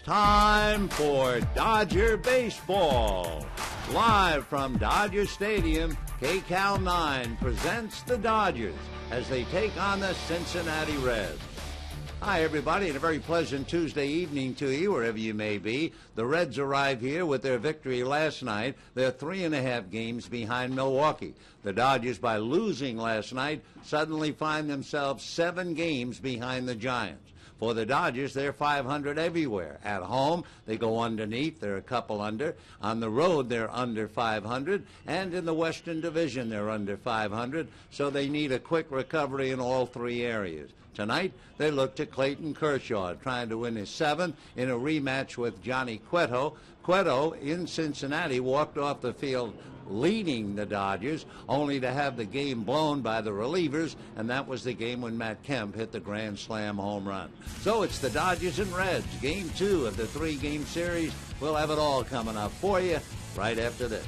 time for Dodger Baseball. Live from Dodger Stadium, KCAL 9 presents the Dodgers as they take on the Cincinnati Reds. Hi, everybody, and a very pleasant Tuesday evening to you, wherever you may be. The Reds arrive here with their victory last night. They're 3.5 games behind Milwaukee. The Dodgers, by losing last night, suddenly find themselves 7 games behind the Giants. For the Dodgers, they're 500 everywhere. At home, they go underneath. They're a couple under. On the road, they're under 500. And in the Western Division, they're under 500. So they need a quick recovery in all 3 areas. Tonight, they look to Clayton Kershaw, trying to win his 7th in a rematch with Johnny Cueto. Cueto, in Cincinnati, walked off the field leading the Dodgers, only to have the game blown by the relievers, and that was the game when Matt Kemp hit the grand slam home run. So it's the Dodgers and Reds, Game 2 of the 3-game series. We'll have it all coming up for you right after this.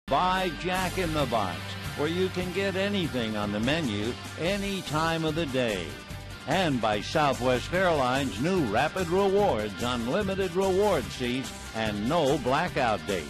by Jack in the Box, where you can get anything on the menu any time of the day. And by Southwest Airlines' new Rapid Rewards, unlimited reward seats, and no blackout dates.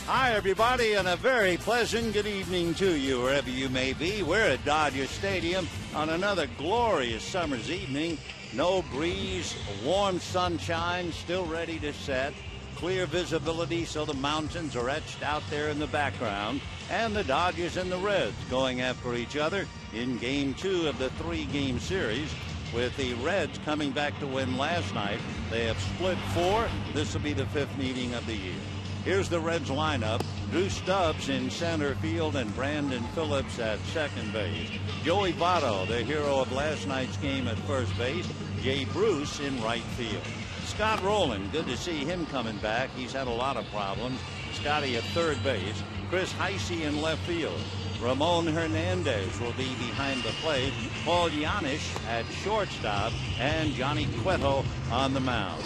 Hi, everybody, and a very pleasant good evening to you, wherever you may be. We're at Dodger Stadium on another glorious summer's evening. No breeze, warm sunshine, still ready to set. Clear visibility, so the mountains are etched out there in the background. And the Dodgers and the Reds going after each other in Game 2 of the 3-game series. With the Reds coming back to win last night, they have split 4. This will be the 5th meeting of the year. Here's the Reds lineup. Drew Stubbs in center field and Brandon Phillips at second base. Joey Votto, the hero of last night's game, at first base. Jay Bruce in right field. Scott Rowland, good to see him coming back. He's had a lot of problems. Scotty at third base. Chris Heisey in left field. Ramon Hernandez will be behind the plate. Paul Janisch at shortstop. And Johnny Cueto on the mound.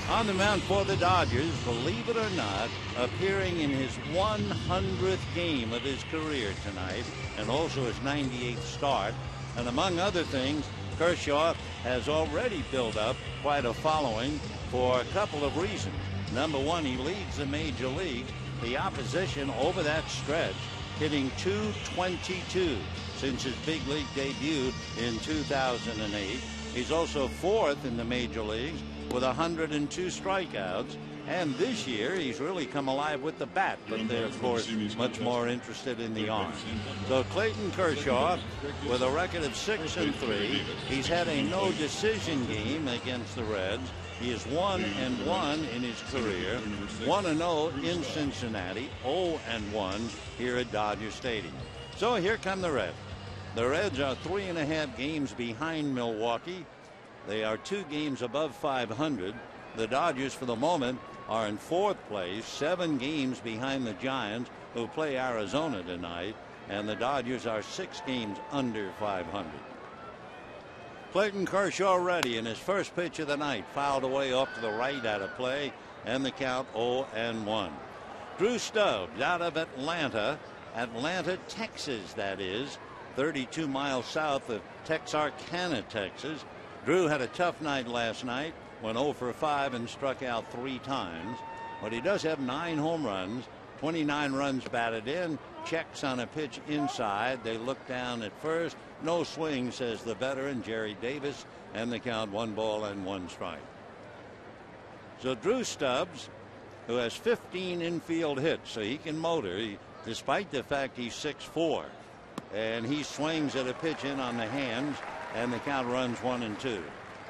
On the mound for the Dodgers, believe it or not, appearing in his 100th game of his career tonight, and also his 98th start. And among other things, Kershaw has already built up quite a following for a couple of reasons. Number one, he leads the major leagues. The opposition over that stretch, hitting .222 since his big league debut in 2008. He's also 4th in the major leagues with 102 strikeouts. And this year, he's really come alive with the bat, but they're, of course, much more interested in the arm. So Clayton Kershaw, with a record of 6-3, he's had a no-decision game against the Reds. He is 1-1 in his career, 1-0 in Cincinnati, 0-1 here at Dodger Stadium. So here come the Reds. The Reds are 3.5 games behind Milwaukee. They are 2 games above 500. The Dodgers, for the moment, are in 4th place, 7 games behind the Giants, who play Arizona tonight, and the Dodgers are 6 games under 500. Clayton Kershaw ready, in his first pitch of the night, fouled away off to the right out of play, and the count 0-1. Drew Stubbs out of Atlanta, Texas, that is, 32 miles south of Texarkana, Texas. Drew had a tough night last night, went 0 for 5 and struck out 3 times. But he does have 9 home runs, 29 runs batted in, checks on a pitch inside. They look down at first. No swing, says the veteran Jerry Davis, and the count 1-1 strike. So Drew Stubbs, who has 15 infield hits, so he can motor, despite the fact he's 6'4", and he swings at a pitch in on the hands, and the count runs 1-2.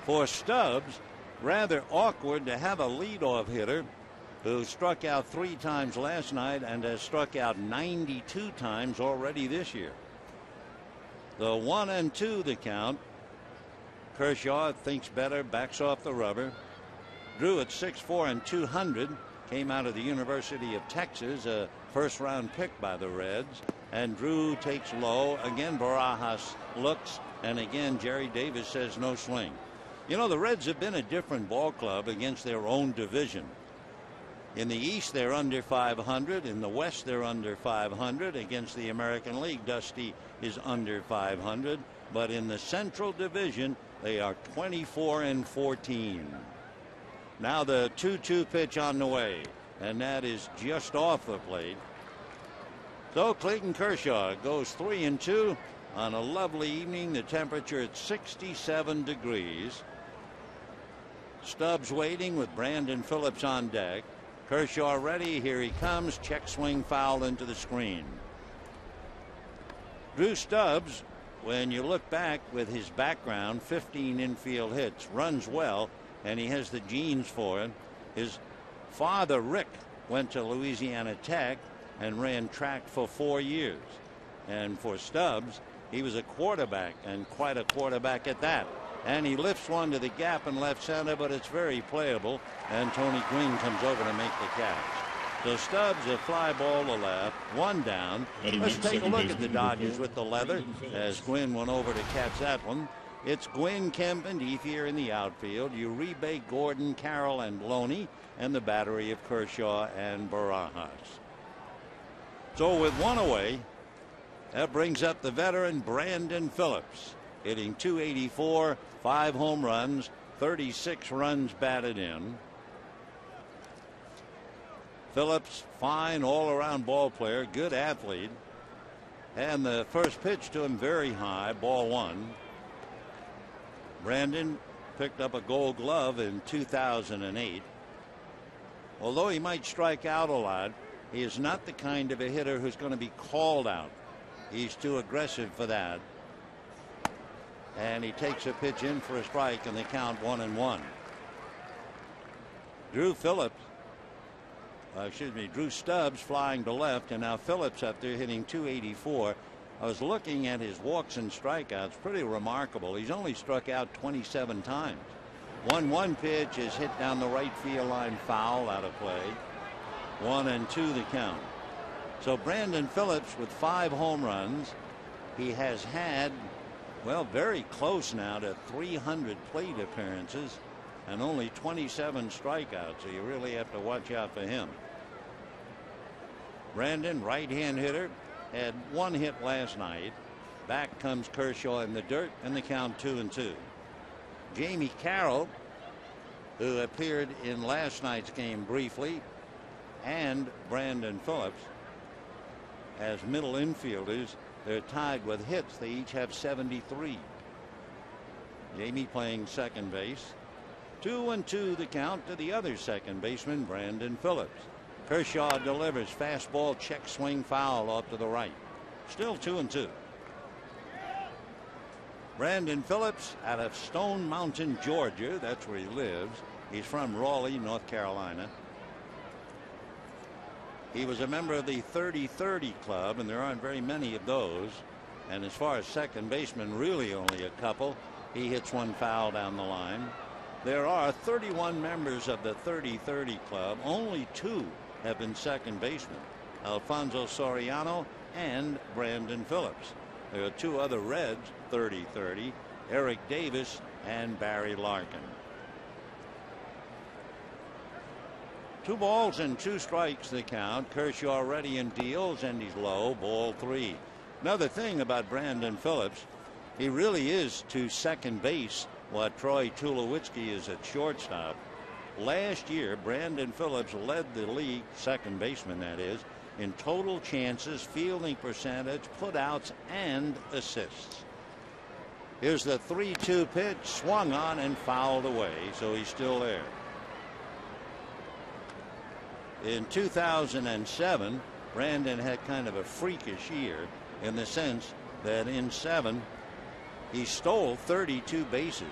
For Stubbs, rather awkward to have a leadoff hitter who struck out 3 times last night and has struck out 92 times already this year. The 1-2 the count. Kershaw thinks better, backs off the rubber. Drew at 6'4" and 200, came out of the University of Texas, a first-round pick by the Reds. And Drew takes low. Again, Barajas looks, and again, Jerry Davis says no swing. You know, the Reds have been a different ball club against their own division. In the East, they're under 500. In the West, they're under 500. Against the American League, Dusty is under 500. But in the Central Division, they are 24-14. Now the 2-2 pitch on the way, and that is just off the plate. So Clayton Kershaw goes 3-2 on a lovely evening. The temperature at 67 degrees. Stubbs waiting with Brandon Phillips on deck. Kershaw ready. Here he comes. Check swing foul into the screen. Drew Stubbs, when you look back with his background, 15 infield hits, runs well, and he has the genes for it. His father, Rick, went to Louisiana Tech and ran track for 4 years. And for Stubbs, he was a quarterback, and quite a quarterback at that. And he lifts one to the gap in left center, but it's very playable, and Tony Gwynn comes over to make the catch. So Stubbs, a fly ball to left, 1 down. Let's take a look at the Dodgers with the leather as Gwynn went over to catch that one. It's Gwynn, Kemp, and Ethier in the outfield. Uribe, Gordon, Carroll, and Loney, and the battery of Kershaw and Barajas. So with one away, that brings up the veteran Brandon Phillips, hitting .284, 5 home runs, 36 runs batted in. Phillips, fine all-around ball player, good athlete. And the first pitch to him very high, ball 1. Brandon picked up a Gold Glove in 2008. Although he might strike out a lot, he is not the kind of a hitter who's going to be called out. He's too aggressive for that. And he takes a pitch in for a strike, and they count 1-1. Drew Stubbs flying to left, and now Phillips up there hitting .284. I was looking at his walks and strikeouts. Pretty remarkable. He's only struck out 27 times. 1-1 pitch is hit down the right field line, foul, out of play. 1-2 the count. So Brandon Phillips with 5 home runs. He has had, well, very close now to 300 plate appearances and only 27 strikeouts. So you really have to watch out for him. Brandon, right-hand hitter, had 1 hit last night. Back comes Kershaw in the dirt, and the count 2-2. Jamie Carroll, who appeared in last night's game briefly, and Brandon Phillips, as middle infielders, they're tied with hits. They each have 73. Jamie playing second base. 2-2 the count to the other second baseman, Brandon Phillips. Kershaw delivers fastball, check swing, foul off to the right. Still 2-2. Brandon Phillips out of Stone Mountain, Georgia. That's where he lives. He's from Raleigh, North Carolina. He was a member of the 30-30 club, and there aren't very many of those. And as far as second baseman, really only a couple. He hits one foul down the line. There are 31 members of the 30-30 club. Only 2 have been second basemen, Alfonso Soriano and Brandon Phillips. There are 2 other Reds, 30-30, Eric Davis and Barry Larkin. 2 balls and 2 strikes the count. Kershaw ready and deals, and he's low, ball 3. Another thing about Brandon Phillips, he really is to second base what Troy Tulowitzki is at shortstop. Last year, Brandon Phillips led the league, second baseman that is, in total chances, fielding percentage, putouts, and assists. Here's the 3-2 pitch, swung on and fouled away, so he's still there. In 2007, Brandon had kind of a freakish year in the sense that in 7 he stole 32 bases,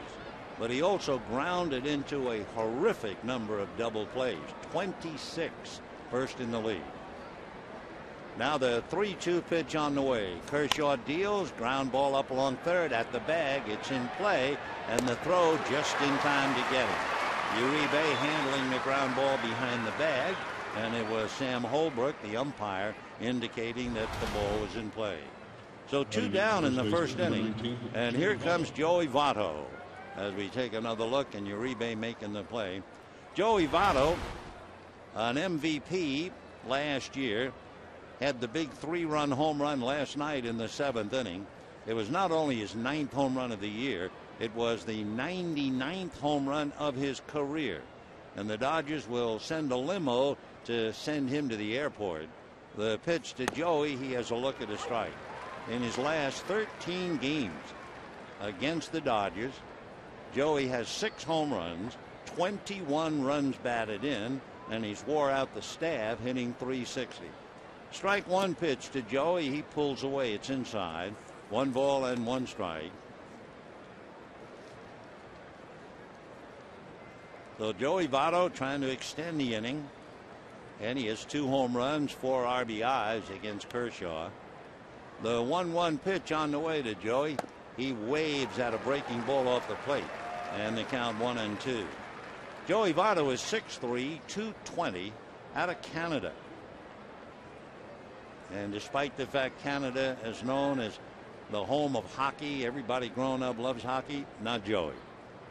but he also grounded into a horrific number of double plays, 26, first in the league. Now the 3-2 pitch on the way. Kershaw deals, ground ball up along third, at the bag, it's in play, and the throw just in time to get it. Uribe handling the ground ball behind the bag, and it was Sam Holbrook, the umpire, indicating that the ball was in play. So 2 down in the first inning, and here comes Joey Votto as we take another look, and Uribe making the play. Joey Votto, an MVP last year, had the big 3-run home run last night in the 7th inning. It was not only his 9th home run of the year, it was the 99th home run of his career. And the Dodgers will send a limo to send him to the airport. The pitch to Joey, he has a look at a strike. In his last 13 games against the Dodgers, Joey has 6 home runs, 21 runs batted in, and he's wore out the staff, hitting .360. Strike 1 pitch to Joey. He pulls away. It's inside. 1 ball and 1 strike. So Joey Votto trying to extend the inning, and he has 2 home runs, 4 RBIs against Kershaw. The 1-1 pitch on the way to Joey. He waves at a breaking ball off the plate, and the count 1-2. Joey Votto is 6'3", 220, out of Canada. And despite the fact Canada is known as the home of hockey. Everybody growing up loves hockey. Not Joey.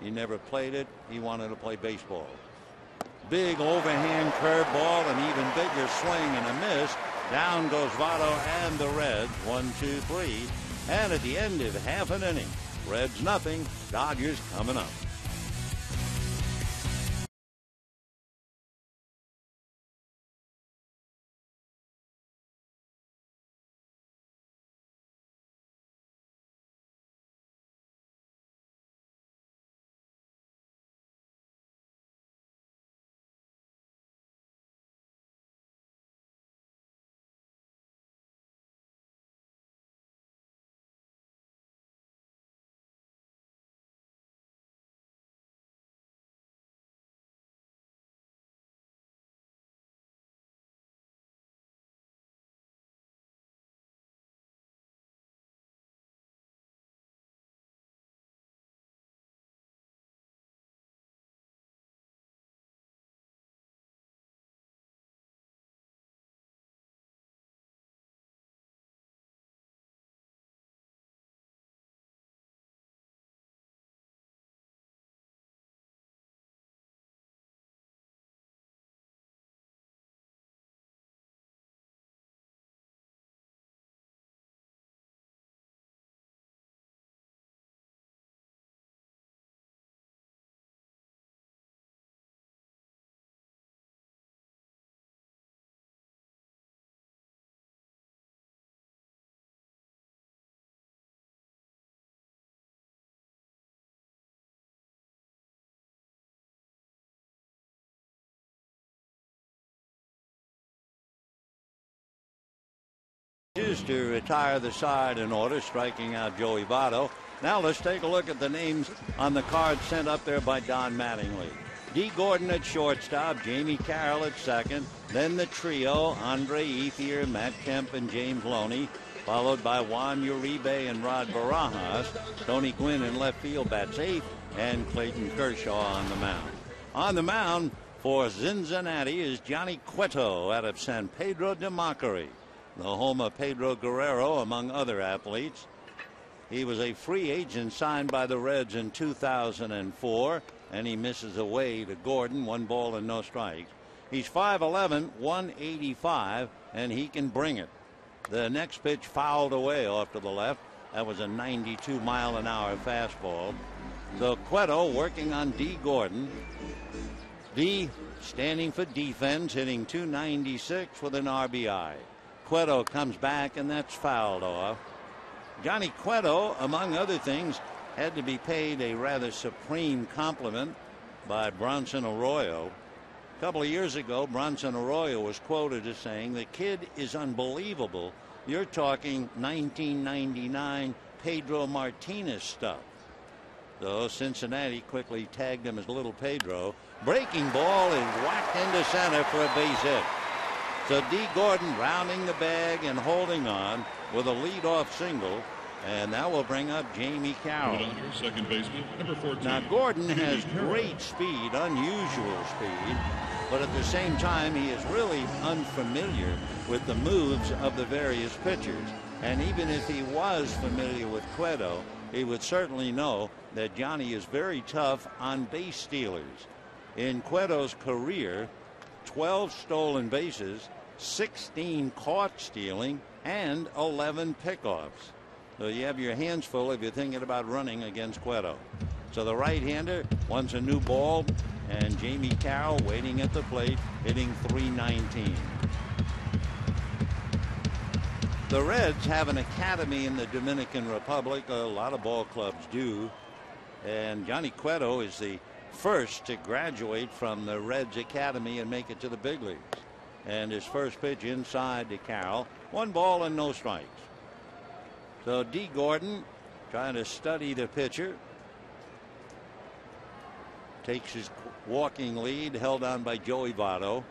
He never played it. He wanted to play baseball. Big overhand curveball, an even bigger swing and a miss. Down goes Votto and the Reds. 1-2-3. And at the end of half an inning, Reds nothing, Dodgers coming up. To retire the side in order, striking out Joey Votto. Now let's take a look at the names on the card sent up there by Don Mattingly. Dee Gordon at shortstop, Jamie Carroll at second, then the trio, Andre Ethier, Matt Kemp, and James Loney, followed by Juan Uribe and Rod Barajas. Tony Gwynn in left field bats eighth, and Clayton Kershaw on the mound. On the mound for Cincinnati is Johnny Cueto out of San Pedro de Macorís, the home of Pedro Guerrero, among other athletes. He was a free agent signed by the Reds in 2004, and he misses away to Gordon, 1 ball and no strikes. He's 5'11", 185, and he can bring it. The next pitch fouled away off to the left. That was a 92-mile-an-hour fastball. So Cueto working on Dee Gordon. Dee standing for defense, hitting .296 with an RBI. Cueto comes back, and that's fouled off. Johnny Cueto, among other things, had to be paid a rather supreme compliment by Bronson Arroyo. A couple of years ago, Bronson Arroyo was quoted as saying, "The kid is unbelievable. You're talking 1999 Pedro Martinez stuff." So Cincinnati quickly tagged him as Little Pedro. Breaking ball is whacked into center for a base hit. So Dee Gordon rounding the bag and holding on with a leadoff single, and that will bring up Jamie Carroll. Second baseman, number 14. Now Gordon has great speed, unusual speed, but at the same time he is really unfamiliar with the moves of the various pitchers. And even if he was familiar with Cueto, he would certainly know that Johnny is very tough on base stealers. In Cueto's career, 12 stolen bases, 16 caught stealing, and 11 pickoffs. So you have your hands full if you're thinking about running against Cueto. So the right-hander wants a new ball, and Jamie Carroll waiting at the plate, hitting .319. The Reds have an academy in the Dominican Republic. A lot of ball clubs do. And Johnny Cueto is the first to graduate from the Reds Academy and make it to the big leagues. And his first pitch inside to Carroll, 1 ball and no strikes. So Dee Gordon trying to study the pitcher. Takes his walking lead, held on by Joey Votto.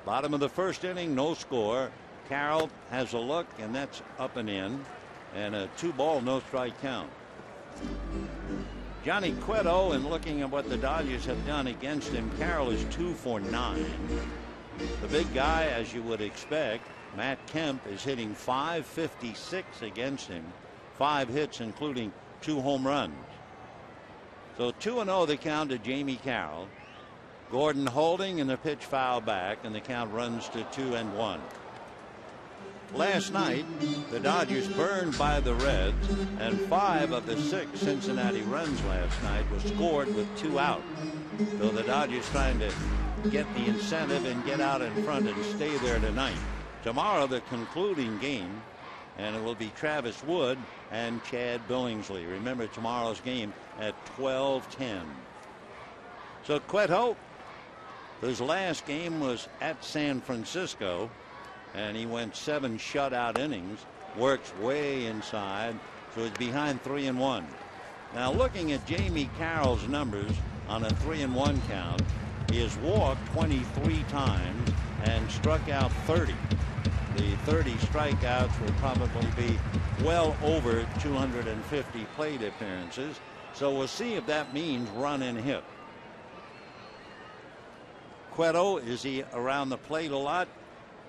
Bottom of the first inning, no score. Carroll has a look, and that's up and in, and a 2 ball no strike count. Johnny Cueto, in looking at what the Dodgers have done against him, Carroll is 2 for 9. The big guy, as you would expect, Matt Kemp, is hitting .556 against him, 5 hits, including 2 home runs. So 2-0 the count to Jamie Carroll. Gordon holding and the pitch foul back, and the count runs to 2-1. Last night, the Dodgers burned by the Reds, and 5 of the 6 Cincinnati runs last night were scored with 2 out. So the Dodgers trying to get the incentive and get out in front and stay there tonight. Tomorrow, the concluding game, and it will be Travis Wood and Chad Billingsley. Remember, tomorrow's game at 12:10. So Cueto, his last game was at San Francisco, and he went 7 shutout innings, works way inside, so he's behind 3-1. Now, looking at Jamie Carroll's numbers on a 3-1 count, he has walked 23 times and struck out 30. The 30 strikeouts will probably be well over 250 plate appearances, so we'll see if that means run and hit. Cueto, is he around the plate a lot?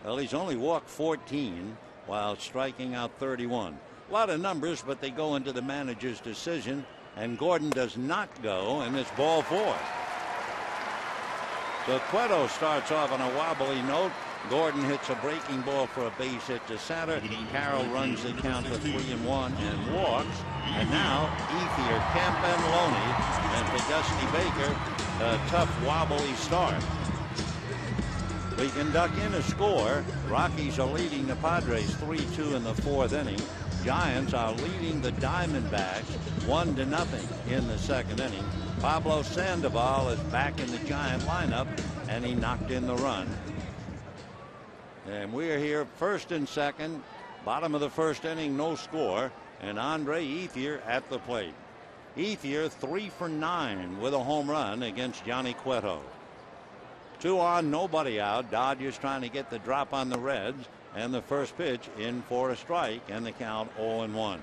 Well, he's only walked 14 while striking out 31. A lot of numbers, but they go into the manager's decision, and Gordon does not go, and it's ball 4. So Cueto starts off on a wobbly note. Gordon hits a breaking ball for a base hit to center. Carroll runs the count to 3-1 and walks. And now Ethier, Kemp, and Loney, and for Dusty Baker, a tough wobbly start. We can duck in a score. Rockies are leading the Padres 3-2 in the 4th inning. Giants are leading the Diamondbacks 1-0 in the 2nd inning. Pablo Sandoval is back in the Giant lineup, and he knocked in the run. And we're here 1st and 2nd, bottom of the 1st inning, no score, and Andre Ethier at the plate. Ethier 3 for 9 with a home run against Johnny Cueto. 2 on, nobody out. Dodgers trying to get the drop on the Reds, and the first pitch in for a strike, and the count 0-1.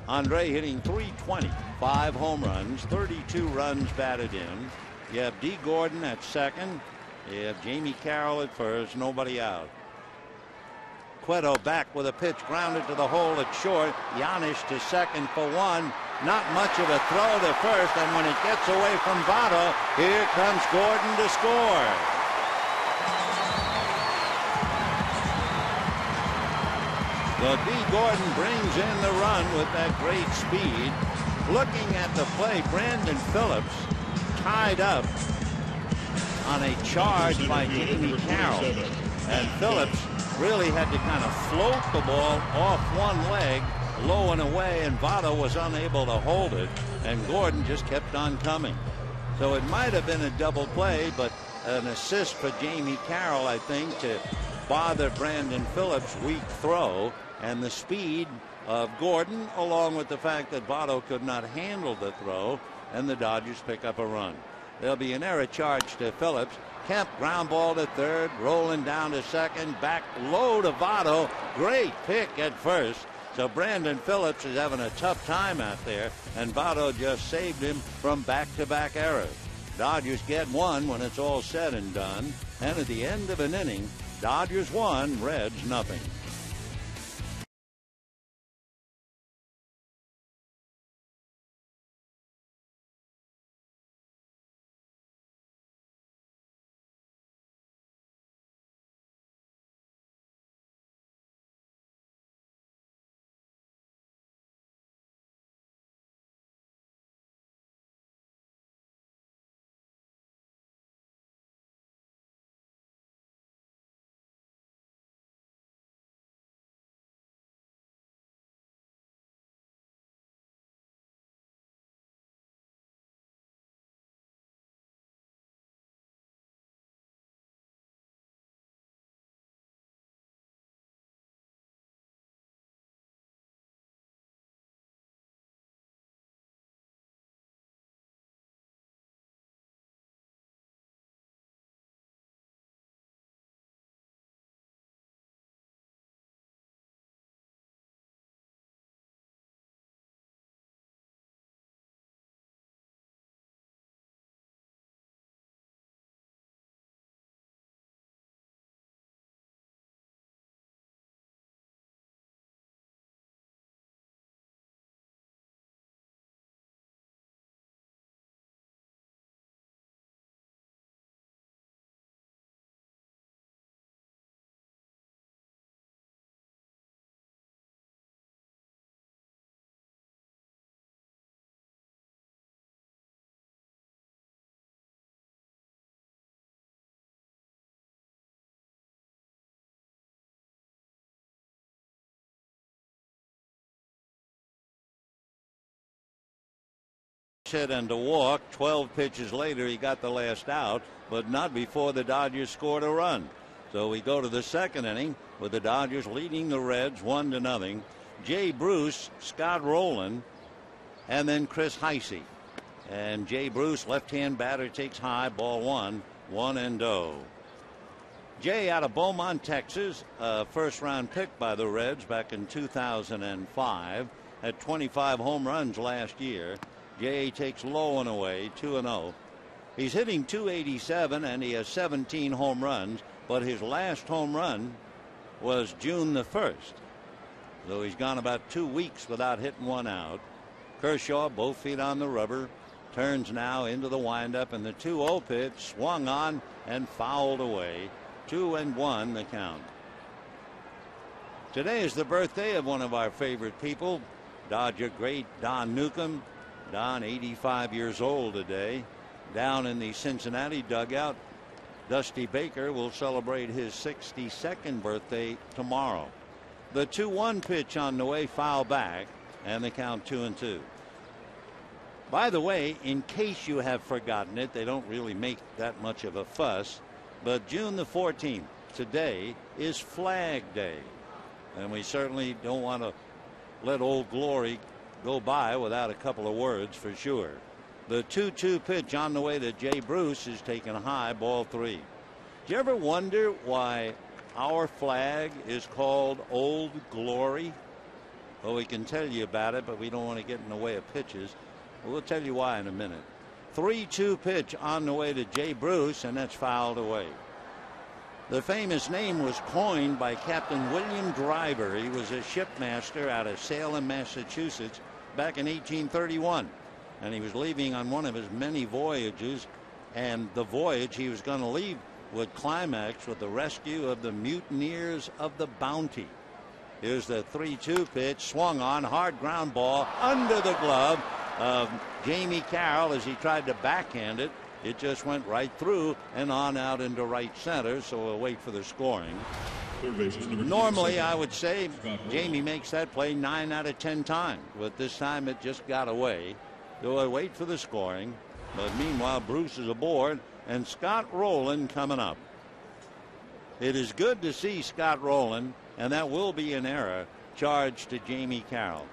Andre hitting .320, 5 home runs, 32 runs batted in. You have D. Gordon at second. You have Jamie Carroll at first, nobody out. Cueto back with a pitch grounded to the hole at short. Giannis to second for 1. Not much of a throw to first, and when it gets away from Votto, here comes Gordon to score. So D. Gordon brings in the run with that great speed. Looking at the play, Brandon Phillips tied up on a charge by Jamie Carroll, and Phillips really had to kind of float the ball off one leg low and away, and Votto was unable to hold it, and Gordon just kept on coming. So it might have been a double play, but an assist for Jamie Carroll, I think, to bother Brandon Phillips' weak throw, and the speed of Gordon, along with the fact that Votto could not handle the throw, and the Dodgers pick up a run. There'll be an error charge to Phillips. Kemp ground ball to third, rolling down to second, back low to Votto. Great pick at first. So Brandon Phillips is having a tough time out there, and Votto just saved him from back-to-back errors. Dodgers get 1 when it's all said and done, and at the end of an inning, Dodgers 1, Reds nothing. base hit and a walk. 12 pitches later, he got the last out, but not before the Dodgers scored a run. So we go to the second inning with the Dodgers leading the Reds 1-0. Jay Bruce, Scott Rowland, and then Chris Heisey. And Jay Bruce, left-hand batter, takes high, ball one, 1-0. Jay out of Beaumont, Texas, first-round pick by the Reds back in 2005. Had 25 home runs last year. Jay takes low and away, 2-0. He's hitting .287 and he has 17 home runs, but his last home run was June the 1st. So he's gone about 2 weeks without hitting one out. Kershaw, both feet on the rubber, turns now into the windup, and the 2-0 pitch swung on and fouled away. 2-1 the count. Today is the birthday of one of our favorite people, Dodger great Don Newcomb. Don, 85 years old today. Down in the Cincinnati dugout, Dusty Baker will celebrate his 62nd birthday tomorrow. The 2-1 pitch on the way, foul back, and the count 2-2. By the way, in case you have forgotten it, they don't really make that much of a fuss, but June the 14th, today, is Flag Day. And we certainly don't want to let Old Glory go by without a couple of words for sure. The 2-2 pitch on the way to Jay Bruce is taken high, ball 3. Do you ever wonder why our flag is called Old Glory? Well, we can tell you about it, but we don't want to get in the way of pitches. We'll tell you why in a minute. 3-2 pitch on the way to Jay Bruce, and that's fouled away. The famous name was coined by Captain William Driver. He was a shipmaster out of Salem, Massachusetts back in 1831. And he was leaving on one of his many voyages. And the voyage he was going to leave would climax with the rescue of the mutineers of the Bounty. Here's the 3-2 pitch, swung on, hard ground ball under the glove of Jamie Carroll as he tried to backhand it. It just went right through and on out into right center, so we'll wait for the scoring. Normally, I would say Jamie makes that play 9 out of 10 times, but this time it just got away. So we'll wait for the scoring. But meanwhile, Bruce is aboard, and Scott Rowland coming up. It is good to see Scott Rowland, and that will be an error charged to Jamie Carroll.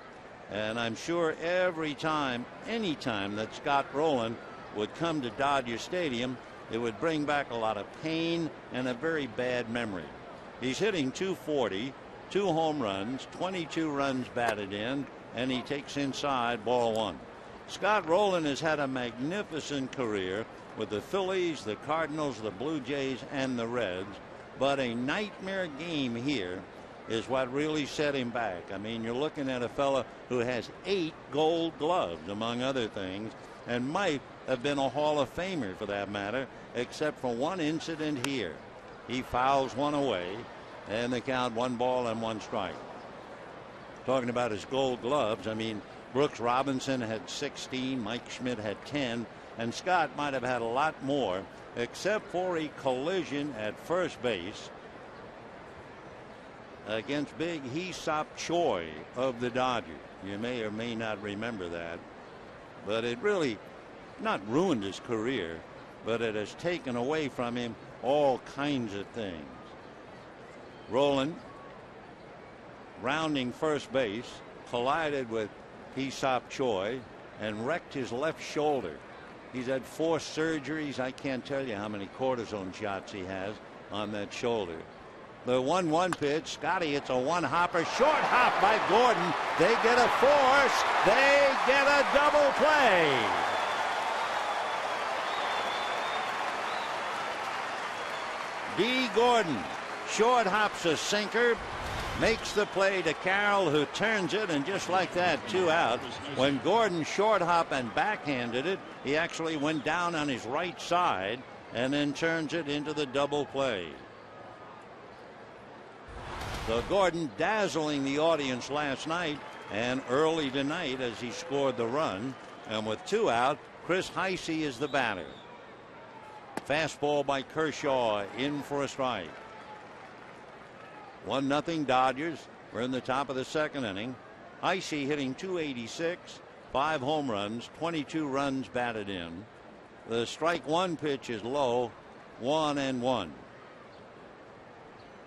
And I'm sure every time, any time that Scott Rowland would come to Dodger Stadium, it would bring back a lot of pain and a very bad memory. He's hitting .240, 2 home runs, 22 runs batted in, and he takes inside, ball 1. Scott Rowland has had a magnificent career with the Phillies, the Cardinals, the Blue Jays, and the Reds, but a nightmare game here is what really set him back. I mean, you're looking at a fella who has 8 gold gloves, among other things, and might have been a Hall of Famer for that matter, except for one incident here. He fouls one away, and the count 1 ball and 1 strike. Talking about his gold gloves, I mean, Brooks Robinson had 16, Mike Schmidt had 10, and Scott might have had a lot more, except for a collision at first base against big Hee-Sop Choi of the Dodgers. You may or may not remember that, but it really not ruined his career, but it has taken away from him all kinds of things. Rowland, rounding first base, collided with Hee-Sop Choi and wrecked his left shoulder. He's had 4 surgeries. I can't tell you how many cortisone shots he has on that shoulder. The 1-1 pitch, Scotty, it's a 1-hopper, short hop by Gordon. They get a force. They get a double play. D. Gordon short hops a sinker, makes the play to Carroll, who turns it, and just like that, 2 out. When Gordon short hop and backhanded it, he actually went down on his right side and then turns it into the double play. So Gordon dazzling the audience last night and early tonight as he scored the run. And with 2 out, Chris Heisey is the batter. Fastball by Kershaw, in for a strike. 1-0 Dodgers. We're in the top of the second inning. Heisey hitting .286, 5 home runs, 22 runs batted in. The strike one pitch is low, 1-1.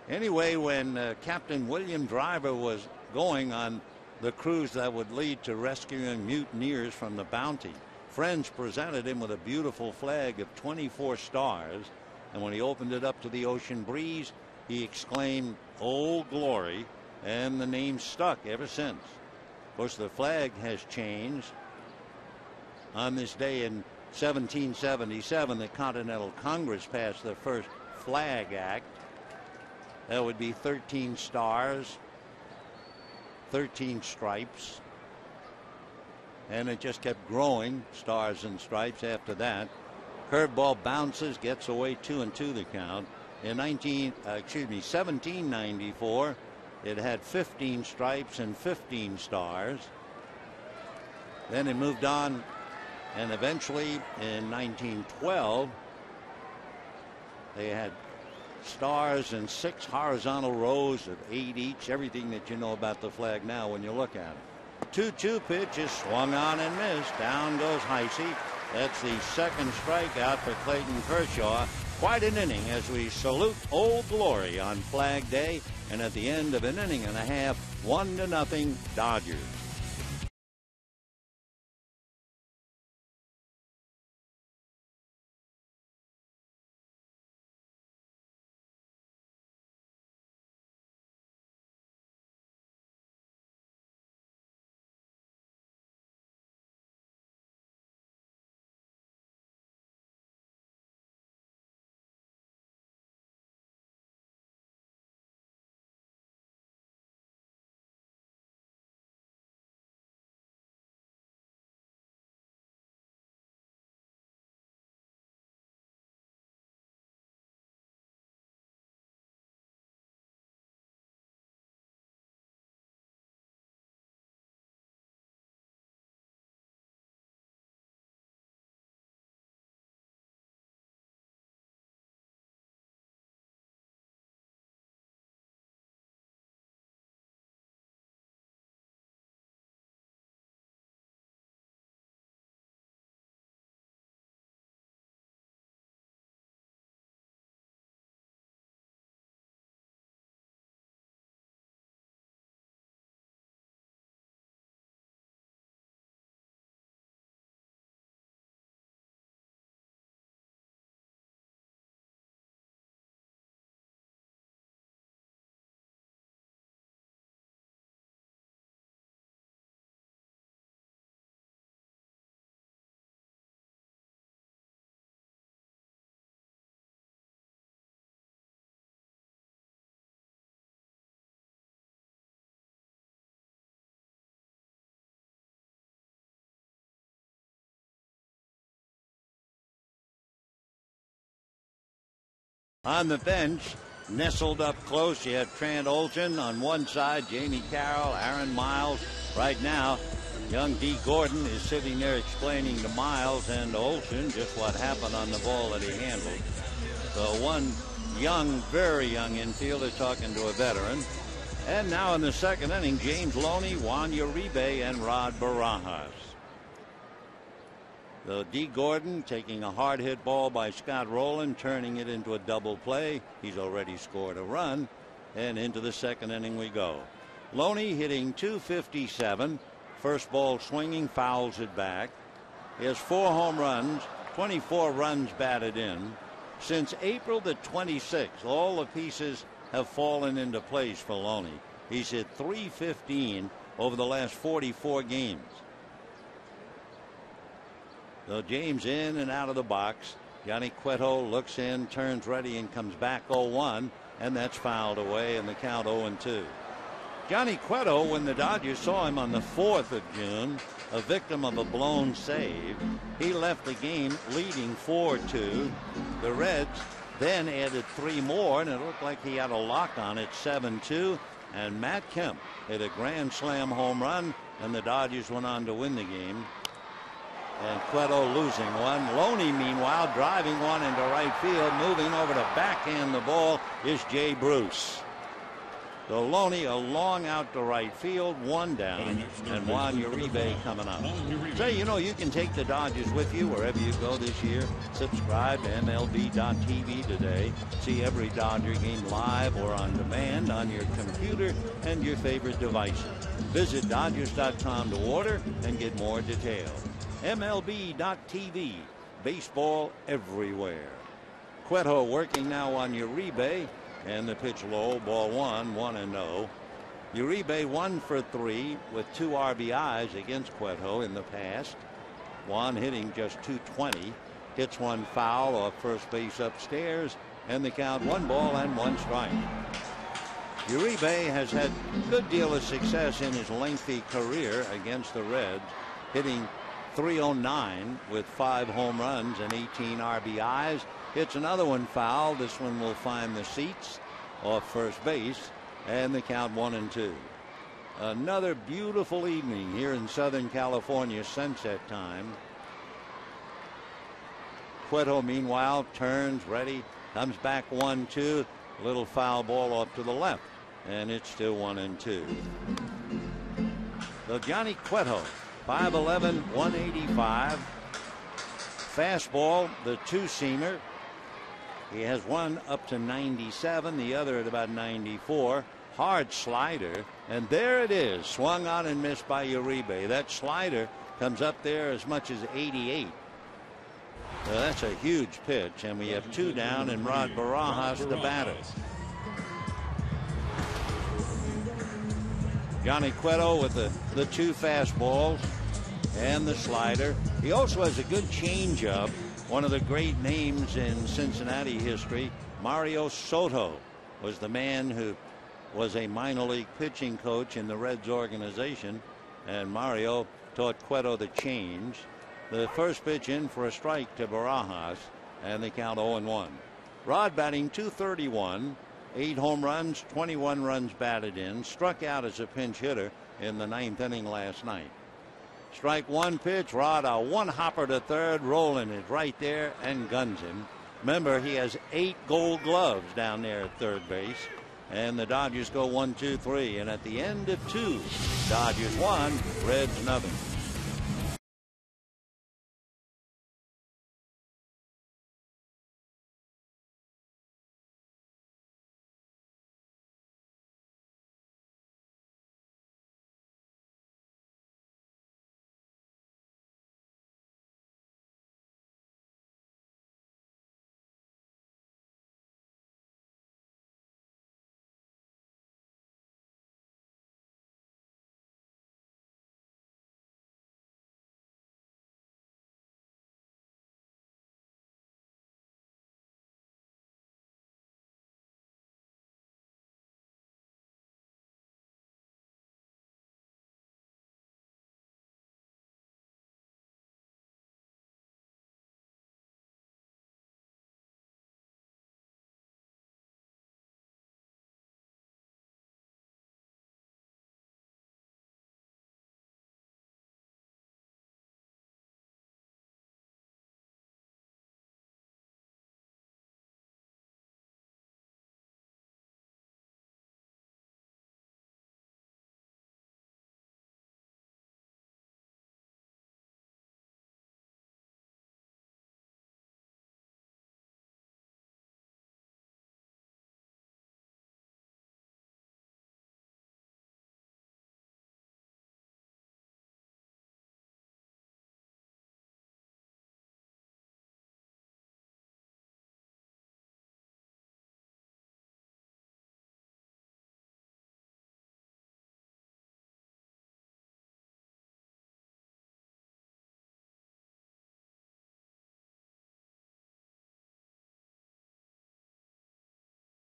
Anyway, when Captain William Driver was going on the cruise that would lead to rescuing mutineers from the Bounty, friends presented him with a beautiful flag of 24 stars, and when he opened it up to the ocean breeze, he exclaimed, "Old Glory," and the name stuck ever since. Of course, the flag has changed. On this day in 1777, the Continental Congress passed the first Flag Act. That would be 13 stars, 13 stripes, and it just kept growing, stars and stripes after that. Curveball bounces, gets away, 2-2 the count. In 1794, it had 15 stripes and 15 stars. Then it moved on, and eventually in 1912, they had stars and 6 horizontal rows of 8 each. Everything that you know about the flag now when you look at it. 2-2 pitch is swung on and missed. Down goes Heisey. That's the second strikeout for Clayton Kershaw. Quite an inning as we salute Old Glory on Flag Day, and at the end of an inning and a half, 1-0 Dodgers. On the bench, nestled up close, you have Trent Olson on one side, Jamie Carroll, Aaron Miles. Right now, young Dee Gordon is sitting there explaining to Miles and Olson just what happened on the ball that he handled. So one young, very young infielder talking to a veteran. And now in the second inning, James Loney, Juan Uribe, and Rod Barajas. So Dee Gordon taking a hard hit ball by Scott Rowland, turning it into a double play. He's already scored a run, and into the second inning we go. Loney hitting .257. First ball swinging, fouls it back. He has 4 home runs, 24 runs batted in. Since April the 26th, all the pieces have fallen into place for Loney. He's hit .315 over the last 44 games. So James in and out of the box. Johnny Cueto looks in, turns ready, and comes back 0-1, and that's fouled away, and the count 0-2. Johnny Cueto, when the Dodgers saw him on the 4th of June, a victim of a blown save, he left the game leading 4-2. The Reds then added 3 more, and it looked like he had a lock on it, 7-2. And Matt Kemp hit a grand slam home run, and the Dodgers went on to win the game. And Cueto losing one. Loney, meanwhile, driving one into right field. Moving over to backhand the ball is Jay Bruce. Deloney a long out to right field, one down, and Juan Uribe coming up. Say, you know, you can take the Dodgers with you wherever you go this year. Subscribe to MLB.tv today. See every Dodger game live or on demand on your computer and your favorite devices. Visit Dodgers.com to order and get more details. MLB.tv, baseball everywhere. Cueto working now on Uribe. And the pitch low, ball 1-0. Uribe 1 for 3 with 2 RBIs against Cueto in the past. Juan hitting just .220. Hits one foul off first base upstairs, and the count 1 ball and 1 strike. Uribe has had a good deal of success in his lengthy career against the Reds, hitting .309 with 5 home runs and 18 RBIs. Hits another one foul. This one will find the seats off first base, and the count 1-2. Another beautiful evening here in Southern California, sunset time. Cueto, meanwhile, turns, ready, comes back 1-2. Little foul ball off to the left, and it's still 1-2. So Johnny Cueto, 5'11", 185. Fastball, the two-seamer. He has one up to 97, the other at about 94. Hard slider, and there it is, swung on and missed by Uribe. That slider comes up there as much as 88. So that's a huge pitch, and we have 2 down, and Rod Barajas the batter. Johnny Cueto with the 2 fastballs and the slider. He also has a good changeup. One of the great names in Cincinnati history, Mario Soto, was the man who was a minor league pitching coach in the Reds organization, and Mario taught Cueto the change. The first pitch in for a strike to Barajas, and they count 0-1. Rod batting .231, 8 home runs, 21 runs batted in, struck out as a pinch hitter in the 9th inning last night. Strike 1 pitch, Rod a one-hopper to third, rolling it right there and guns him. Remember, he has 8 gold gloves down there at third base. And the Dodgers go 1-2-3, and at the end of 2, Dodgers 1, Reds 0.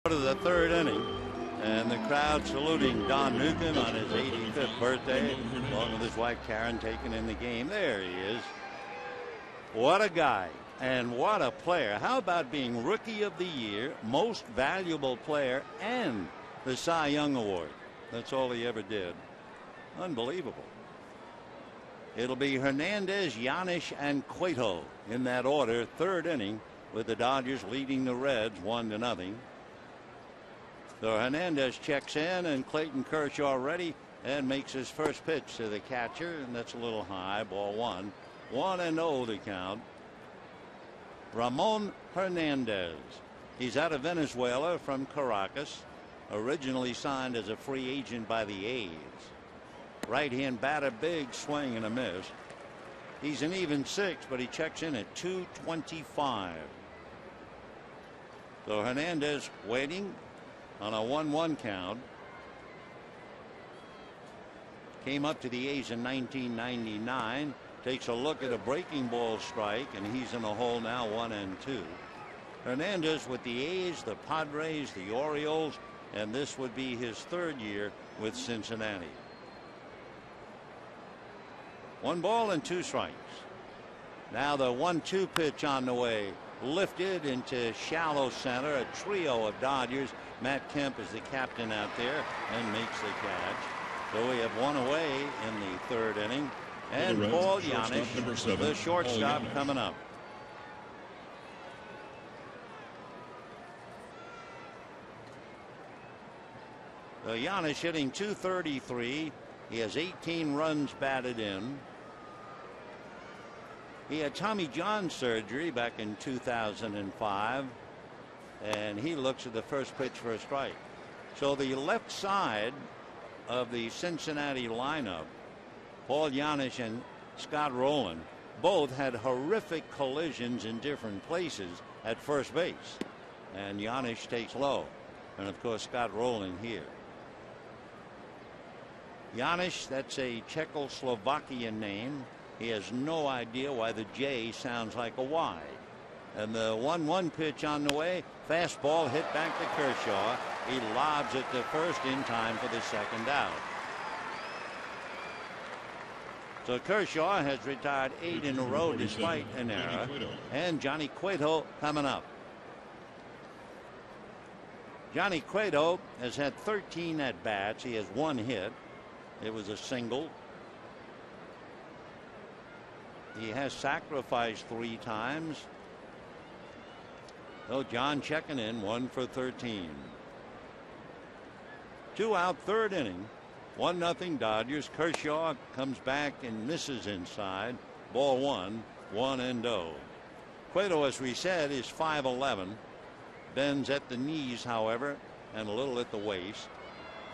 To the 3rd inning, and the crowd saluting Don Newcombe on his 85th birthday, along with his wife Karen, taking in the game. There he is. What a guy, and what a player. How about being Rookie of the Year, Most Valuable Player, and the Cy Young Award? That's all he ever did. Unbelievable. It'll be Hernandez, Yanish, and Cueto in that order. 3rd inning, with the Dodgers leading the Reds 1-0. So Hernandez checks in, and Clayton Kershaw ready and makes his first pitch to the catcher, and that's a little high. Ball one. 1-0 the count. Ramon Hernandez. He's out of Venezuela from Caracas. Originally signed as a free agent by the A's. Right-hand batter, big swing and a miss. He's an even 6, but he checks in at 225. So Hernandez waiting on a 1-1 count. Came up to the A's in 1999. Takes a look at a breaking ball strike, and he's in a hole now, 1-2. Hernandez with the A's, the Padres, the Orioles, and this would be his 3rd year with Cincinnati. 1 ball and 2 strikes. Now the 1-2 pitch on the way. Lifted into shallow center. A trio of Dodgers. Matt Kemp is the captain out there and makes the catch. So we have one away in the 3rd inning. And Paul Yanis, the shortstop, coming up. Yanis hitting .233. He has 18 runs batted in. He had Tommy John surgery back in 2005, and he looks at the first pitch for a strike. So the left side of the Cincinnati lineup, Paul Yanis and Scott Rowland, both had horrific collisions in different places at first base, and Yanis takes low, and of course Scott Rowland here. Yanis, that's a Czechoslovakian name. He has no idea why the J sounds like a Y. And the 1-1 pitch on the way. Fastball hit back to Kershaw. He lobs it to first in time for the 2nd out. So Kershaw has retired 8 in a row despite an error. And Johnny Cueto coming up. Johnny Cueto has had 13 at bats. He has 1 hit. It was a single. He has sacrificed 3 times. So John checking in, 1 for 13. 2 out, 3rd inning. 1-0 Dodgers. Kershaw comes back and misses inside. Ball 1, 1-0. Cueto, as we said, is 5'11". Bends at the knees, however, and a little at the waist.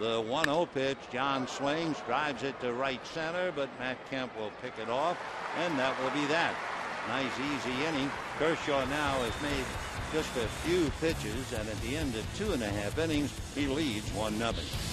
The 1-0 pitch, John swings, drives it to right center, but Matt Kemp will pick it off, and that will be that. Nice, easy inning. Kershaw now has made just a few pitches, and at the end of 2.5 innings, he leads 1-0.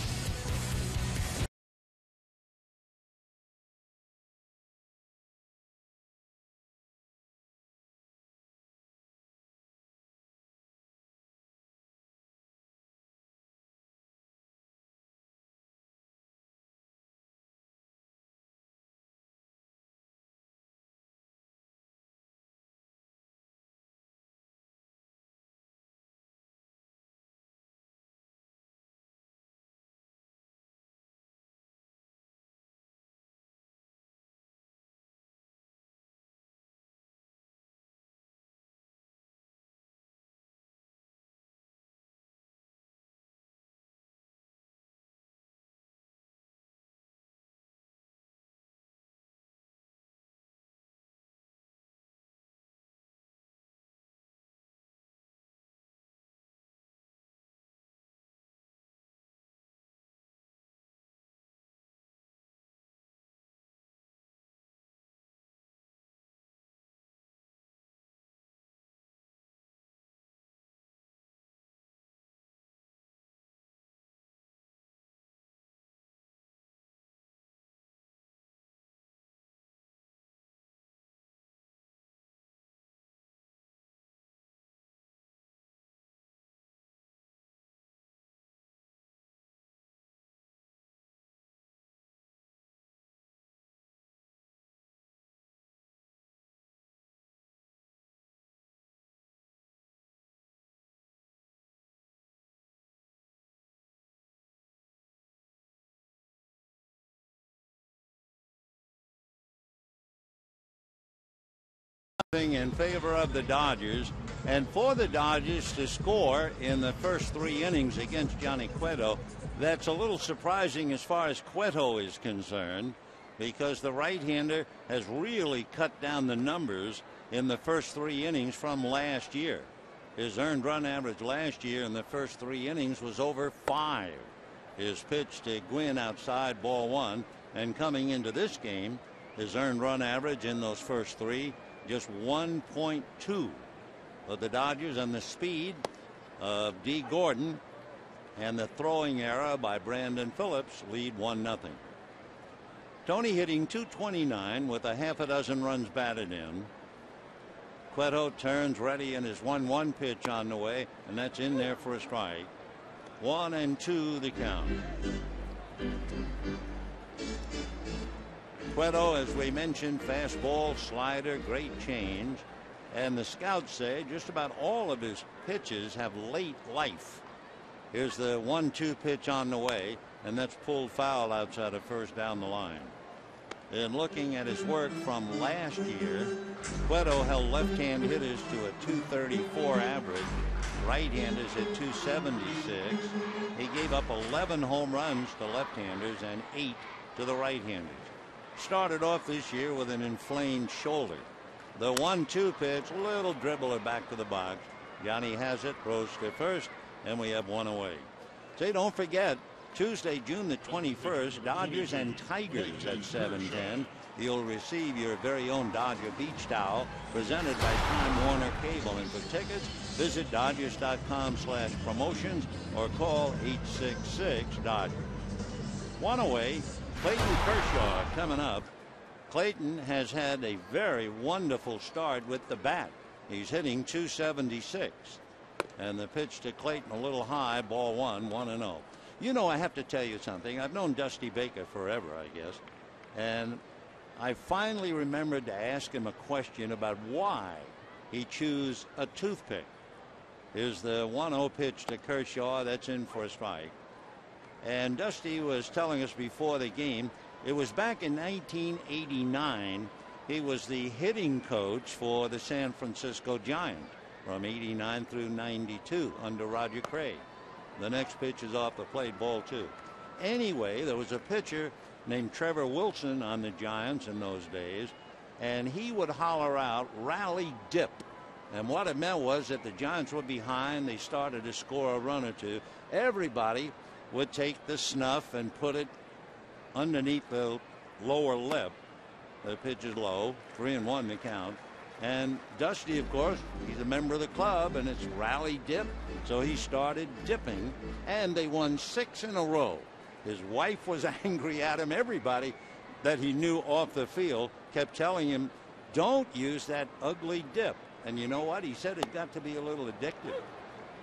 In favor of the Dodgers. And for the Dodgers to score in the first 3 innings against Johnny Cueto, that's a little surprising as far as Cueto is concerned, because the right-hander has really cut down the numbers in the first 3 innings from last year. His earned run average last year in the first 3 innings was over 5. His pitch to Gwynn outside, ball 1, and coming into this game, his earned run average in those first 3 just 1.2. But the Dodgers, and the speed of D. Gordon and the throwing error by Brandon Phillips, lead 1-0. Tony hitting .229 with a half a dozen runs batted in. Cueto turns ready, and his 1-1 pitch on the way, and that's in there for a strike. 1-2 the count. Cueto, as we mentioned, fastball, slider, great change. And the scouts say just about all of his pitches have late life. Here's the 1-2 pitch on the way, and that's pulled foul outside of first down the line. In looking at his work from last year, Cueto held left-hand hitters to a .234 average, right-handers at .276. He gave up 11 home runs to left-handers and 8 to the right-handers. Started off this year with an inflamed shoulder. The 1-2 pitch, little dribbler back to the box. Johnny has it, throws to first, and we have one away. Say, don't forget, Tuesday, June the 21st, Dodgers and Tigers at 7:10. You'll receive your very own Dodger Beach Towel presented by Time Warner Cable. And for tickets, visit Dodgers.com/promotions or call 866-DODGER. One away, Clayton Kershaw coming up. Clayton has had a very wonderful start with the bat. He's hitting .276. And the pitch to Clayton a little high, ball 1, 1-0. You know, I have to tell you something. I've known Dusty Baker forever, I guess. And I finally remembered to ask him a question about why he chose a toothpick. Here's the 1-0 pitch to Kershaw. That's in for a strike. And Dusty was telling us before the game, it was back in 1989. He was the hitting coach for the San Francisco Giants from 89 through 92 under Roger Craig. The next pitch is off the plate, ball 2. Anyway, there was a pitcher named Trevor Wilson on the Giants in those days, and he would holler out, "Rally dip." And what it meant was that the Giants were behind, they started to score a run or two. Everybody would take the snuff and put it underneath the lower lip. The pitch is low, 3-1 the count. And Dusty, of course, he's a member of the club, and it's rally dip. So he started dipping, and they won 6 in a row. His wife was angry at him. Everybody that he knew off the field kept telling him, don't use that ugly dip. And you know what? He said it got to be a little addictive.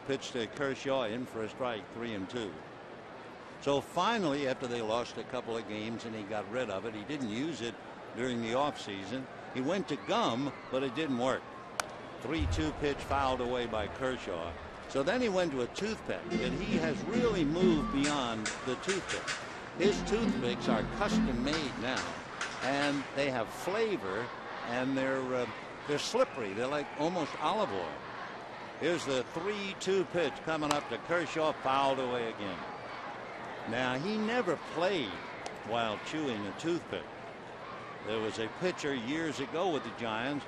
Pitch to Kershaw, in for a strike, 3-2. So finally, after they lost a couple of games and he got rid of it, he didn't use it during the offseason. He went to gum, but it didn't work. 3-2 pitch fouled away by Kershaw. So then he went to a toothpick, and he has really moved beyond the toothpick. His toothpicks are custom made now, and they have flavor, and they're slippery. They're like almost olive oil. Here's the 3-2 pitch coming up to Kershaw, fouled away again. Now, he never played while chewing a toothpick. There was a pitcher years ago with the Giants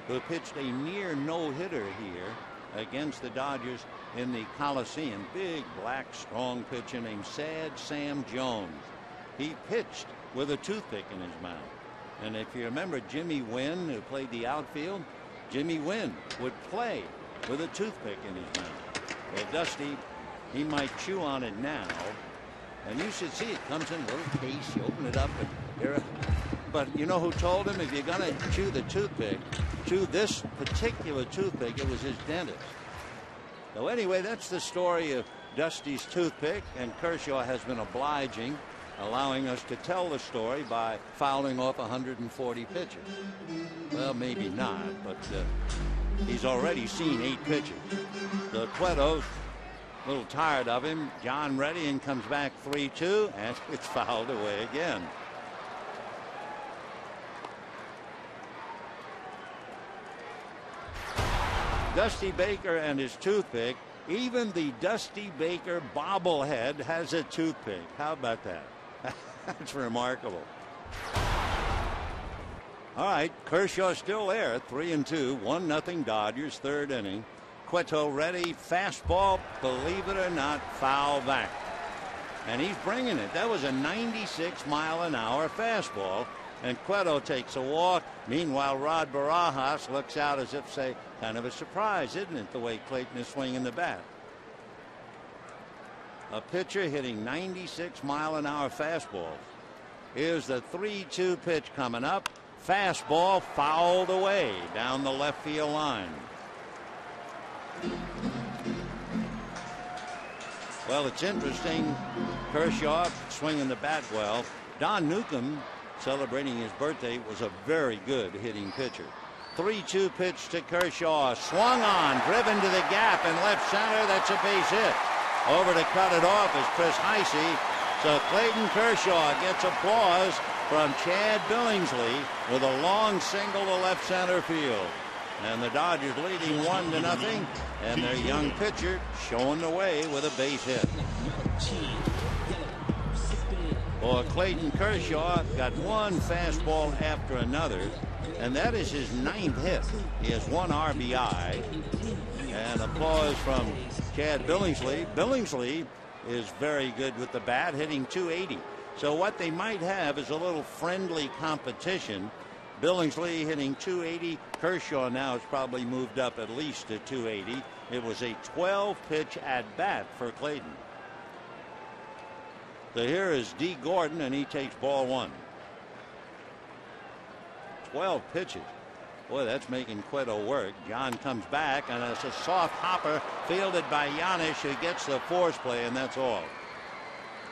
who pitched a near no-hitter here against the Dodgers in the Coliseum. Big, black, strong pitcher named Sad Sam Jones. He pitched with a toothpick in his mouth. And if you remember Jimmy Wynn, who played the outfield, Jimmy Wynn would play with a toothpick in his mouth. Well, Dusty, he might chew on it now. And you should see it comes in a little case. You open it up, and there. But you know who told him if you're going to chew the toothpick, chew this particular toothpick? It was his dentist. So anyway, that's the story of Dusty's toothpick, and Kershaw has been obliging, allowing us to tell the story by fouling off 140 pitches. Well, maybe not, but he's already seen 8 pitches. The Cueto's a little tired of him. John ready and comes back 3-2, and it's fouled away again. Dusty Baker and his toothpick. Even the Dusty Baker bobblehead has a toothpick. How about that? That's remarkable. All right, Kershaw still there, 3-2, 1-0 Dodgers, third inning. Cueto ready, fastball, believe it or not, foul back. And he's bringing it. That was a 96-mile-an-hour fastball. And Cueto takes a walk. Meanwhile, Rod Barajas looks out as if say, kind of a surprise, isn't it, the way Clayton is swinging the bat. A pitcher hitting 96-mile-an-hour fastballs. Here's the 3-2 pitch coming up. Fastball fouled away down the left field line. Well, it's interesting. Kershaw swinging the bat well. Don Newcomb, celebrating his birthday, was a very good hitting pitcher. 3-2 pitch to Kershaw. Swung on, driven to the gap in left center. That's a base hit. Over to cut it off is Chris Heisey. So Clayton Kershaw gets applause from Chad Billingsley with a long single to left center field. And the Dodgers leading 1-0. And their young pitcher showing the way with a base hit. Well, Clayton Kershaw got one fastball after another, and that is his 9th hit. He has 1 RBI. And applause from Chad Billingsley. Billingsley is very good with the bat, hitting .280. So what they might have is a little friendly competition. Billingsley hitting .280. Kershaw now has probably moved up at least to .280. It was a 12-pitch at-bat for Clayton. So here is D. Gordon, and he takes ball 1. 12 pitches. Boy, that's making Cueto work. John comes back, and it's a soft hopper fielded by Yanish, who gets the force play, and that's all.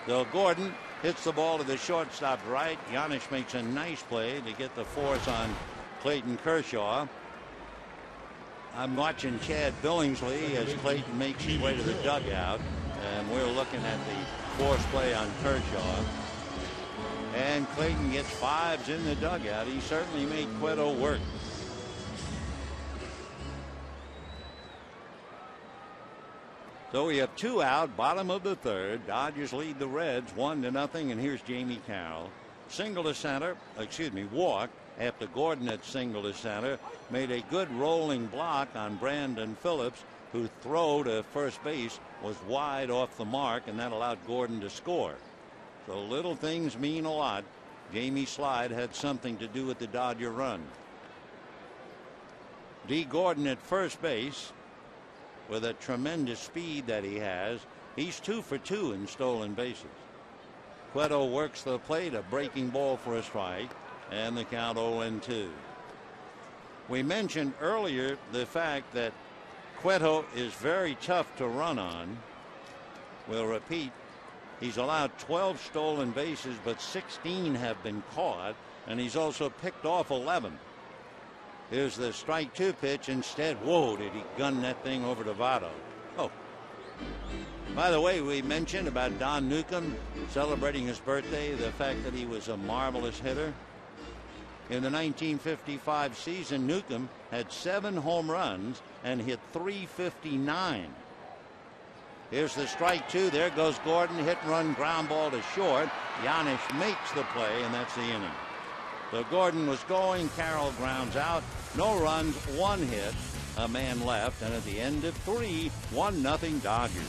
So Gordon hits the ball to the shortstop right. Yanish makes a nice play to get the force on Clayton Kershaw. I'm watching Chad Billingsley as Clayton makes his way to the dugout, and we're looking at the force play on Kershaw. And Clayton gets 5s in the dugout. He certainly made Cueto work. So we have 2 out, bottom of the 3rd. Dodgers lead the Reds 1-0, and here's Jamie Carroll. Single to center, walk after Gordon had single to center. Made a good rolling block on Brandon Phillips, whose throw to first base was wide off the mark, and that allowed Gordon to score. So little things mean a lot. Jamie Slide had something to do with the Dodger run. D. Gordon at first base. With a tremendous speed that he has, he's 2 for 2 in stolen bases. Cueto works the plate, a breaking ball for a strike, and the count 0-2. We mentioned earlier the fact that Cueto is very tough to run on. We'll repeat, he's allowed 12 stolen bases, but 16 have been caught, and he's also picked off 11. Here's the strike 2 pitch. Instead, whoa, did he gun that thing over to Votto. Oh. By the way, we mentioned about Don Newcomb celebrating his birthday, the fact that he was a marvelous hitter. In the 1955 season, Newcomb had 7 home runs and hit .359. Here's the strike 2. There goes Gordon. Hit and run ground ball to short. Yanish makes the play, and that's the inning. So Gordon was going. Carroll grounds out. No runs, 1 hit, a man left, and at the end of 3, 1-0 Dodgers.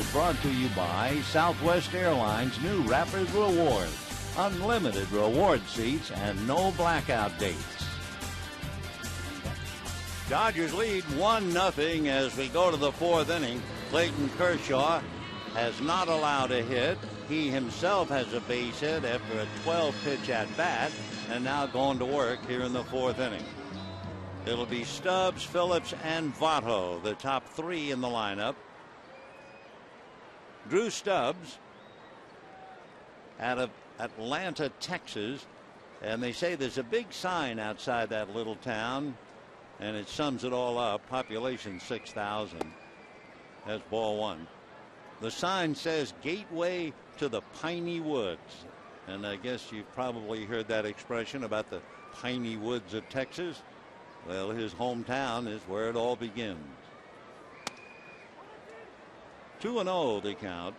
is brought to you by Southwest Airlines' new Rapid Rewards. Unlimited reward seats and no blackout dates. Dodgers lead 1-0 as we go to the fourth inning. Clayton Kershaw has not allowed a hit. He himself has a base hit after a 12-pitch at bat, and now going to work here in the fourth inning. It'll be Stubbs, Phillips, and Votto, the top three in the lineup. Drew Stubbs out of Atlanta, Texas, and they say there's a big sign outside that little town, and it sums it all up. Population 6,000. That's ball one. The sign says Gateway to the Piney Woods, and I guess you've probably heard that expression about the piney woods of Texas. Well, his hometown is where it all begins. 2-0 the count.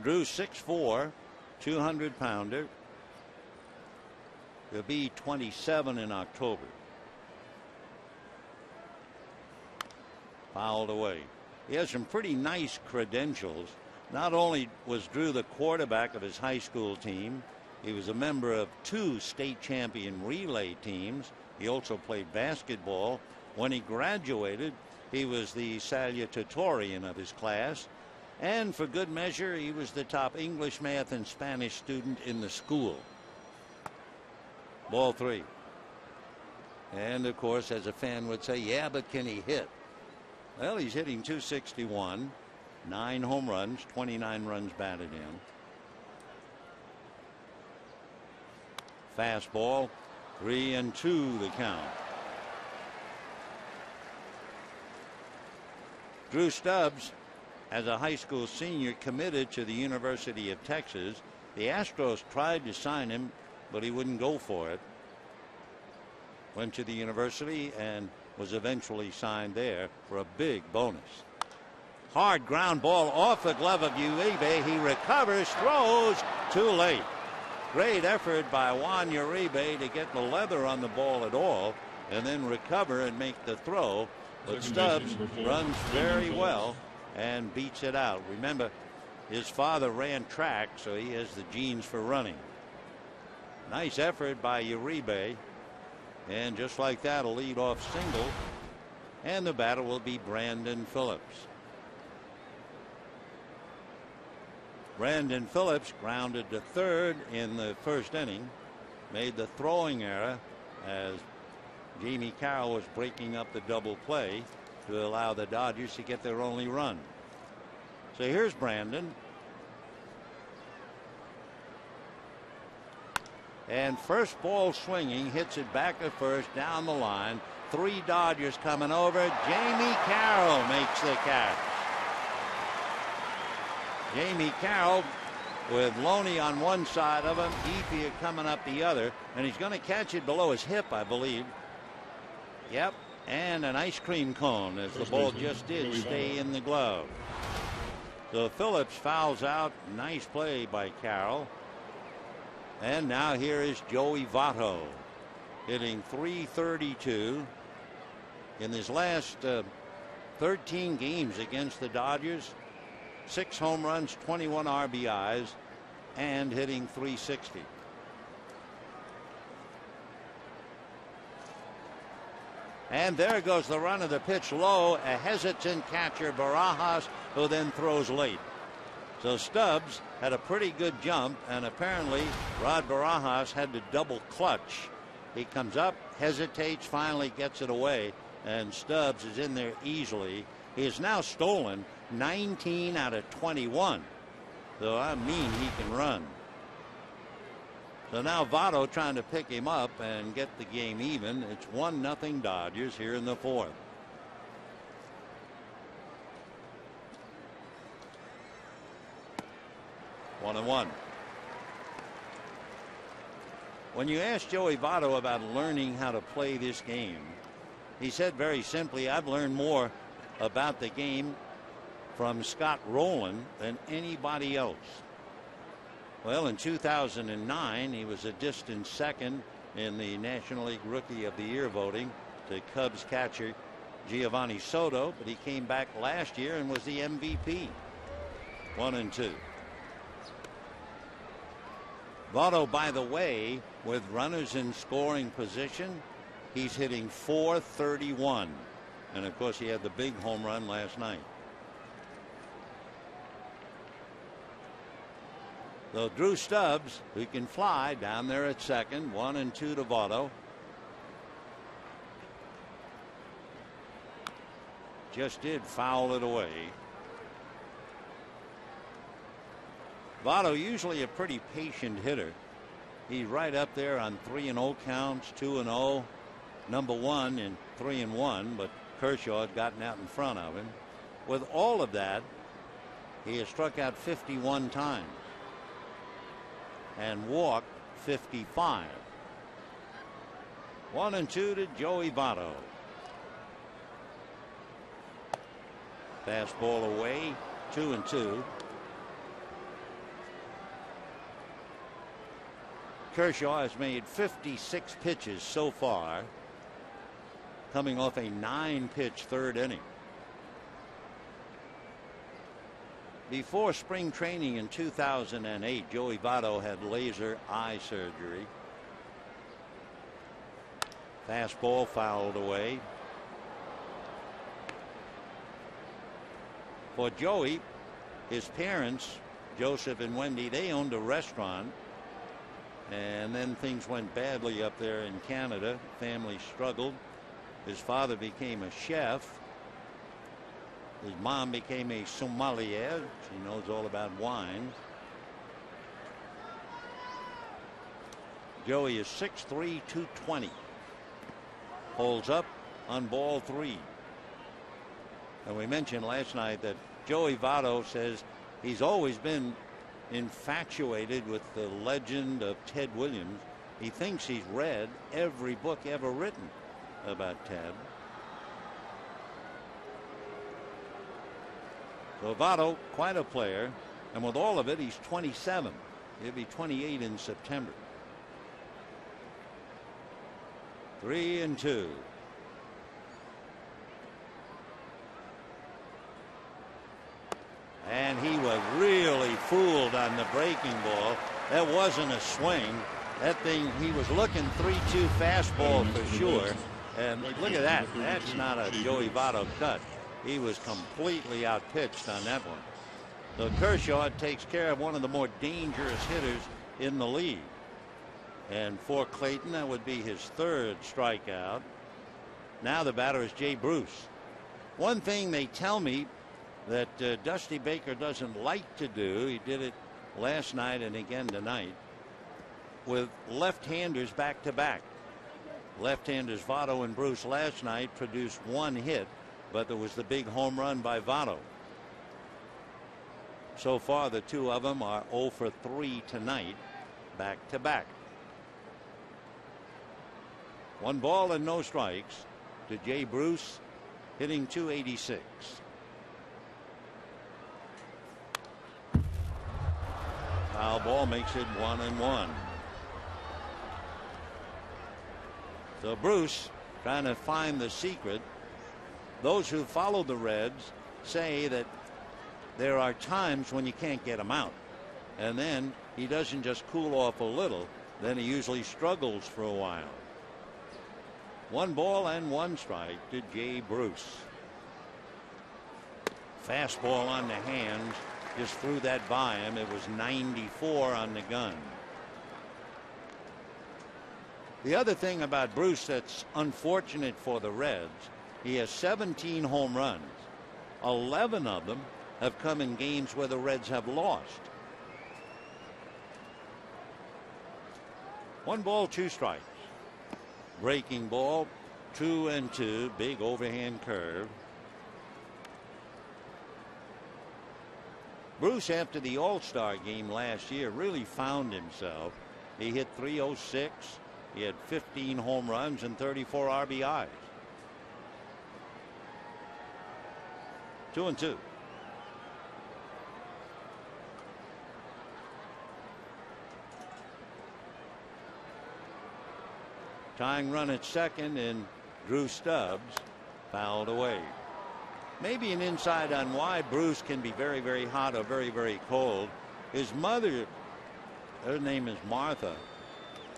Drew 6'4", 200-pounder. He'll be 27 in October. Fouled away. He has some pretty nice credentials. Not only was Drew the quarterback of his high school team, he was a member of 2 state champion relay teams. He also played basketball. When he graduated, he was the salutatorian of his class. And for good measure, he was the top English, math, and Spanish student in the school. Ball 3. And of course, as a fan would say, yeah, but can he hit? Well, he's hitting .261, 9 home runs, 29 runs batted in. Fastball, 3-2 the count. Drew Stubbs, as a high school senior, committed to the University of Texas. The Astros tried to sign him, but he wouldn't go for it. Went to the university and was eventually signed there for a big bonus. Hard ground ball off the glove of Uribe. He recovers, throws, too late. Great effort by Juan Uribe to get the leather on the ball at all and then recover and make the throw. But Stubbs runs very well and beats it out. Remember, his father ran track, so he has the genes for running. Nice effort by Uribe. And just like that, a leadoff single. And the batter will be Brandon Phillips. Brandon Phillips grounded to third in the first inning. Made the throwing error as Jamie Carroll was breaking up the double play to allow the Dodgers to get their only run. So here's Brandon. And first ball swinging, hits it back at first, down the line. 3 Dodgers coming over. Jamie Carroll makes the catch. Jamie Carroll with Loney on one side of him, Ethier coming up the other, and he's going to catch it below his hip, I believe. Yep, and an ice cream cone as the ball just did stay in the glove. So Phillips fouls out. Nice play by Carroll. And now here is Joey Votto hitting .332 in his last 13 games against the Dodgers. 6 home runs, 21 RBIs, and hitting .360. And there goes the run of the pitch low. A hesitant catcher, Barajas, who then throws late. So Stubbs had a pretty good jump, and apparently Rod Barajas had to double clutch. He comes up, hesitates, finally gets it away, and Stubbs is in there easily. He has now stolen 19 out of 21. So I mean, he can run. So now Votto trying to pick him up and get the game even. It's 1-0 Dodgers here in the fourth. One and one. When you ask Joey Votto about learning how to play this game, he said very simply, I've learned more about the game from Scott Rowland than anybody else. Well, in 2009, he was a distant second in the National League Rookie of the Year voting to Cubs catcher Giovanni Soto, but he came back last year and was the MVP. 1-2. Votto, by the way, with runners in scoring position, he's hitting .431, and of course he had the big home run last night. So Drew Stubbs, who can fly, down there at second. 1-2 to Votto. Just did foul it away. Votto, usually a pretty patient hitter. He's right up there on 3-0 counts, 2-0, number one in 3-1, but Kershaw had gotten out in front of him. With all of that, he has struck out 51 times and walked 55. 1-2 to Joey Votto. Fastball away, 2-2. Kershaw has made 56 pitches so far, coming off a 9-pitch third inning. Before spring training in 2008, Joey Votto had laser eye surgery. Fastball fouled away. For Joey, his parents, Joseph and Wendy, they owned a restaurant, and then things went badly up there in Canada. Family struggled. His father became a chef. His mom became a sommelier. She knows all about wine. Joey is 6'3", 220. Holds up on ball 3. And we mentioned last night that Joey Votto says he's always been infatuated with the legend of Ted Williams. He thinks he's read every book ever written about Ted. So Votto, quite a player, and with all of it, he's 27. He'll be 28 in September. 3-2. And he was really fooled on the breaking ball. That wasn't a swing. That thing, he was looking 3-2 fastball for sure. And look at that. That's not a Joey Votto cut. He was completely outpitched on that one. So Kershaw takes care of one of the more dangerous hitters in the league. And for Clayton, that would be his third strikeout. Now the batter is Jay Bruce. One thing they tell me that Dusty Baker doesn't like to do, he did it last night and again tonight, with left-handers back-to-back. Left-handers Votto and Bruce last night produced one hit, but there was the big home run by Votto. So far, the two of them are 0 for 3 tonight, back-to-back. 1 ball and no strikes to Jay Bruce, hitting .286. Foul ball makes it 1-1. So Bruce trying to find the secret. Those who follow the Reds say that there are times when you can't get him out, and then he doesn't just cool off a little, then he usually struggles for a while. 1 ball and 1 strike to Jay Bruce. Fastball on the hands, just threw that by him. It was 94 on the gun. The other thing about Bruce that's unfortunate for the Reds, he has 17 home runs. 11 of them have come in games where the Reds have lost. 1 ball, 2 strikes. Breaking ball, 2-2, big overhand curve. Bruce, after the All-Star game last year, really found himself. He hit .306. He had 15 home runs and 34 RBIs. 2-2. Tying run at second in Drew Stubbs. fouled away. Maybe an insight on why Bruce can be very, very hot or very, very cold. His mother, her name is Martha,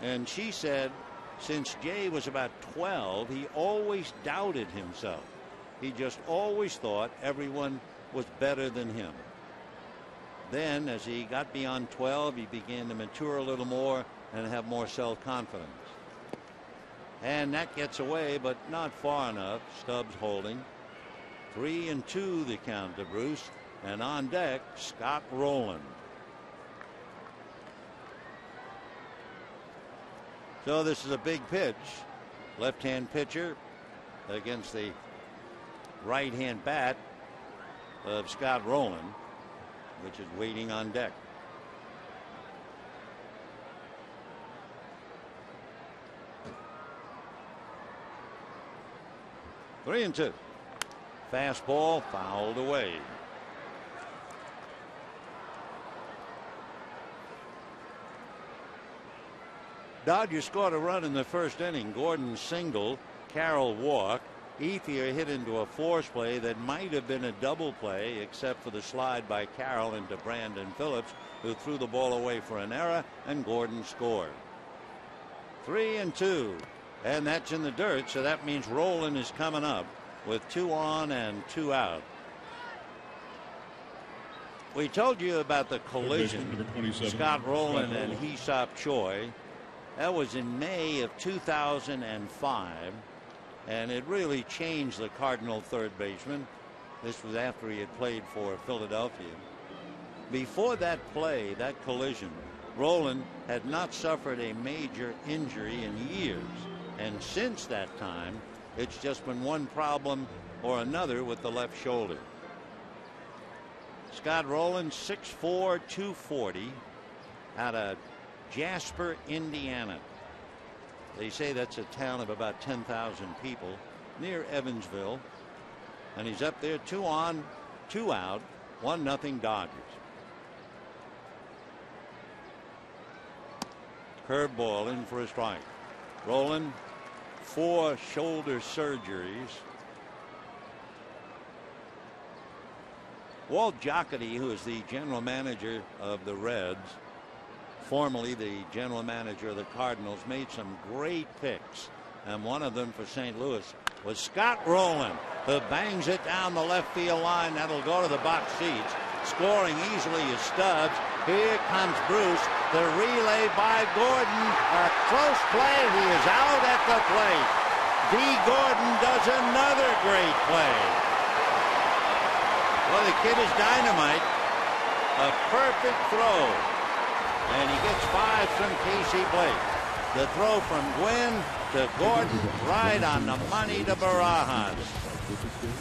and she said since Jay was about 12, he always doubted himself. He just always thought everyone was better than him. Then, as he got beyond 12, he began to mature a little more and have more self-confidence. And that gets away, but not far enough. Stubbs holding. 3-2 the count to Bruce. And on deck, Scott Rowland. So this is a big pitch. Left-hand pitcher against the right-hand bat of Scott Rowland, which is waiting on deck. Three and two. Fastball fouled away. Dodgers scored a run in the first inning. Gordon singled, Carroll walked. Ethier hit into a force play that might have been a double play except for the slide by Carroll into Brandon Phillips, who threw the ball away for an error, and Gordon scored. 3-2, and that's in the dirt, so that means Rowland is coming up with 2 on and 2 out. We told you about the collision, Scott Rowland and Hee-Sop Choi. That was in May of 2005. And it really changed the Cardinal third baseman. This was after he had played for Philadelphia. Before that play, that collision, Rowland had not suffered a major injury in years. And since that time, it's just been one problem or another with the left shoulder. Scott Rowland, 6'4", 240, out of Jasper, Indiana. They say that's a town of about 10,000 people near Evansville. And he's up there, 2 on, 2 out, 1-0 Dodgers. Curveball in for a strike. Rowland, 4 shoulder surgeries. Walt Jocketty, who is the general manager of the Reds, formerly the general manager of the Cardinals, made some great picks, and one of them for St. Louis was Scott Rowland, who bangs it down the left field line. That'll go to the box seats. Scoring easily is Stubbs. Here comes Bruce. The relay by Gordon. A close play. He is out at the plate. D. Gordon does another great play. Well, the kid is dynamite. A perfect throw. And he gets 5 from Casey Blake. The throw from Gwynn to Gordon, right on the money to Barajas.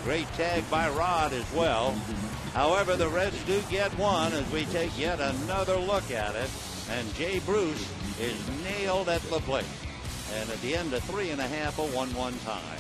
Great tag by Rod as well. However, the Reds do get one as we take yet another look at it. And Jay Bruce is nailed at the plate. And at the end of 3.5, a 1-1 tie.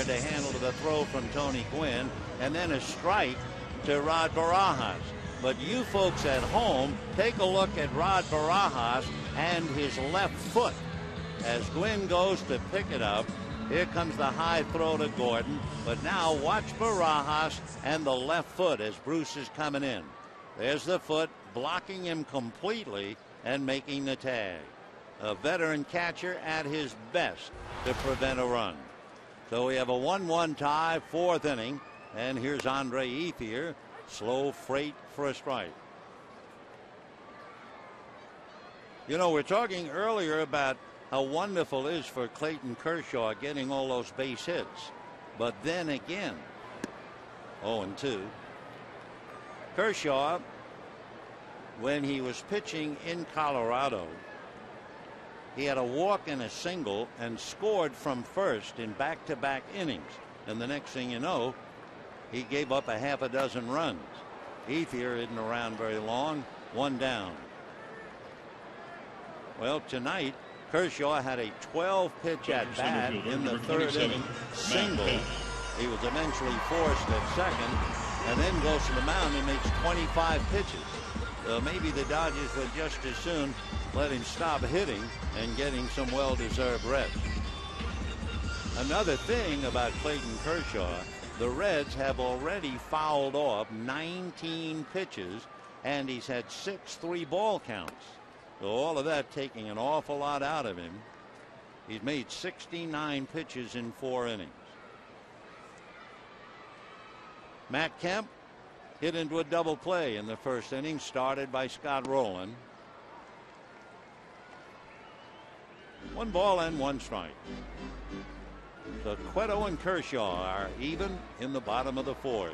hard to handle the throw from Tony Gwynn, and then a strike to Rod Barajas. But you folks at home, take a look at Rod Barajas and his left foot. As Gwynn goes to pick it up, here comes the high throw to Gordon. But now watch Barajas and the left foot as Bruce is coming in. There's the foot blocking him completely and making the tag. A veteran catcher at his best to prevent a run. So we have a 1-1 tie, fourth inning. And here's Andre Ethier. Slow freight for a strike. You know, we're talking earlier about how wonderful it is for Clayton Kershaw getting all those base hits. But then again, 0-2. Kershaw, when he was pitching in Colorado, he had a walk and a single and scored from first in back-to-back innings. And the next thing you know, he gave up a half a dozen runs. Ethier isn't around very long. One down. Well, tonight, Kershaw had a 12-pitch at bat in the third inning. Single. He was eventually forced at second, and then goes to the mound and makes 25 pitches. Maybe the Dodgers would just as soon let him stop hitting and getting some well-deserved rest. Another thing about Clayton Kershaw, the Reds have already fouled off 19 pitches, and he's had 6 3-ball counts. So all of that taking an awful lot out of him. He's made 69 pitches in 4 innings. Matt Kemp hit into a double play in the first inning, started by Scott Rowland. 1 ball and 1 strike. So Cueto and Kershaw are even in the bottom of the 4th.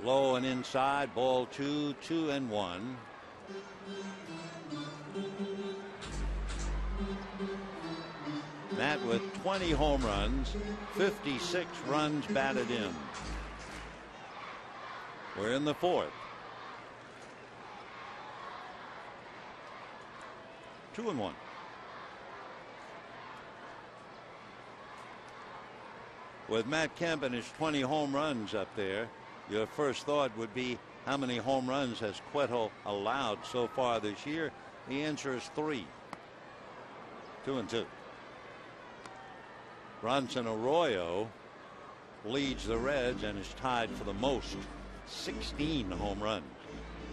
Low and inside, ball 2, 2-1. Matt with 20 home runs, 56 runs batted in. We're in the 4th. 2-1. With Matt Kemp and his 20 home runs up there, your first thought would be, how many home runs has Cueto allowed so far this year? The answer is 3. 2-2. Bronson Arroyo leads the Reds and is tied for the most, 16 home runs.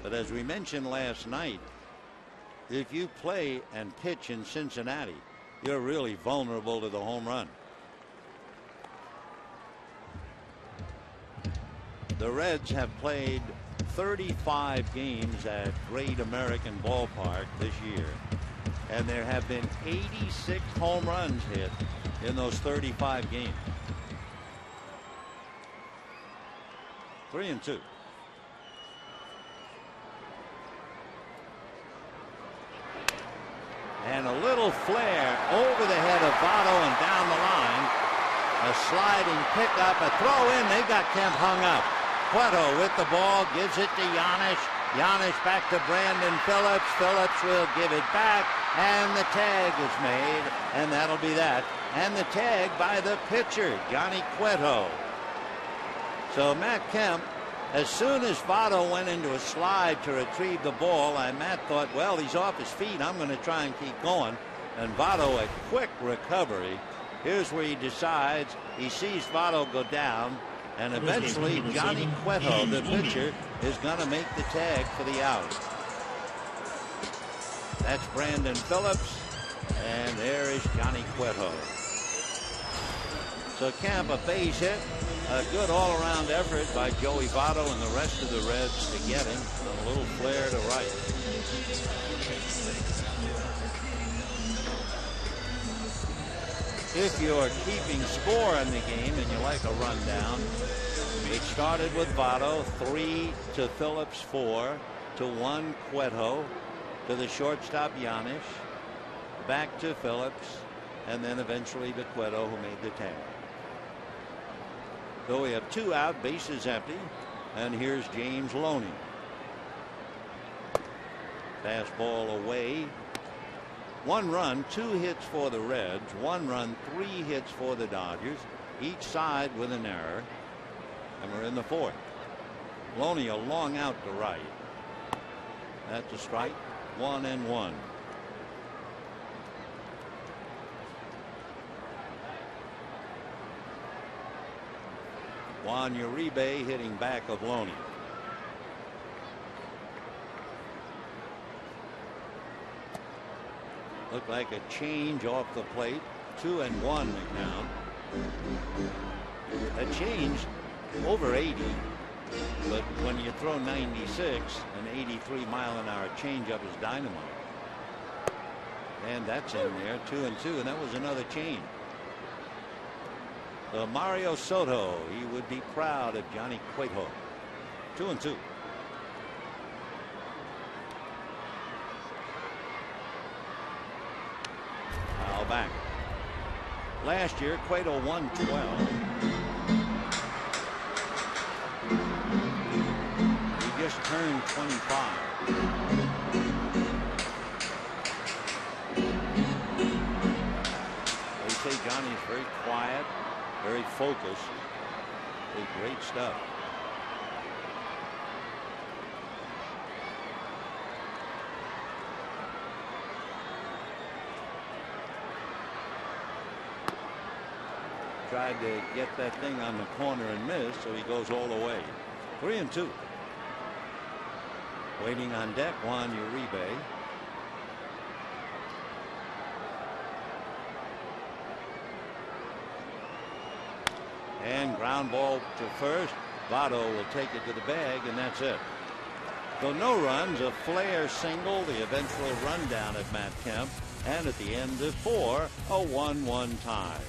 But as we mentioned last night, if you play and pitch in Cincinnati, you're really vulnerable to the home run. The Reds have played 35 games at Great American Ballpark this year, and there have been 86 home runs hit in those 35 games. 3-2. And a little flare over the head of Votto and down the line. A sliding pickup, a throw in. They got Kemp hung up. Cueto with the ball, gives it to Giannis. Giannis back to Brandon Phillips. Phillips will give it back, and the tag is made, and that'll be that. And the tag by the pitcher, Johnny Cueto. So Matt Kemp, as soon as Votto went into a slide to retrieve the ball, Matt thought, well, he's off his feet. I'm going to try and keep going. And Votto, a quick recovery. Here's where he decides. He sees Votto go down. And eventually, Johnny Cueto, the pitcher, is going to make the tag for the out. That's Brandon Phillips. And there is Johnny Cueto. So Kemp, a base hit. A good all-around effort by Joey Votto and the rest of the Reds to get him. A little flare to right. If you're keeping score in the game and you like a rundown, it started with Votto, 3 to Phillips, 4 to 1 Cueto, to the shortstop Giannis, back to Phillips, and then eventually to Cueto, who made the tag. So we have 2 out, bases empty, and here's James Loney. Fastball away, 1 run, 2 hits for the Reds, 1 run, 3 hits for the Dodgers, each side with an error. And we're in the 4th. Loney a long out to right. That's a strike. 1-1. Juan Uribe hitting back of Loney. Looked like a change off the plate. 2-1 the count. A change over 80. But when you throw 96, an 83-mile-an-hour changeup is dynamite. And that's in there. 2-2, and that was another change. Mario Soto, he would be proud of Johnny Cueto. 2-2. Foul back. Last year, Cueto won 12. He just turned 25. They say Johnny's very quiet, very focused. Did great stuff. Tried to get that thing on the corner and missed, so he goes all the way. 3-2. Waiting on deck, Juan Uribe. And ground ball to first. Votto will take it to the bag, and that's it. So no runs, a Flair single, the eventual rundown at Matt Kemp, and at the end of 4, a 1-1 tie.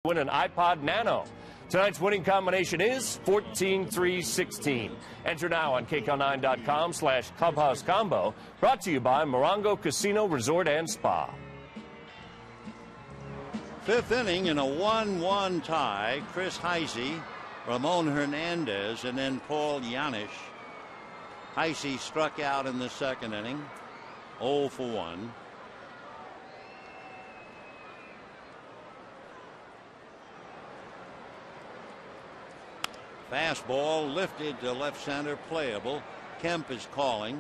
Win an iPod Nano. Tonight's winning combination is 14-3-16. Enter now on KCAL9.com/Clubhouse Combo. Brought to you by Morongo Casino Resort and Spa. 5th inning in a 1-1 tie. Chris Heisey, Ramon Hernandez, and then Paul Yanish. Heisey struck out in the 2nd inning. 0 for 1. Fastball lifted to left center, playable. Kemp is calling.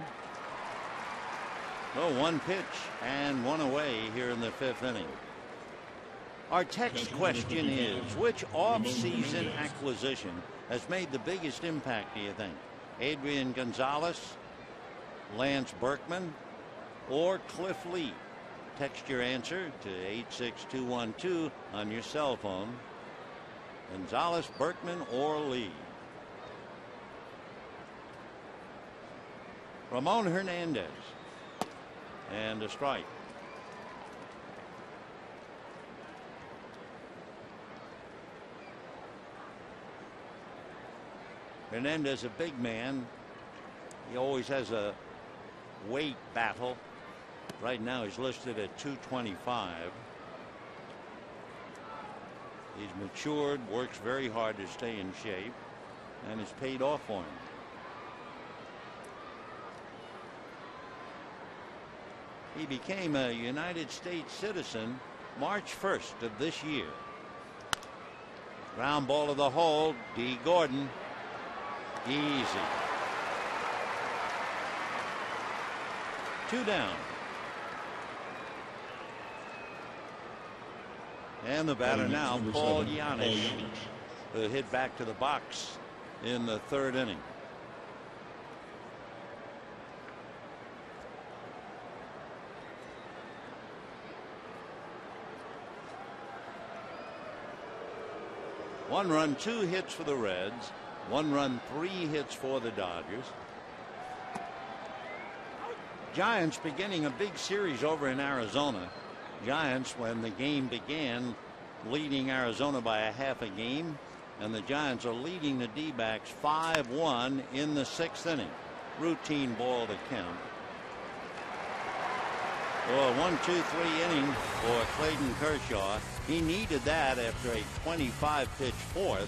Oh, 1 pitch and 1 away here in the 5th inning. Our text question is, which off-season acquisition has made the biggest impact, do you think? Adrian Gonzalez, Lance Berkman, or Cliff Lee? Text your answer to 86212 on your cell phone. Gonzalez, Berkman, or Lee. Ramon Hernandez. And a strike. Hernandez, a big man. He always has a weight battle. Right now he's listed at 225. He's matured, works very hard to stay in shape, and it's paid off for him. He became a United States citizen March 1st of this year. Ground ball to the hole. D. Gordon. Easy. 2 down. And the batter now, Paul Yanis, who hit back to the box in the 3rd inning. One run, 2 hits for the Reds. 1 run, 3 hits for the Dodgers. Giants beginning a big series over in Arizona. Giants, when the game began, leading Arizona by a half a game, and the Giants are leading the D-backs 5-1 in the 6th inning. Routine ball to count. Well, 1-2-3 inning for Clayton Kershaw. He needed that after a 25-pitch 4th,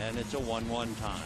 and it's a 1-1 tie.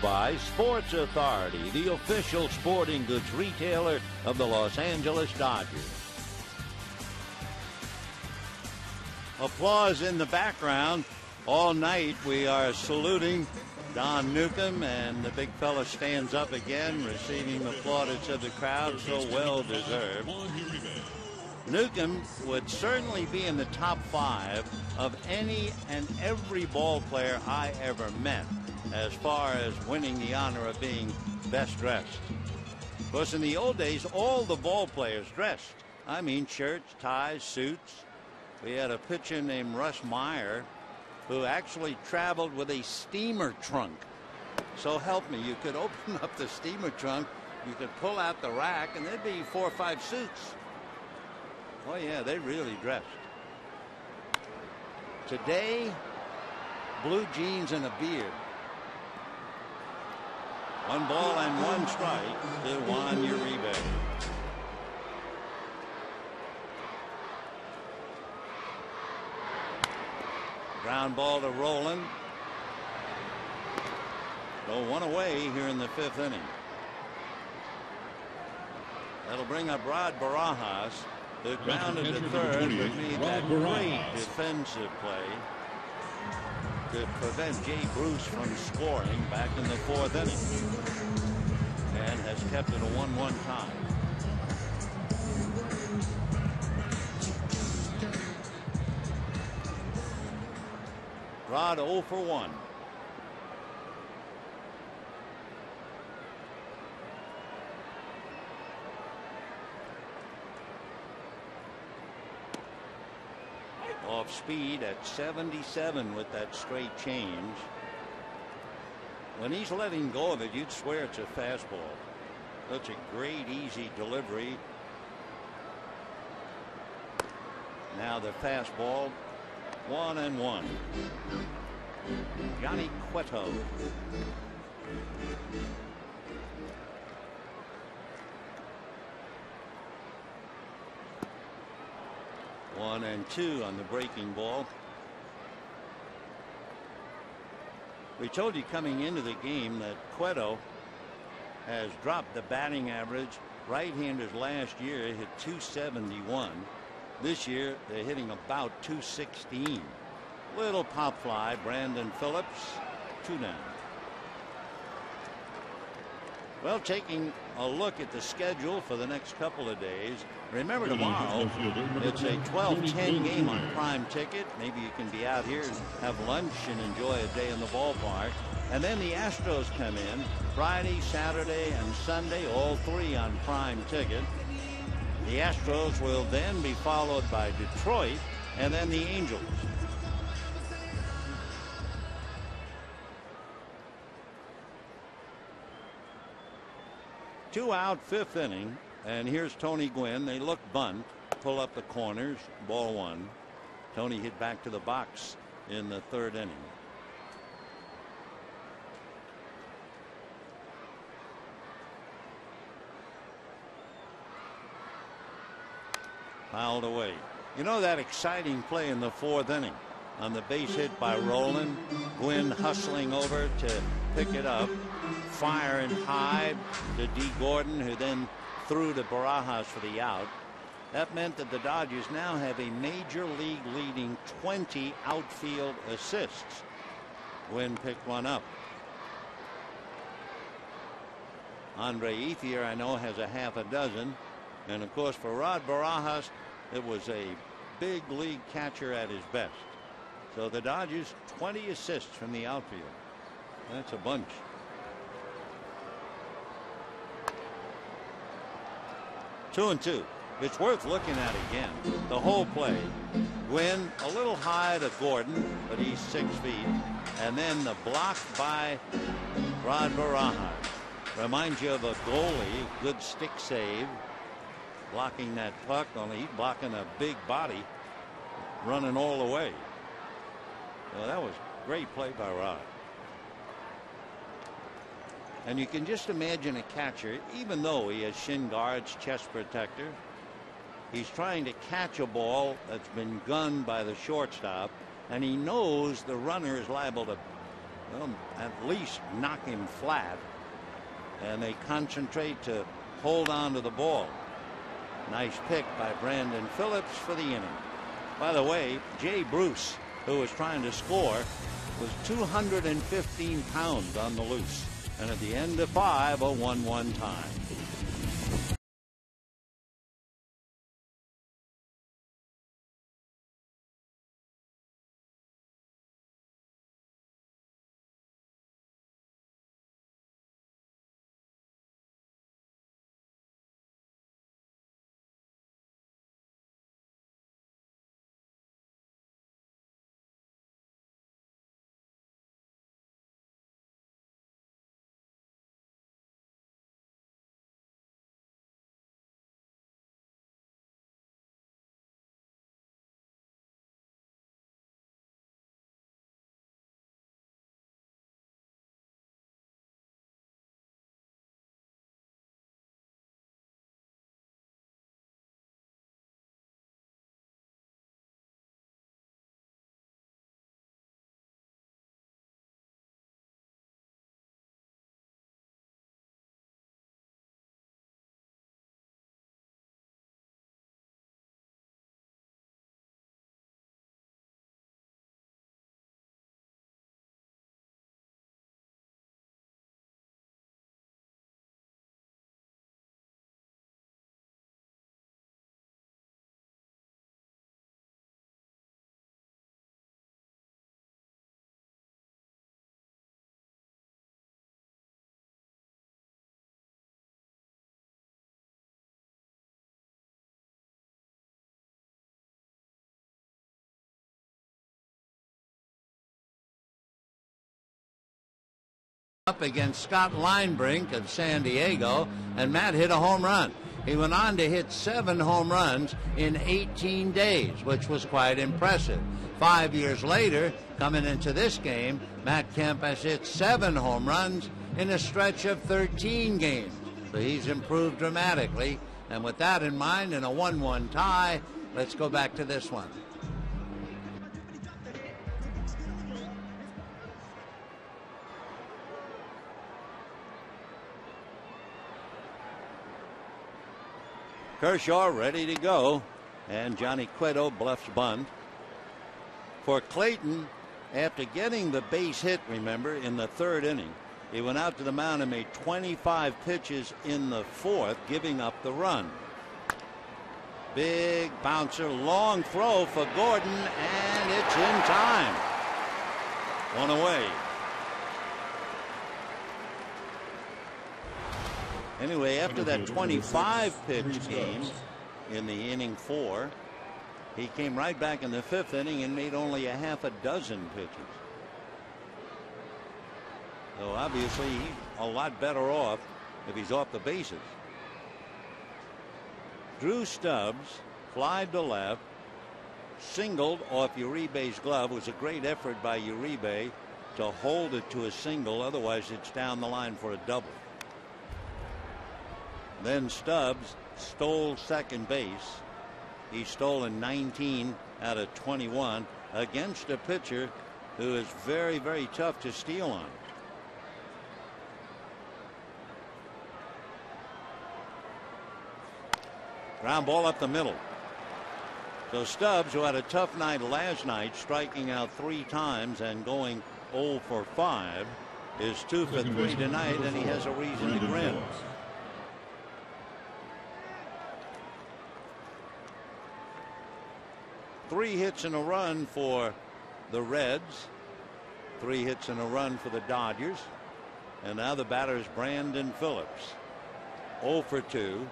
By Sports Authority, the official sporting goods retailer of the Los Angeles Dodgers. Applause in the background. All night we are saluting Don Newcomb, and the big fella stands up again, receiving the plaudits of the crowd, so well deserved. Newcomb would certainly be in the top 5 of any and every ball player I ever met, as far as winning the honor of being best dressed. Of course, in the old days, all the ball players dressed. I mean, shirts, ties, suits. We had a pitcher named Russ Meyer who actually traveled with a steamer trunk. So help me, you could open up the steamer trunk, you could pull out the rack, and there'd be 4 or 5 suits. Oh yeah, they really dressed. Today, blue jeans and a beard. 1 ball and 1 strike to Juan Uribe. Ground ball to Roland. So 1 away here in the 5th inning. That'll bring up Rod Barajas, who grounded to 3rd, but made that great defensive play to prevent Jay Bruce from scoring back in the 4th inning, and has kept it a 1-1 tie. Rod 0 for 1. Off off speed at 77 with that straight change. When he's letting go of it, you'd swear it's a fastball. Such a great, easy delivery. Now the fastball, 1-1. Johnny Cueto. One and two on the breaking ball. We told you coming into the game that Cueto has dropped the batting average. Right-handers last year hit 271. This year they're hitting about 216. Little pop fly. Brandon Phillips, 2 down. Well, taking a look at the schedule for the next couple of days. Remember, tomorrow it's a 12:10 game on Prime Ticket. Maybe you can be out here and have lunch and enjoy a day in the ballpark. And then the Astros come in Friday, Saturday, and Sunday, all three on Prime Ticket. The Astros will then be followed by Detroit and then the Angels. Two out, fifth inning, and here's Tony Gwynn. They look bunt, pull up the corners, ball one. Tony hit back to the box in the third inning. Fouled away. You know that exciting play in the fourth inning on the base hit by Rowland. Gwynn hustling over to pick it up. Firing high to D. Gordon, who then threw to Barajas for the out. That meant that the Dodgers now have a major league leading 20 outfield assists. Gwynn picked one up. Andre Ethier, I know, has a half a dozen. And of course, for Rod Barajas, it was a big league catcher at his best. So the Dodgers, 20 assists from the outfield. That's a bunch. 2-2. It's worth looking at again. The whole play. Gwynn a little high to Gordon, but he's 6 feet. And then the block by Rod Barajas. Reminds you of a goalie. Good stick save. Blocking that puck, only he's blocking a big body running all the way. Well, that was a great play by Rod. And you can just imagine a catcher, even though he has shin guards, chest protector, he's trying to catch a ball that's been gunned by the shortstop, and he knows the runner is liable to, well, at least knock him flat, and they concentrate to hold on to the ball. Nice pick by Brandon Phillips for the inning. By the way, Jay Bruce, who was trying to score, was 215 pounds on the loose. And at the end of 5, a 1-1 tie. up against Scott Linebrink of San Diego, and Matt hit a home run. He went on to hit 7 home runs in 18 days, which was quite impressive. 5 years later, coming into this game, Matt Kemp has hit 7 home runs in a stretch of 13 games. So he's improved dramatically. And with that in mind, in a 1-1 tie, let's go back to this one. Kershaw ready to go, and Johnny Cueto bluffs bunt. For Clayton, after getting the base hit, remember, in the 3rd inning, he went out to the mound and made 25 pitches in the 4th, giving up the run. Big bouncer, long throw for Gordon, and it's in time. 1 away. Anyway, after that 25-pitch game in the inning 4, he came right back in the 5th inning and made only a half a dozen pitches. So obviously he's a lot better off if he's off the bases. Drew Stubbs flied to left, singled off Uribe's glove. It was a great effort by Uribe to hold it to a single, otherwise it's down the line for a double. Then Stubbs stole second base. He's stolen 19 out of 21 against a pitcher who is very, very tough to steal on. Ground ball up the middle. So Stubbs, who had a tough night last night, striking out 3 times and going 0 for 5, is 2 for 3 tonight, and he has a reason to grin. 3 hits in a run for the Reds, 3 hits in a run for the Dodgers, and now the batter is Brandon Phillips. 0 for 2.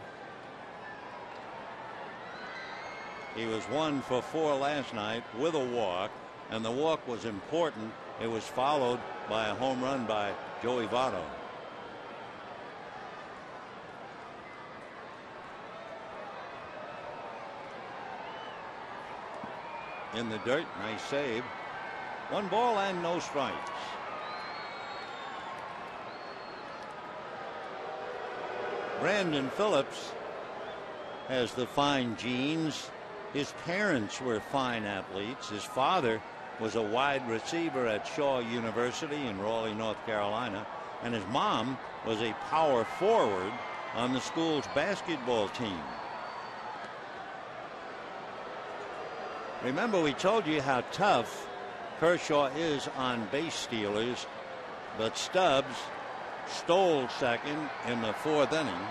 He was 1 for 4 last night with a walk, and the walk was important. It was followed by a home run by Joey Votto. In the dirt, nice save. 1 ball and no strikes. Brandon Phillips has the fine genes. His parents were fine athletes. His father was a wide receiver at Shaw University in Raleigh, North Carolina, and his mom was a power forward on the school's basketball team. Remember, we told you how tough Kershaw is on base stealers, but Stubbs stole second in the 4th inning.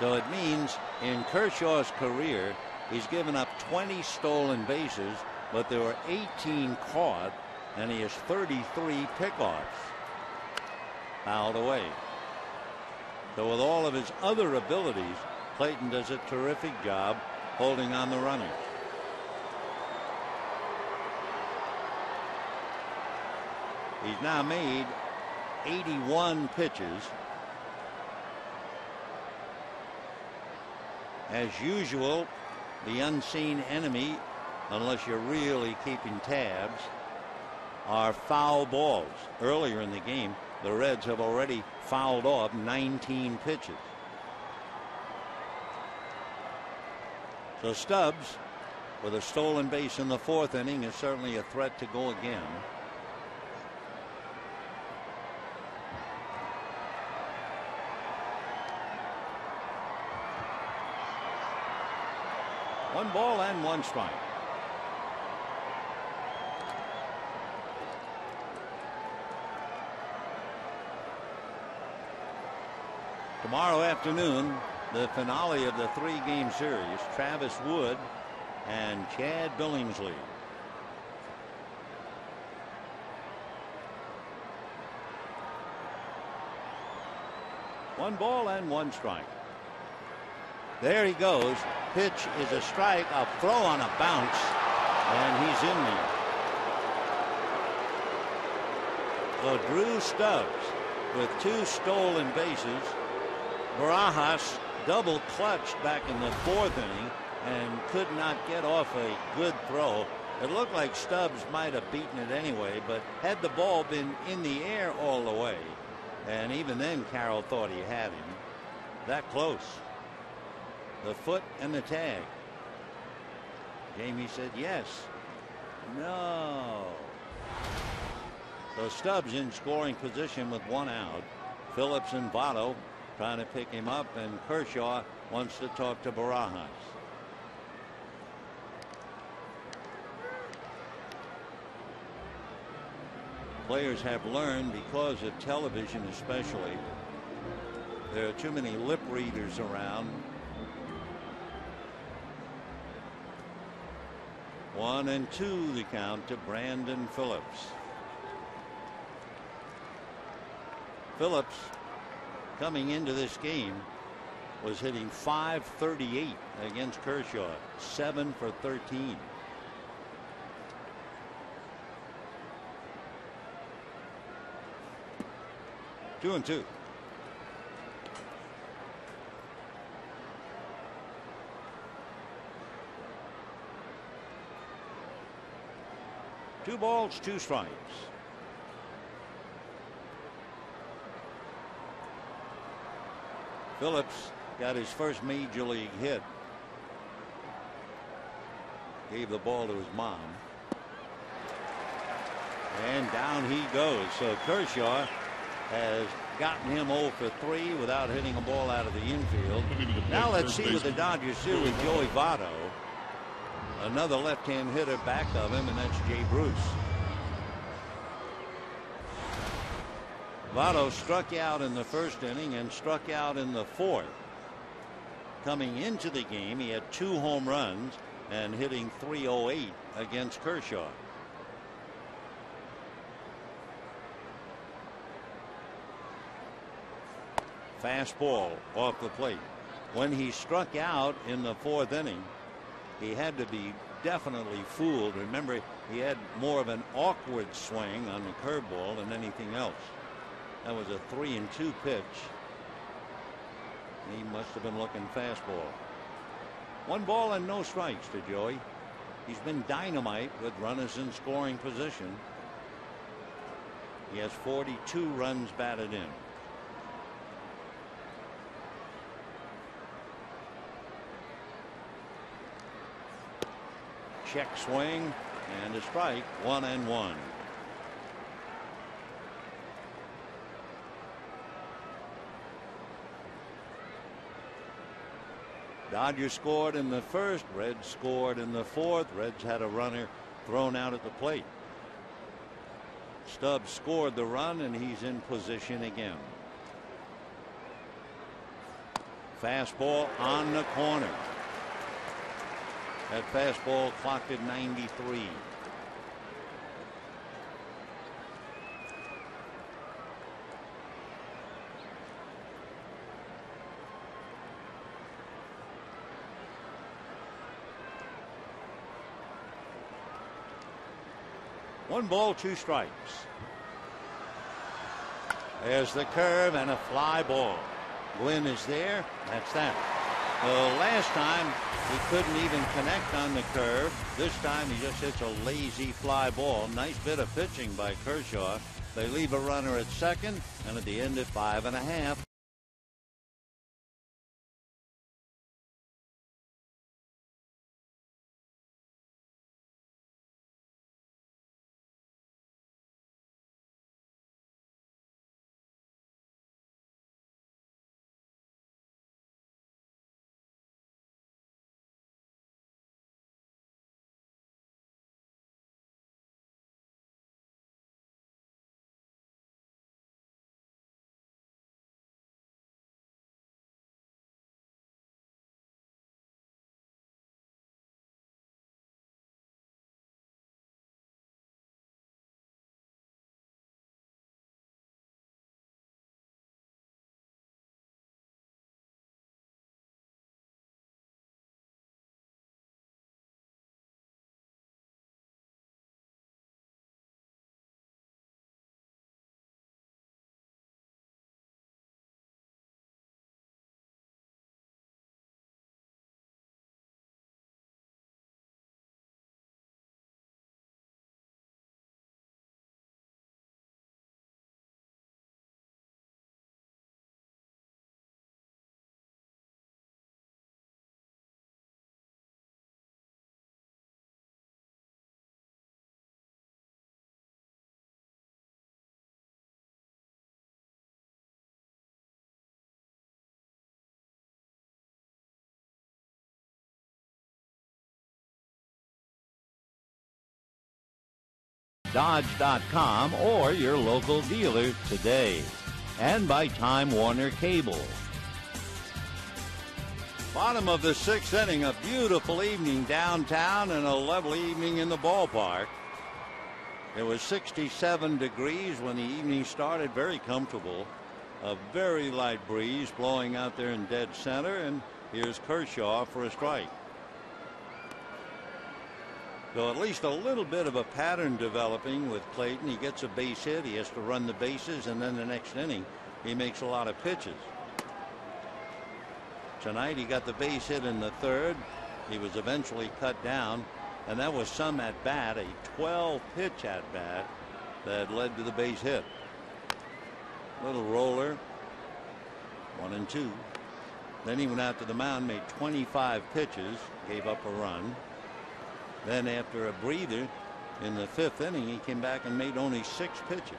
So it means in Kershaw's career, he's given up 20 stolen bases, but there were 18 caught, and he has 33 pickoffs. Fouled away. So with all of his other abilities, Clayton does a terrific job holding on the runner. He's now made 81 pitches. As usual, the unseen enemy, unless you're really keeping tabs, are foul balls. Earlier in the game, the Reds have already fouled off 19 pitches. So Stubbs, with a stolen base in the 4th inning, is certainly a threat to go again. One ball and 1 strike. Tomorrow afternoon, the finale of the 3-game series, Travis Wood and Chad Billingsley. One ball and 1 strike. There he goes. Pitch is a strike. A throw on a bounce, and he's in there. So Drew Stubbs with 2 stolen bases. Barajas double clutched back in the 4th inning and could not get off a good throw. It looked like Stubbs might have beaten it anyway, but had the ball been in the air all the way, and even then Carroll thought he had him. That close. The foot and the tag. Jamie said yes. No. So Stubbs in scoring position with 1 out. Phillips and Votto trying to pick him up, and Kershaw wants to talk to Barajas. Players have learned, because of television especially, there are too many lip readers around. 1-2 the count to Brandon Phillips. Phillips, coming into this game, was hitting .538 against Kershaw, 7 for 13. Two and two. Two balls, 2 strikes. Phillips got his first major league hit. Gave the ball to his mom. And down he goes. So Kershaw has gotten him 0 for 3 without hitting a ball out of the infield. Now let's see what the Dodgers do with Joey Votto. Another left-hand hitter back of him, and that's Jay Bruce. Votto struck out in the 1st inning and struck out in the 4th. Coming into the game, he had 2 home runs and hitting .308 against Kershaw. Fastball off the plate. When he struck out in the 4th inning, he had to be definitely fooled. Remember, he had more of an awkward swing on the curveball than anything else. That was a 3-2 pitch. He must have been looking fastball. 1 ball and no strikes to Joey. He's been dynamite with runners in scoring position. He has 42 runs batted in. Check swing and a strike. 1-1. Dodgers scored in the 1st. Reds scored in the 4th. Reds had a runner thrown out at the plate. Stubbs scored the run, and he's in position again. Fastball on the corner. That fastball clocked at 93. One ball, 2 strikes. There's the curve and a fly ball. Gwynn is there. That's that. Well, last time he couldn't even connect on the curve. This time he just hits a lazy fly ball. Nice bit of pitching by Kershaw. They leave a runner at 2nd, and at the end at 5½. Dodge.com or your local dealer today. And by Time Warner Cable. Bottom of the sixth inning, a beautiful evening downtown and a lovely evening in the ballpark. It was 67 degrees when the evening started, very comfortable. A very light breeze blowing out there in dead center, and here's Kershaw for a strike. So at least a little bit of a pattern developing with Clayton. He gets a base hit, he has to run the bases, and then the next inning he makes a lot of pitches. Tonight he got the base hit in the third. He was eventually cut down, and that was some at bat, a 12 pitch at bat that led to the base hit. Little roller, 1-2. Then he went out to the mound, made 25 pitches, gave up a run. Then after a breather in the fifth inning, he came back and made only 6 pitches.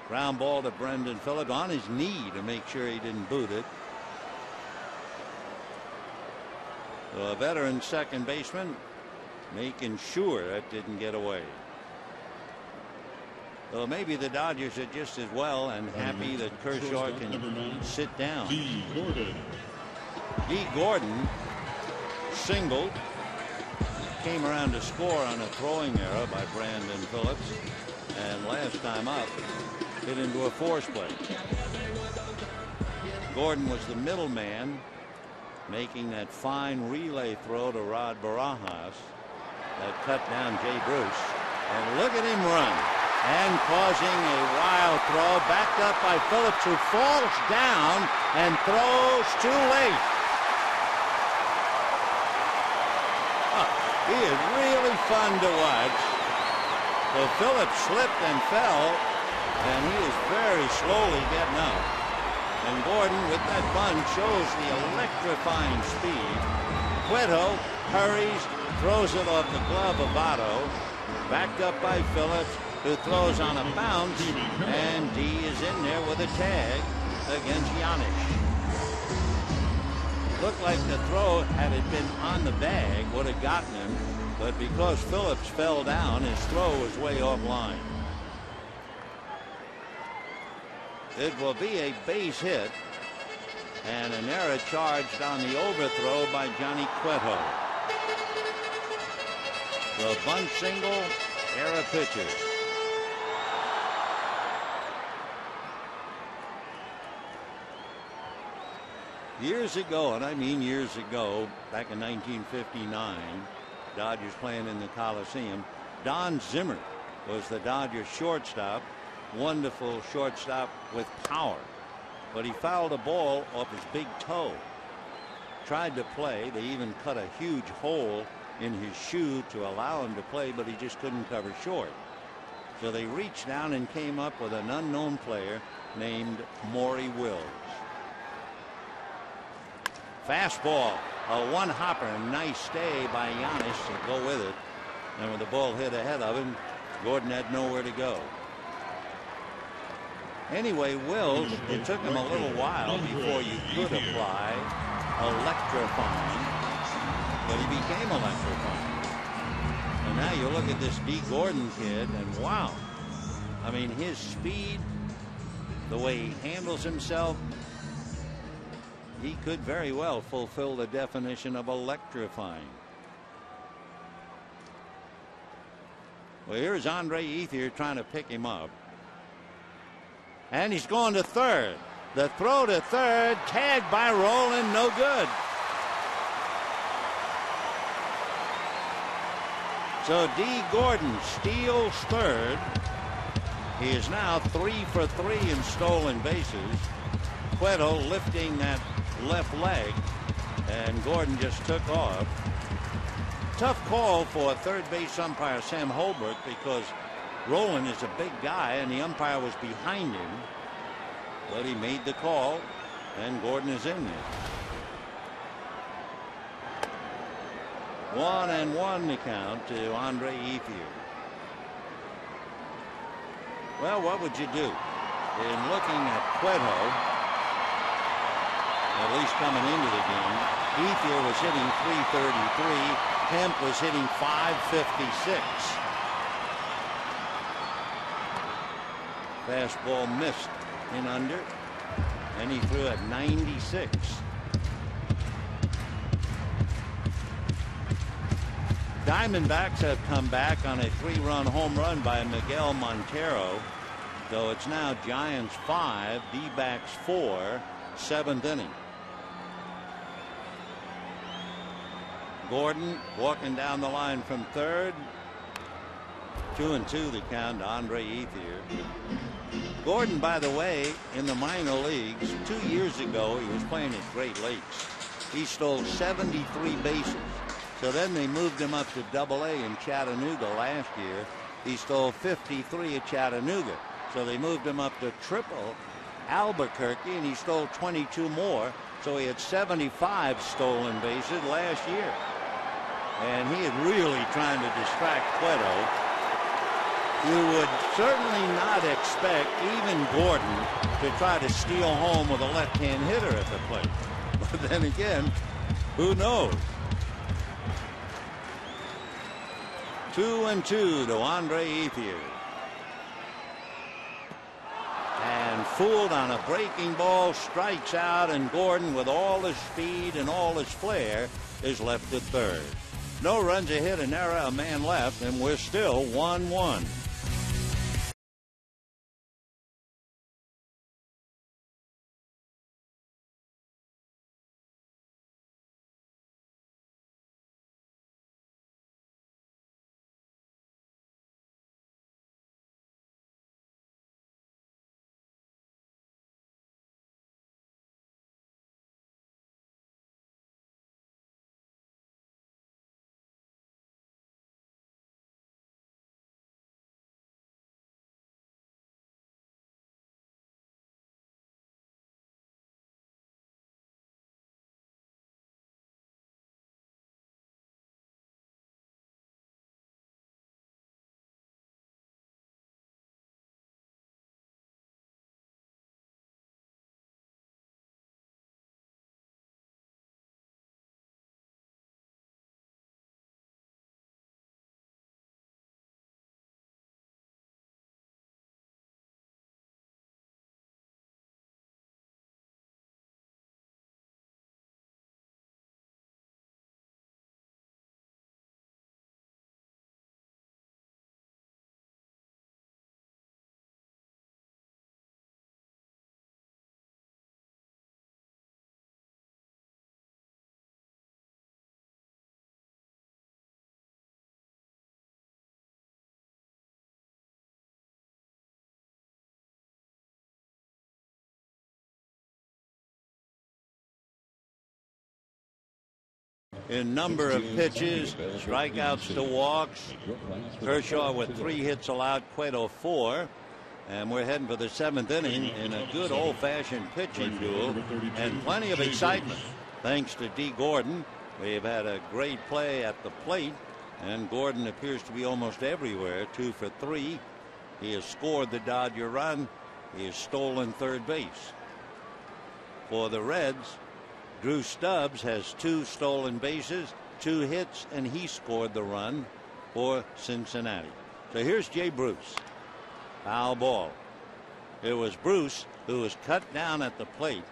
Ground ball to Brendan Phillips on his knee to make sure he didn't boot it. So a veteran second baseman making sure that didn't get away. Well, maybe the Dodgers are just as well and happy that Kershaw can sit down. D. Gordon singled, came around to score on a throwing error by Brandon Phillips, and last time up hit into a force play. Gordon was the middleman, making that fine relay throw to Rod Barajas that cut down Jay Bruce, and look at him run, and causing a wild throw backed up by Phillips, who falls down and throws too late. He is really fun to watch. So Phillips slipped and fell, and he is very slowly getting up. And Gordon, with that bunt, shows the electrifying speed. Cueto hurries, throws it off the glove of Votto, backed up by Phillips, who throws on a bounce, and D is in there with a tag against Giannis. Looked like the throw, had it been on the bag, would have gotten him, but because Phillips fell down, his throw was way offline. It will be a base hit and an error charged on the overthrow by Johnny Cueto. The bunt single, error pitcher. Years ago, and I mean years ago, back in 1959, Dodgers playing in the Coliseum, Don Zimmer was the Dodgers shortstop. Wonderful shortstop with power, but he fouled a ball off his big toe. Tried to play. They even cut a huge hole in his shoe to allow him to play, but he just couldn't cover short. So they reached down and came up with an unknown player named Maury Wills. Fastball, a one-hopper, nice stay by Giannis to go with it. And with the ball hit ahead of him, Gordon had nowhere to go. Anyway, Wills, it took him a little while before you could apply electrifying, but he became electrifying. And now you look at this D. Gordon kid, and wow, I mean, his speed, the way he handles himself, he could very well fulfill the definition of electrifying. Well, here's Andre Ethier trying to pick him up. And he's going to third. The throw to third, tagged by Rowland, no good. So D. Gordon steals third. He is now 3 for 3 in stolen bases. Cueto lifting that left leg, and Gordon just took off. Tough call for third base umpire Sam Holbrook, because Rowland is a big guy and the umpire was behind him, but he made the call and Gordon is in there. 1-1 the count to Andre Ethier. Well, what would you do in looking at Cueto? At least coming into the game, Ethier was hitting .333. Kemp was hitting .556. Fastball missed in under, and he threw at 96. Diamondbacks have come back on a 3-run home run by Miguel Montero. So it's now Giants 5, D-backs 4, 7th inning. Gordon walking down the line from third. 2-2 the count to Andre Ethier. Gordon, by the way, in the minor leagues 2 years ago, he was playing at Great Lakes. He stole 73 bases. So then they moved him up to Double-A in Chattanooga last year. He stole 53 at Chattanooga. So they moved him up to Triple Albuquerque, and he stole 22 more. So he had 75 stolen bases last year. And he is really trying to distract Cueto. You would certainly not expect even Gordon to try to steal home with a left-hand hitter at the plate. But then again, who knows? 2-2 to Andre Ethier. And fooled on a breaking ball, strikes out, and Gordon, with all his speed and all his flair, is left at third. No runs, a hit, an error, a man left, and we're still 1-1. In number of pitches, strikeouts to walks. Kershaw with 3 hits allowed, Cueto 4. And we're heading for the 7th inning in a good old-fashioned pitching duel and plenty of excitement. Thanks to D. Gordon, we've had a great play at the plate, and Gordon appears to be almost everywhere. 2 for 3. He has scored the Dodger run. He has stolen third base. For the Reds, Drew Stubbs has 2 stolen bases, 2 hits, and he scored the run for Cincinnati. So here's Jay Bruce. Foul ball. It was Bruce who was cut down at the plate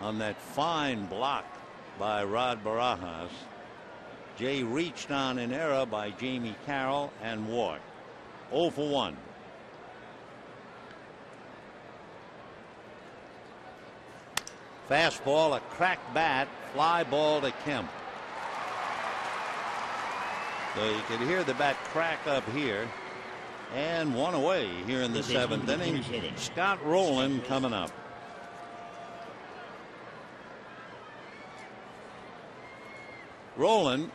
on that fine block by Rod Barajas. Jay reached on an error by Jamie Carroll and walked. 0 for 1. Fastball, a cracked bat, fly ball to Kemp. So you can hear the bat crack up here. And 1 away here in the 7th inning. Scott Rowland coming up. Rowland,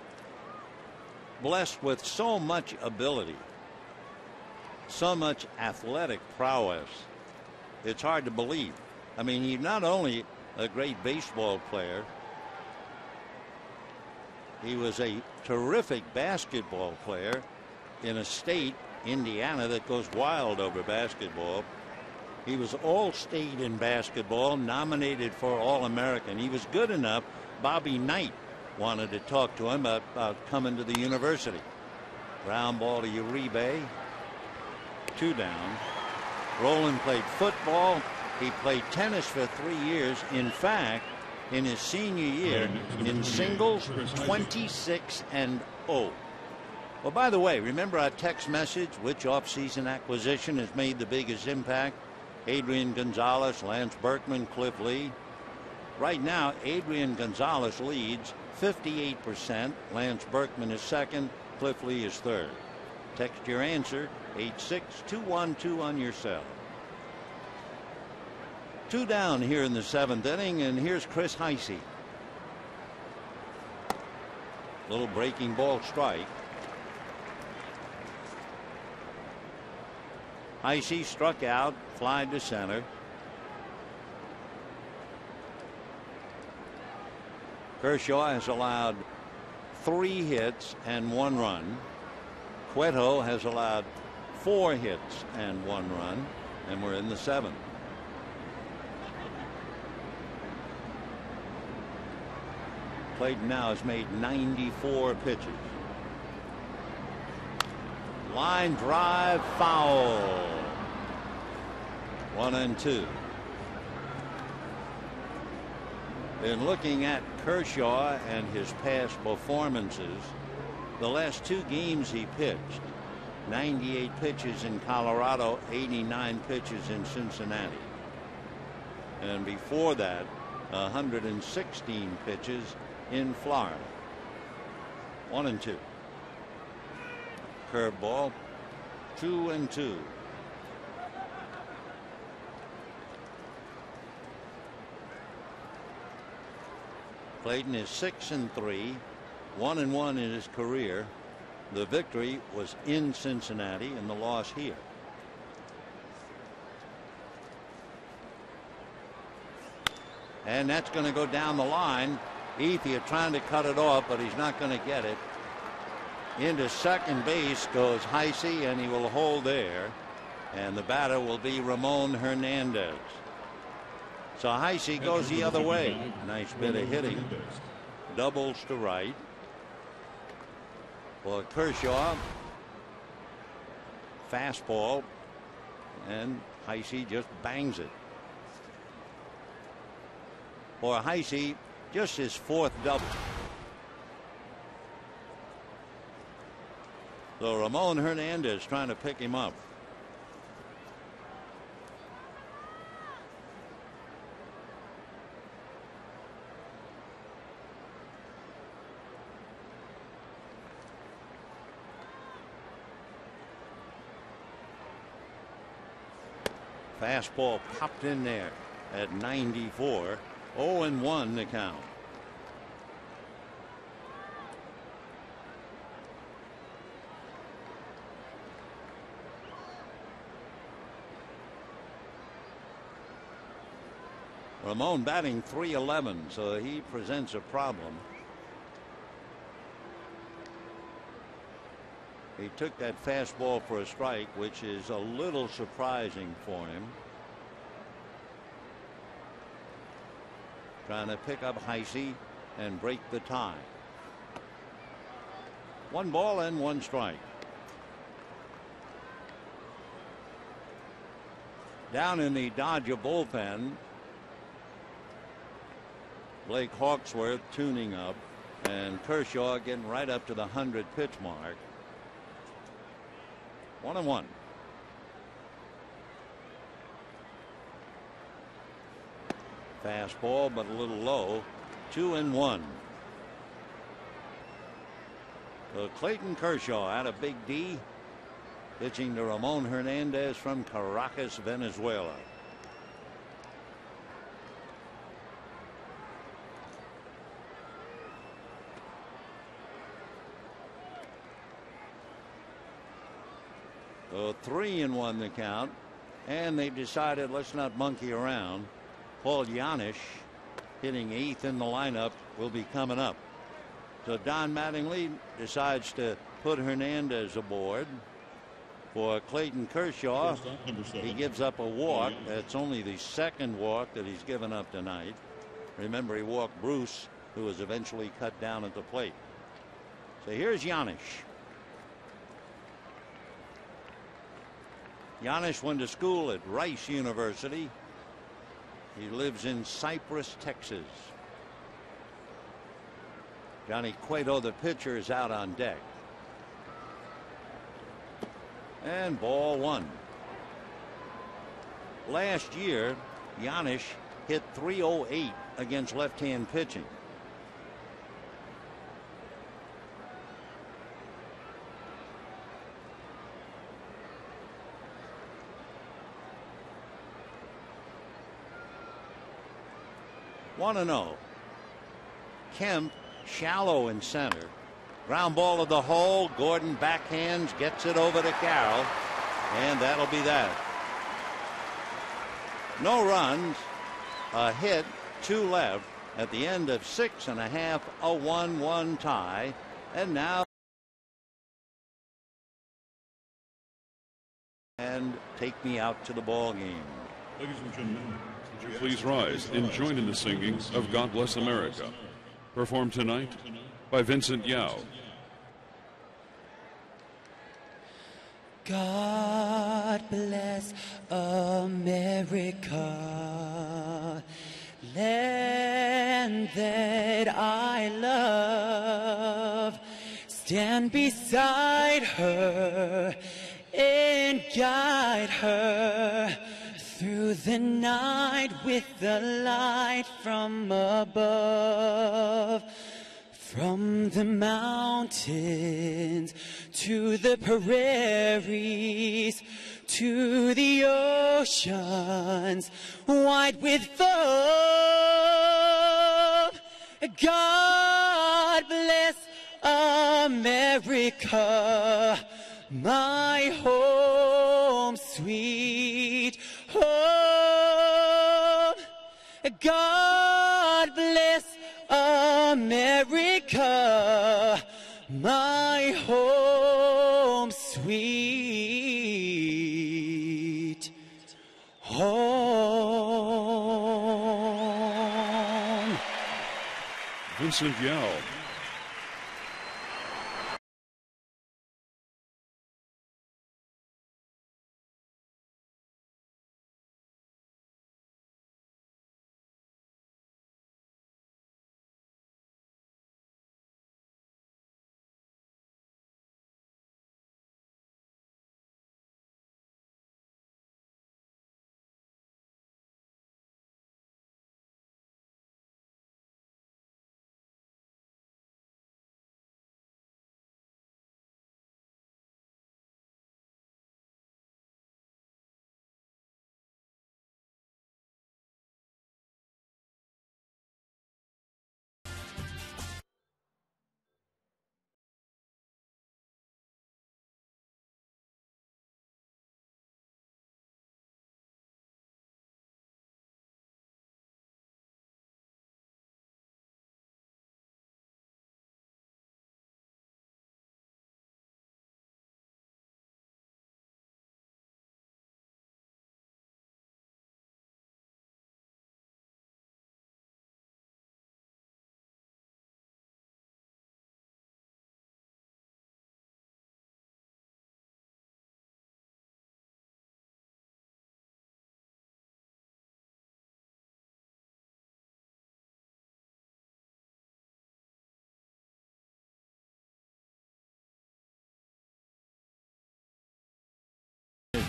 blessed with so much ability, so much athletic prowess. It's hard to believe. I mean, he's not only a great baseball player, he was a terrific basketball player in a state, Indiana, that goes wild over basketball. He was All-State in basketball, nominated for All-American. He was good enough. Bobby Knight wanted to talk to him about coming to the university. Ground ball to Uribe. 2 down. Roland played football. He played tennis for 3 years. In fact, in his senior year, in singles, 26-0. Well, by the way, remember our text message, which offseason acquisition has made the biggest impact? Adrian Gonzalez, Lance Berkman, Cliff Lee. Right now, Adrian Gonzalez leads 58%. Lance Berkman is second. Cliff Lee is third. Text your answer, 86212 on your cell. 2 down here in the 7th inning, and here's Chris Heisey. Little breaking ball strike. Heisey struck out, fly to center. Kershaw has allowed 3 hits and 1 run. Cueto has allowed 4 hits and 1 run, and we're in the 7th. Clayton now has made 94 pitches. Line drive, foul. 1-2. In looking at Kershaw and his past performances, the last 2 games he pitched, 98 pitches in Colorado, 89 pitches in Cincinnati. And before that, 116 pitches in Florida. 1-2. Curveball, 2-2. Clayton is 6-3, 1-1 in his career. The victory was in Cincinnati and the loss here. And that's going to go down the line. Ethier trying to cut it off, but he's not going to get it. Into second base goes Heisey, and he will hold there. And the batter will be Ramon Hernandez. So Heisey goes the other way. Nice bit of hitting. Doubles to right. For Kershaw. Fastball. And Heisey just bangs it. For Heisey, just his 4th double. So Ramon Hernandez trying to pick him up. Fastball popped in there at 94. 0-1 the count. Ramon batting .311, so he presents a problem. He took that fastball for a strike, which is a little surprising for him. Trying to pick up Heisey and break the tie. 1 ball and 1 strike. Down in the Dodger bullpen, Blake Hawksworth tuning up, and Kershaw getting right up to the 100 pitch mark. 1-1. Fastball, but a little low. 2-1. So Clayton Kershaw out of Big D, pitching to Ramon Hernandez from Caracas, Venezuela. So 3-1 the count, and they decided let's not monkey around. Paul Yanish, hitting 8th in the lineup, will be coming up. So Don Mattingly decides to put Hernandez aboard. For Clayton Kershaw, he gives up a walk. That's only the 2nd walk that he's given up tonight. Remember, he walked Bruce who was eventually cut down at the plate. So here's Janish. Janish went to school at Rice University. He lives in Cypress, Texas. Johnny Cueto, the pitcher, is out on deck. And ball one. Last year, Janish hit .308 against left-hand pitching. One and 0. Kemp shallow in center. Ground ball to the hole. Gordon backhands, gets it over to Carroll, and that'll be that. No runs, a hit, 2 left at the end of 6 1/2, a 1-1 tie, and now and take me out to the ball game. Ladies and gentlemen, would you please rise and join in the singing of God Bless America, performed tonight by Vincent Yao. God bless America, land that I love. Stand beside her and guide her through the night with the light from above. From the mountains to the prairies to the oceans wide with foam. God bless America, my home, sweet home. God bless America, my home, sweet home. Vincent Yao.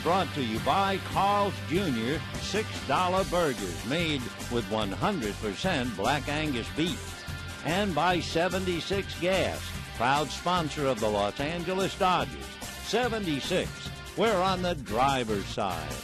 Brought to you by Carl's Jr. $6 burgers made with 100% Black Angus beef. And by 76 Gas, proud sponsor of the Los Angeles Dodgers. 76, we're on the driver's side.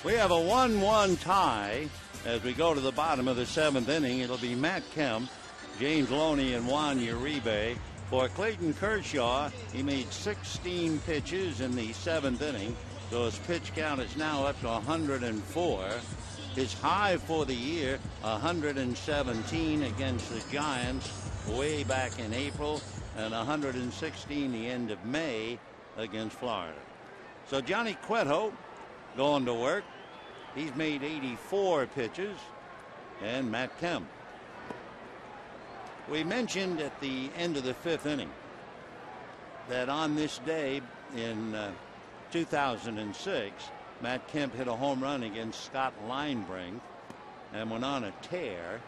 We have a 1-1 tie as we go to the bottom of the 7th inning. It'll be Matt Kemp, James Loney, and Juan Uribe. For Clayton Kershaw, he made 16 pitches in the 7th inning, so his pitch count is now up to 104. His high for the year, 117 against the Giants way back in April, and 116 the end of May against Florida. So Johnny Cueto going to work. He's made 84 pitches. and Matt Kemp. We mentioned at the end of the 5th inning that on this day in 2006, Matt Kemp hit a home run against Scott Linebrink and went on a tear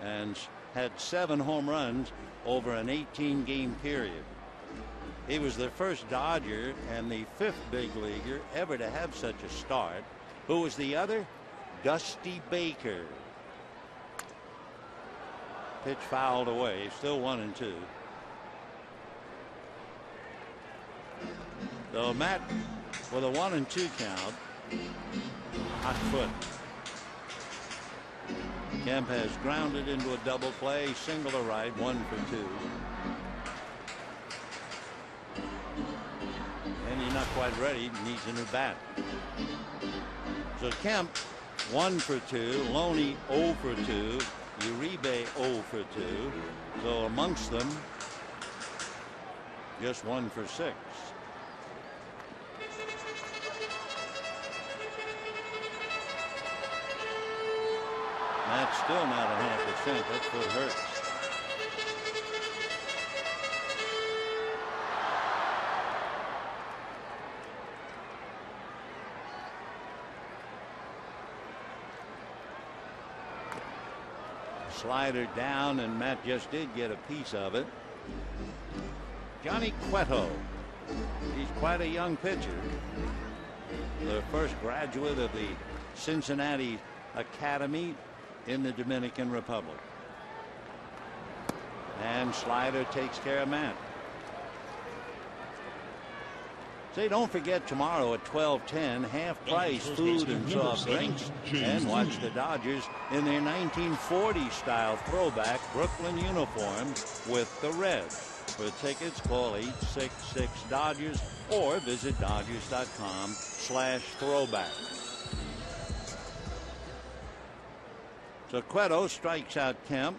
and had 7 home runs over an 18-game period. He was the first Dodger and the 5th big leaguer ever to have such a start. Who was the other? Dusty Baker. Pitch fouled away, still 1-2. So Matt with a 1-2 count. Hot foot. Kemp has grounded into a double play, single to right, 1 for 2. And he's not quite ready, needs a new bat. So Kemp 1 for 2, Loney 0 for 2, Uribe 0 for 2. So amongst them, just 1 for 6. That's still not 100%. That foot hurts. Slider down, and Matt just did get a piece of it. Johnny Cueto. He's quite a young pitcher. The first graduate of the Cincinnati Academy in the Dominican Republic. And Slider takes care of Matt. Say, don't forget tomorrow at 12:10, half price food and soft drinks, and watch the Dodgers in their 1940 style throwback Brooklyn uniform with the red. For tickets, call 866-DODGERS or visit Dodgers.com/throwback. So Cueto strikes out Kemp.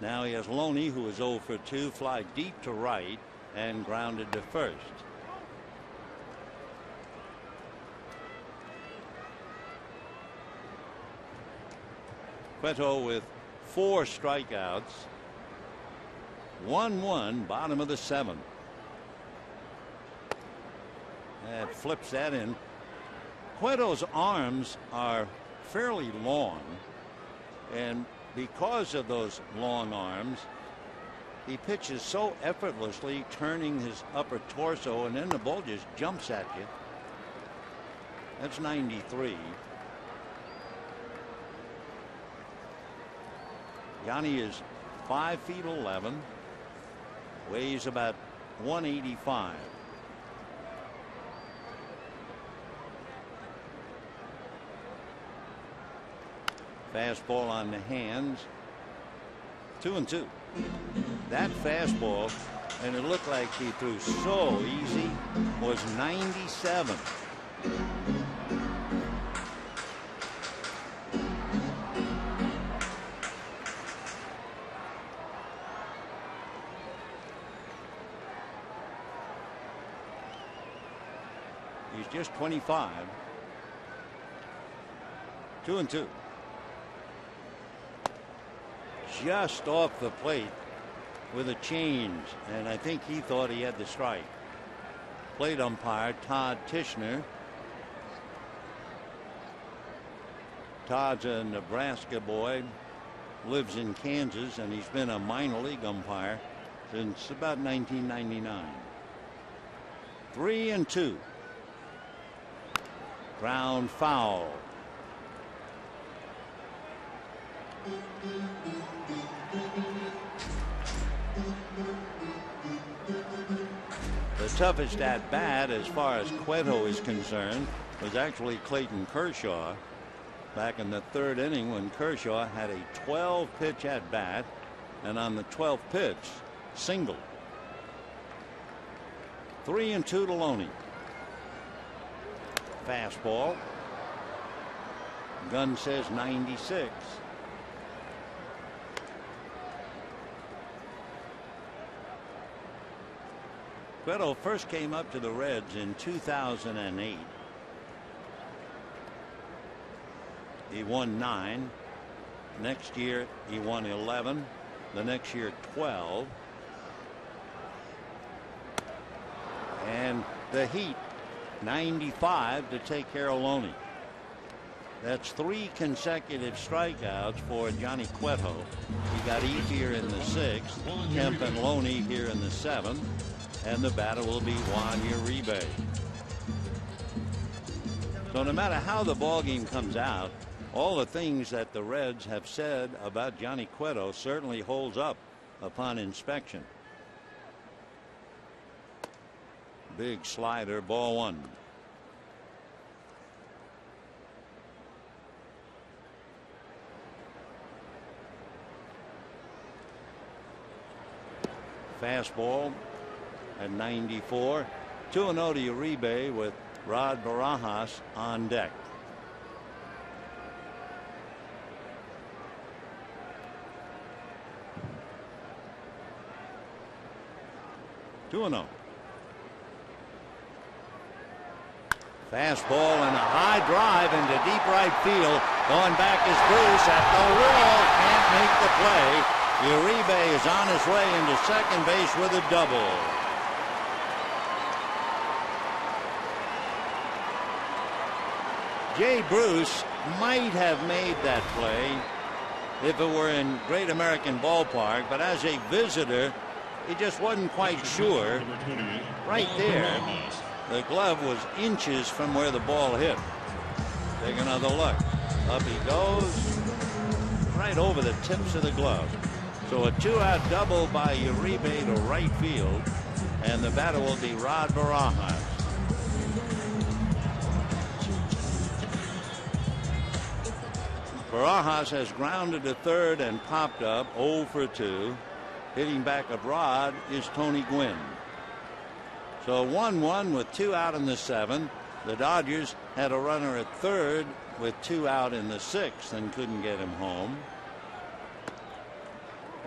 Now he has Loney, who is 0 for 2, fly deep to right and grounded to first. Cueto with 4 strikeouts. 1-1, bottom of the 7th. That flips that in. Cueto's arms are fairly long, and because of those long arms, he pitches so effortlessly, turning his upper torso, and then the ball just jumps at you. That's 93. Yanni is 5 feet 11, weighs about 185. Fastball on the hands. 2-2. That fastball, and it looked like he threw so easy, was 97. He's just 25. 2-2. Just off the plate with a change, and I think he thought he had the strike. Plate umpire Todd Tishner. Todd's a Nebraska boy, lives in Kansas, and he's been a minor league umpire since about 1999. 3-2. Ground foul. The toughest at bat as far as Cueto is concerned was actually Clayton Kershaw back in the 3rd inning, when Kershaw had a 12 pitch at bat, and on the 12th pitch singled. 3-2 to Loney. Fastball. Gun says 96. Cueto first came up to the Reds in 2008. He won 9. Next year he won 11. The next year 12. And the Heat 95 to take care of Loney. That's 3 consecutive strikeouts for Johnny Cueto. He got Ethier in the 6th, Kemp and Loney here in the 7th, and the batter will be Juan Uribe. So no matter how the ball game comes out, all the things that the Reds have said about Johnny Cueto certainly holds up upon inspection. Big slider, ball 1. Fastball at 94. 2-0 to Uribe with Rod Barajas on deck. Fastball and a high drive into deep right field. Going back is Bruce at the wall. Can't make the play. Uribe is on his way into second base with a double. Jay Bruce might have made that play if it were in Great American Ballpark, but as a visitor, he just wasn't quite sure. Right there, the glove was inches from where the ball hit. Take another look. Up he goes, right over the tips of the glove. So a 2-out double by Uribe to right field, and the batter will be Rod Barajas. Barajas has grounded to third and popped up 0 for 2. Hitting back of Rod is Tony Gwynn. So 1-1 with 2 out in the 7th. The Dodgers had a runner at third with 2 out in the 6th and couldn't get him home.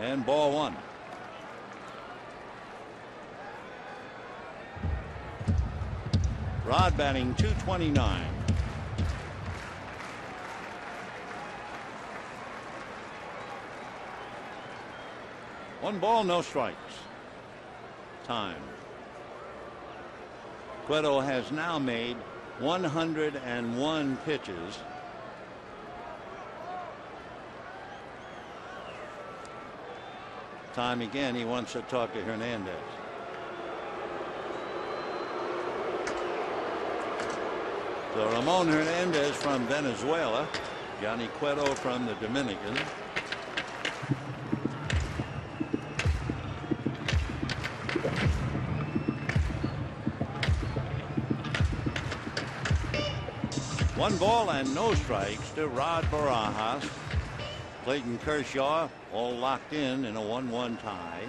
And ball 1. Rod batting .229. One ball, no strikes. Time. Cueto has now made 101 pitches. Time again, he wants to talk to Hernandez. So Ramon Hernandez from Venezuela, Johnny Cueto from the Dominican. One ball and no strikes to Rod Barajas. Clayton Kershaw all locked in a 1-1 tie.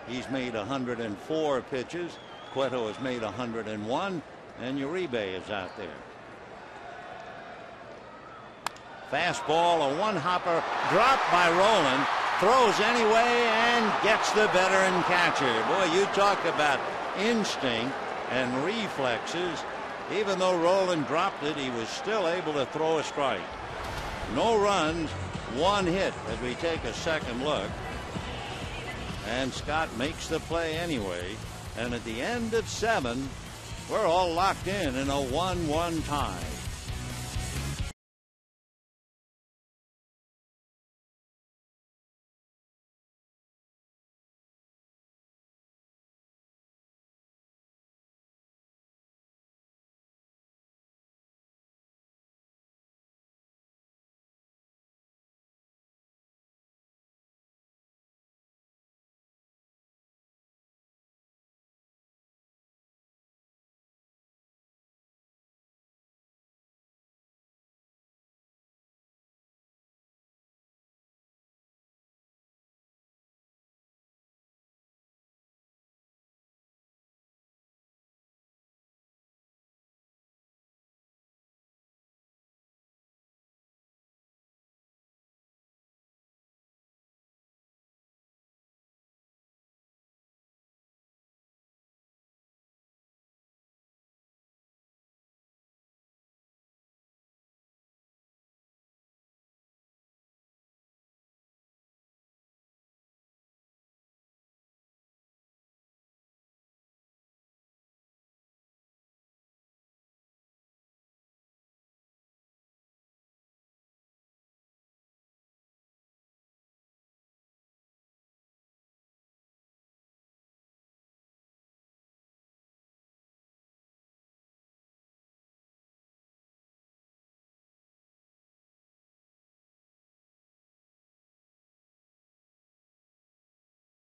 He's made 104 pitches. Cueto has made 101, and Uribe is out there. Fastball, a one-hopper, dropped by Roland. Throws anyway and gets the veteran catcher. Boy, you talk about instinct and reflexes. Even though Roland dropped it, he was still able to throw a strike. No runs, 1 hit as we take a second look. And Scott makes the play anyway. And at the end of 7, we're all locked in a 1-1 tie.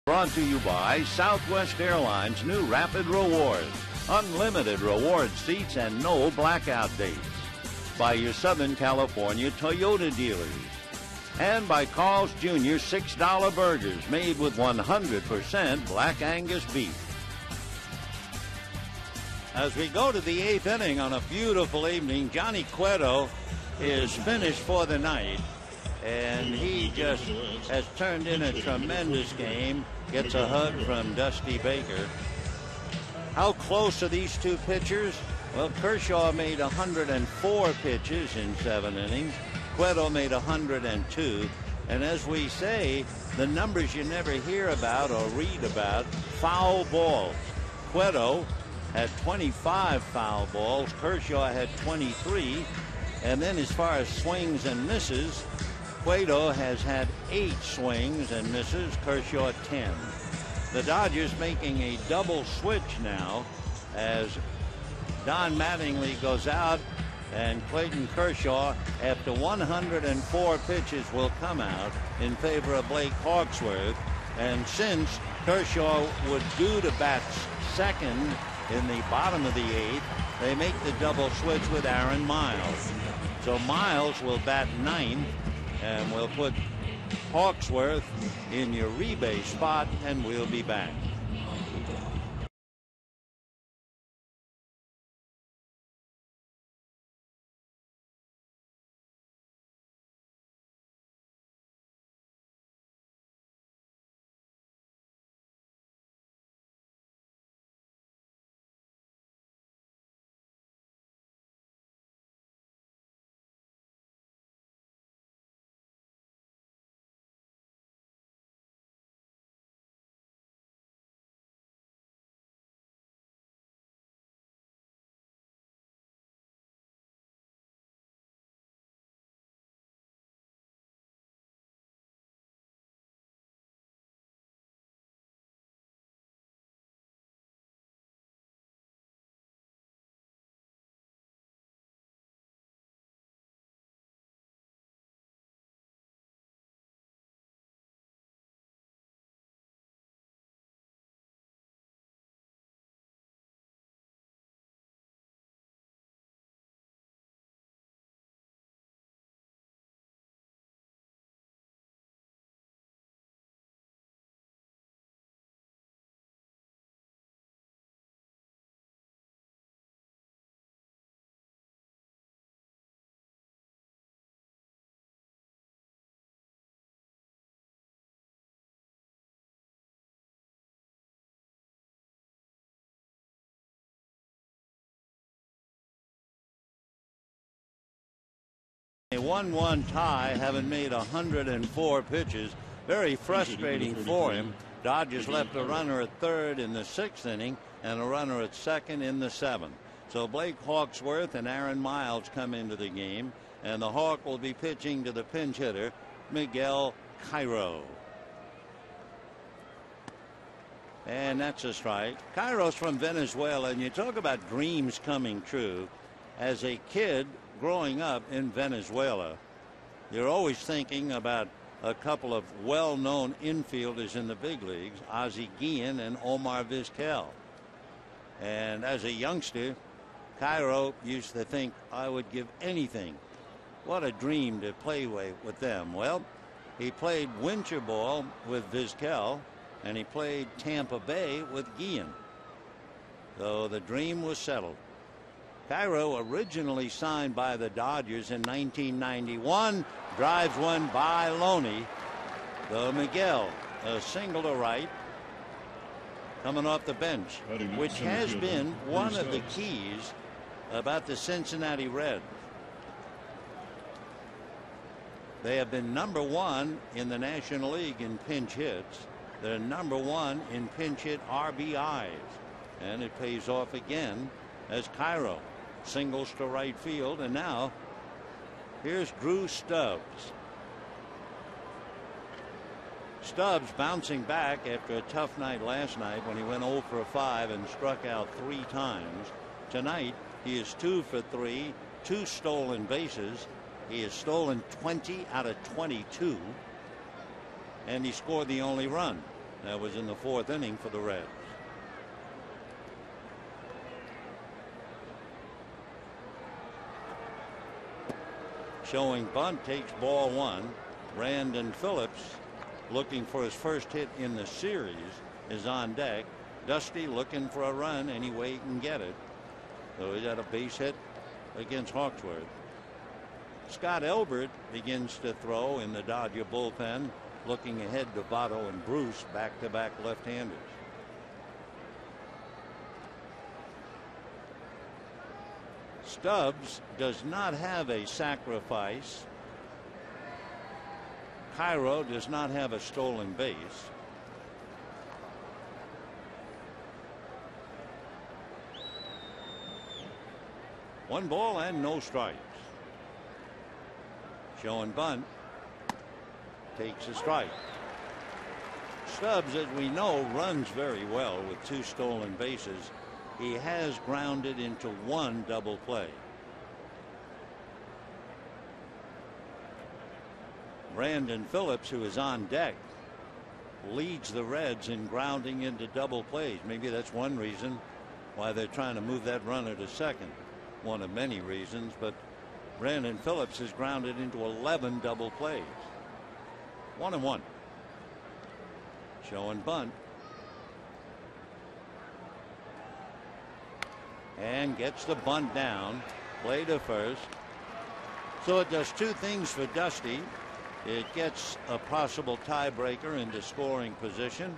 Brought to you by Southwest Airlines' new Rapid Rewards. Unlimited reward seats and no blackout dates. By your Southern California Toyota dealers. And by Carl's Jr. $6 burgers made with 100% Black Angus beef. As we go to the 8th inning on a beautiful evening, Johnny Cueto is finished for the night. And he just has turned in a tremendous game. Gets a hug from Dusty Baker. How close are these two pitchers? Well, Kershaw made 104 pitches in 7 innings. Cueto made 102. And as we say, the numbers you never hear about or read about, foul balls. Cueto had 25 foul balls. Kershaw had 23. And then as far as swings and misses, Cueto has had 8 swings and misses, Kershaw 10. The Dodgers making a double switch now as Don Mattingly goes out and Clayton Kershaw, after 104 pitches, will come out in favor of Blake Hawksworth. And since Kershaw would due to bat second in the bottom of the 8th, they make the double switch with Aaron Miles. So Miles will bat 9th. And we'll put Hawksworth in your rebase spot, and we'll be back. A 1-1 tie, having made 104 pitches. Very frustrating for him. Dodgers left a runner at third in the 6th inning and a runner at second in the 7th. So Blake Hawksworth and Aaron Miles come into the game, and the Hawk will be pitching to the pinch hitter, Miguel Cairo. And that's a strike. Cairo's from Venezuela, and you talk about dreams coming true. As a kid growing up in Venezuela, you're always thinking about a couple of well-known infielders in the big leagues, Ozzie Guillen and Omar Vizquel. And as a youngster, Cairo used to think, I would give anything. What a dream to play with them. Well, he played winter ball with Vizquel, and he played Tampa Bay with Guillen. So the dream was settled. Cairo, originally signed by the Dodgers in 1991, drives one by Loney. Though Miguel, a single to right, coming off the bench, which has been one of the keys about the Cincinnati Reds. They have been #1 in the National League in pinch hits. They're #1 in pinch hit RBIs. And it pays off again as Cairo singles to right field. And now here's Drew Stubbs. Stubbs bouncing back after a tough night last night when he went 0 for 5 and struck out 3 times. Tonight he is 2 for 3, 2 stolen bases. He has stolen 20 out of 22, and he scored the only run. That was in the 4th inning for the Reds. Showing bunt, takes ball 1. Brandon Phillips, looking for his first hit in the series, is on deck. Dusty looking for a run any way he can get it. So he got a base hit against Hawksworth. Scott Elbert begins to throw in the Dodger bullpen, looking ahead to Votto and Bruce, back-to-back left-handers. Stubbs does not have a sacrifice. Cairo does not have a stolen base. One ball and no strikes. Showing bunt, takes a strike. Stubbs, as we know, runs very well with 2 stolen bases. He has grounded into 1 double play. Brandon Phillips, who is on deck, leads the Reds in grounding into double plays. Maybe that's one reason why they're trying to move that runner to second. One of many reasons, but Brandon Phillips has grounded into 11 double plays. 1-1. Showing bunt. And gets the bunt down. Play to first. So it does 2 things for Dusty. It gets a possible tiebreaker into scoring position,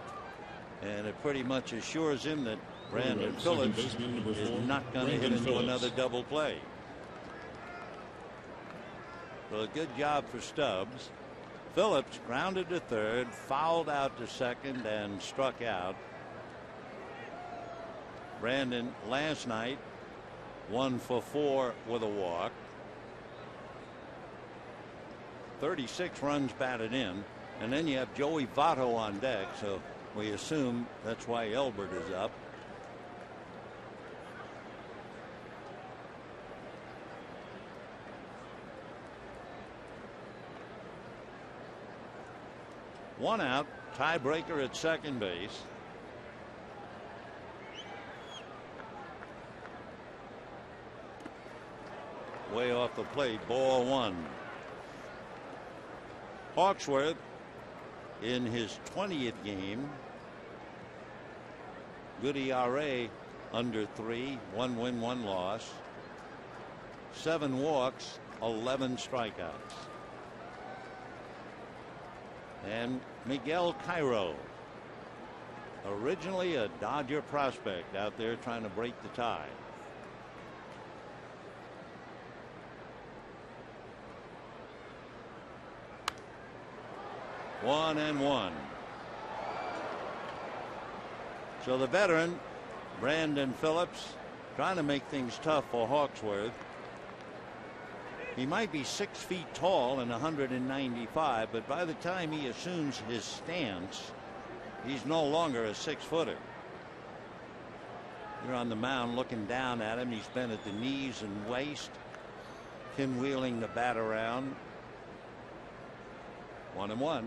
and it pretty much assures him that Brandon Phillips is not going to hit into another double play. So a good job for Stubbs. Phillips grounded to third, fouled out to second, and struck out. Brandon last night 1 for 4 with a walk. 36 runs batted in, and then you have Joey Votto on deck, so we assume that's why Elbert is up. One out, tiebreaker at second base. Way off the plate, ball 1. Hawksworth in his 20th game. Good ERA, under 3, 1 win, 1 loss. 7 walks, 11 strikeouts. And Miguel Cairo, originally a Dodger prospect, out there trying to break the tie. One and one. So the veteran Brandon Phillips trying to make things tough for Hawksworth. He might be 6 feet tall and 195, but by the time he assumes his stance, he's no longer a 6-footer. You're on the mound looking down at him. He's bent at the knees and waist, pinwheeling the bat around. 1-1.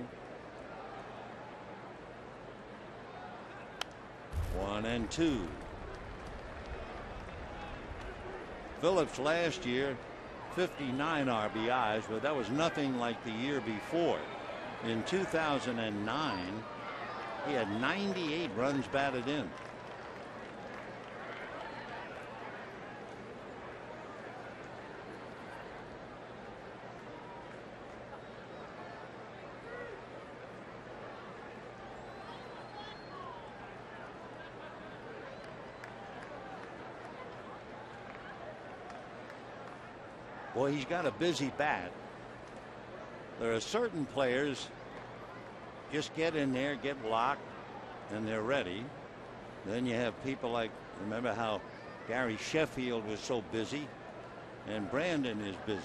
1-2. Phillips last year 59 RBIs, but that was nothing like the year before. In 2009 he had 98 runs batted in. Boy, he's got a busy bat. There are certain players just get in there, get locked, and they're ready. Then you have people like, remember how Gary Sheffield was so busy, and Brandon is busy.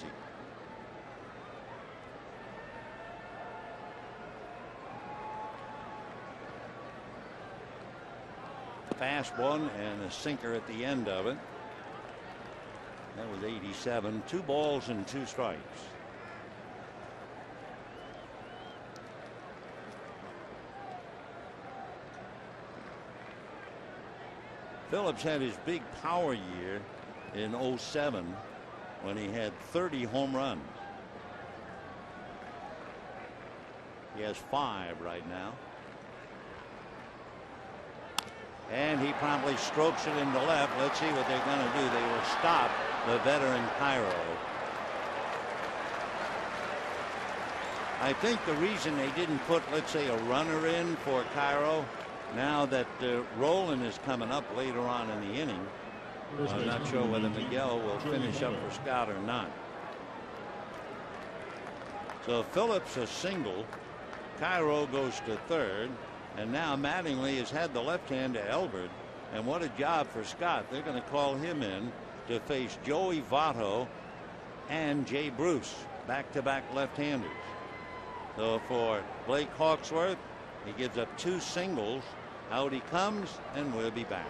Fast one and a sinker at the end of it. That was 87. 2 balls and 2 strikes. Phillips had his big power year in '07 when he had 30 home runs. He has 5 right now. And he promptly strokes it into left. Let's see what they're going to do. They will stop the veteran Cairo. I think the reason they didn't put, let's say, a runner in for Cairo, now that Roland is coming up later on in the inning, I'm not sure whether Miguel will finish up for Scott or not. So Phillips a single. Cairo goes to third. And now Mattingly has had the left hand to Elbert. And what a job for Scott. They're going to call him in to face Joey Votto and Jay Bruce, back-to-back left-handers. So for Blake Hawksworth, he gives up 2 singles. Out he comes, and we'll be back.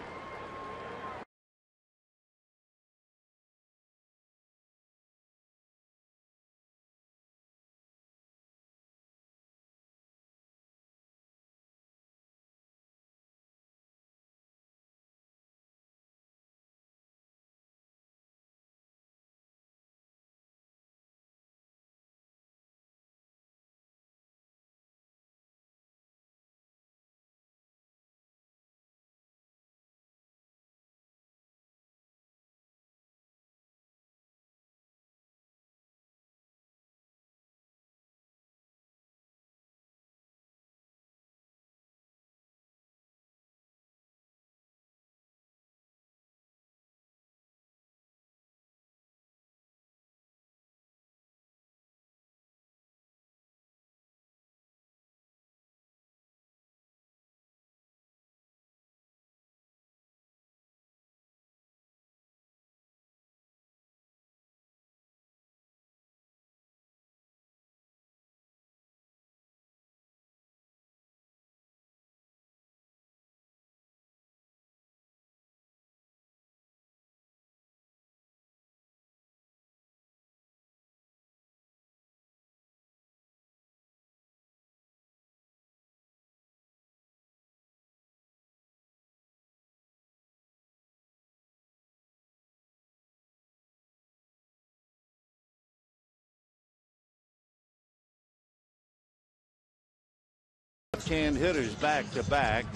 Left-hand hitters back-to-back,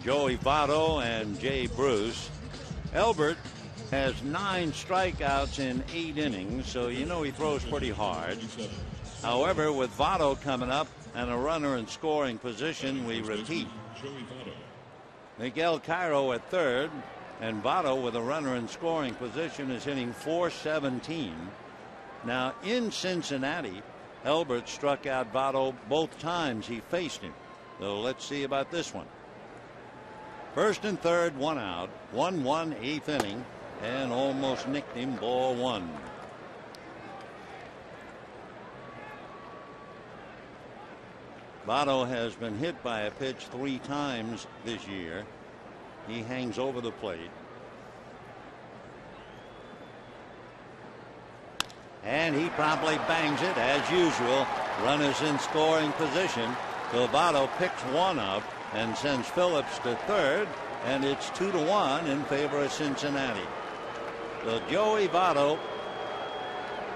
Joey Votto and Jay Bruce. Elbert has 9 strikeouts in 8 innings, so you know he throws pretty hard. However, with Votto coming up and a runner in scoring position, we repeat. Miguel Cairo at third, and Votto with a runner in scoring position is hitting .417. Now in Cincinnati, Elbert struck out Votto both times he faced him. So let's see about this one. First and third, 1 out, 1-1 8th inning, and almost nicked him, ball 1. Votto has been hit by a pitch 3 times this year. He hangs over the plate. And he promptly bangs it as usual. Runners in scoring position. So Votto picks 1 up and sends Phillips to third, and it's 2-1 in favor of Cincinnati. So Joey Votto,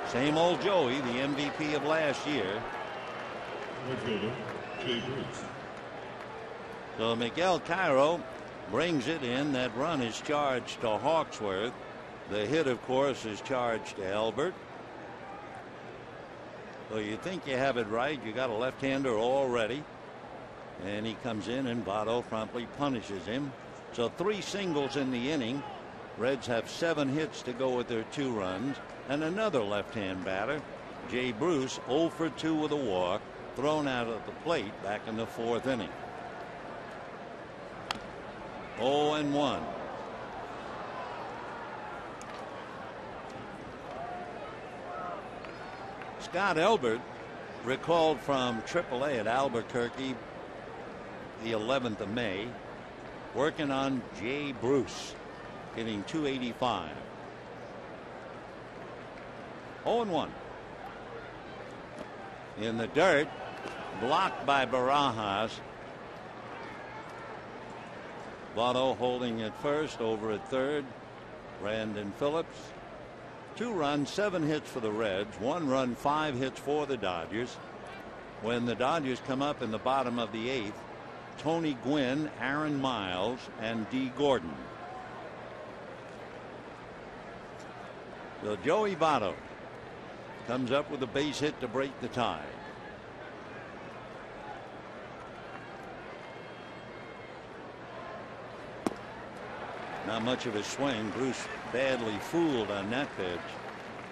same old Joey, the MVP of last year. So Miguel Cairo brings it in. That run is charged to Hawksworth. The hit, of course, is charged to Elbert. So you think you have it right. You got a left-hander already. And he comes in, and Votto promptly punishes him. So 3 singles in the inning. Reds have 7 hits to go with their 2 runs. And another left-hand batter, Jay Bruce, 0 for 2 with a walk, thrown out at the plate back in the 4th inning. 0-1. Scott Elbert, recalled from AAA at Albuquerque the 11th of May, working on Jay Bruce, hitting .285. 0-1. In the dirt, blocked by Barajas. Votto holding at first. Over at third, Brandon Phillips. 2 runs, 7 hits for the Reds. 1 run, 5 hits for the Dodgers. When the Dodgers come up in the bottom of the 8th, Tony Gwynn, Aaron Miles, and D. Gordon. So Joey Votto comes up with a base hit to break the tie. Not much of a swing. Bruce badly fooled on that pitch.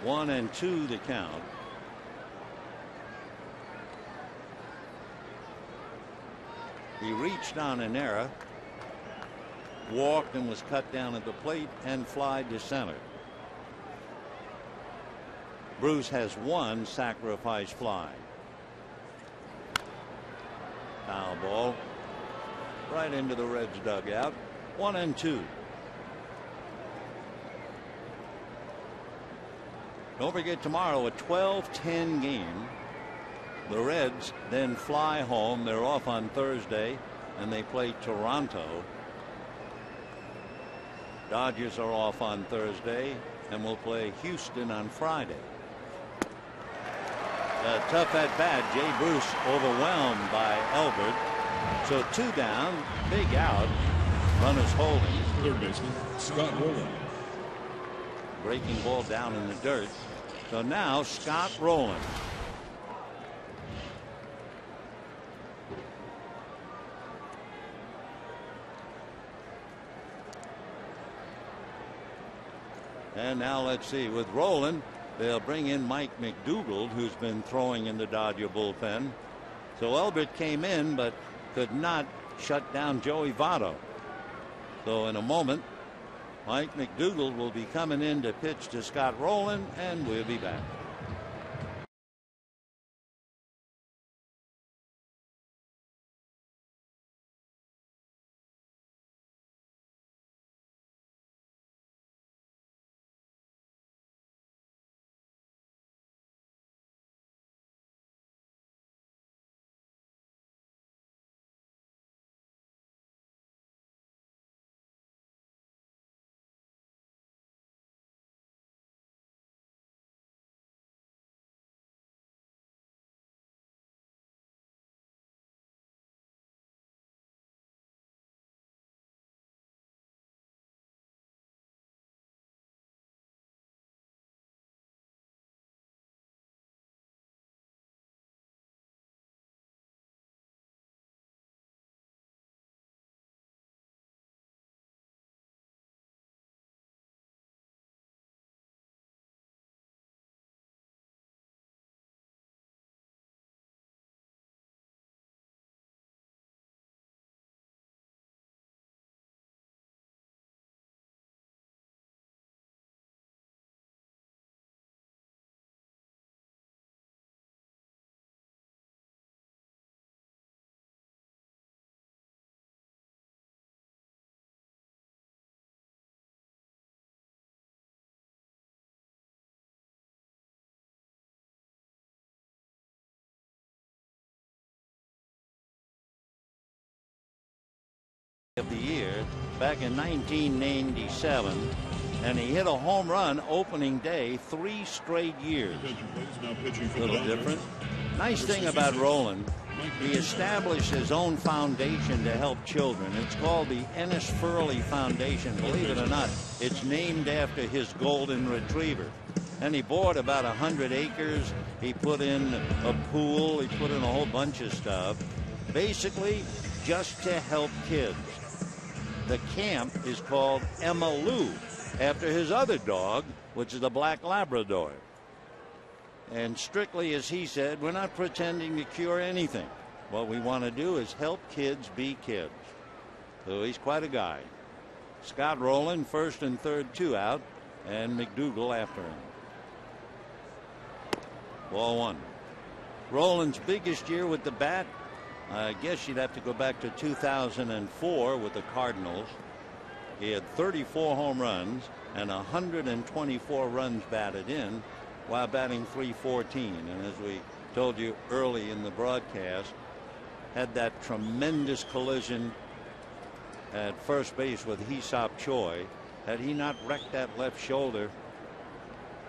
1-2 the count. He reached on an error, walked and was cut down at the plate and flied to center. Bruce has 1 sacrifice fly. Foul ball right into the Reds dugout. 1-2. Don't forget, tomorrow a 12-10 game. The Reds then fly home. They're off on Thursday and they play Toronto. Dodgers are off on Thursday and will play Houston on Friday. A tough at bat. Jay Bruce overwhelmed by Elbert. So 2 down, big out. Runners holding. Third baseman Scott Rowland. Breaking ball down in the dirt. So now Scott Rowland. And now let's see, with Rowland, they'll bring in Mike McDougald, who's been throwing in the Dodger bullpen. So Elbert came in but could not shut down Joey Votto. So in a moment, Mike McDougald will be coming in to pitch to Scott Rowland, and we'll be back. Of the year back in 1997, and he hit a home run opening day 3 straight years. A little different. Nice thing about Rowland, he established his own foundation to help children. It's called the Ennis Furley Foundation. Believe it or not, it's named after his golden retriever. And he bought about 100 acres. He put in a pool. He put in a whole bunch of stuff, basically just to help kids. The camp is called Emma Lou, after his other dog, which is a black Labrador. And strictly, as he said, we're not pretending to cure anything. What we want to do is help kids be kids. So he's quite a guy. Scott Rowland, first and third, 2 out, and McDougald after him. Ball 1. Rowland's biggest year with the bat, I guess you'd have to go back to 2004 with the Cardinals. He had 34 home runs and 124 runs batted in while batting .314. And as we told you early in the broadcast, had that tremendous collision at first base with Hee-Sop Choi. Had he not wrecked that left shoulder,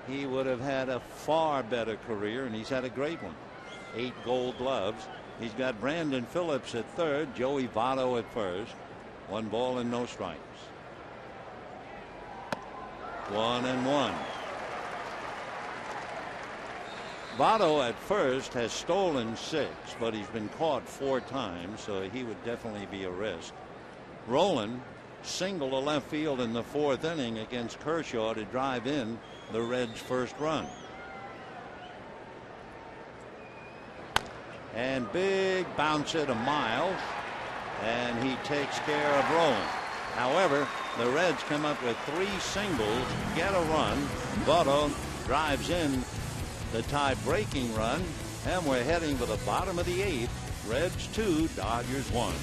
he would have had a far better career, and he's had a great one. 8 Gold Gloves. He's got Brandon Phillips at third, Joey Votto at first. 1 ball and no strikes. 1-1. Votto at first has stolen 6, but he's been caught 4 times, so he would definitely be a risk. Rowland singled to left field in the 4th inning against Kershaw to drive in the Reds' first run. And big bouncer to Miles, and he takes care of Rowland. However, the Reds come up with 3 singles, get a run. Votto drives in the tie-breaking run, and we're heading for the bottom of the 8th. Reds 2, Dodgers 1.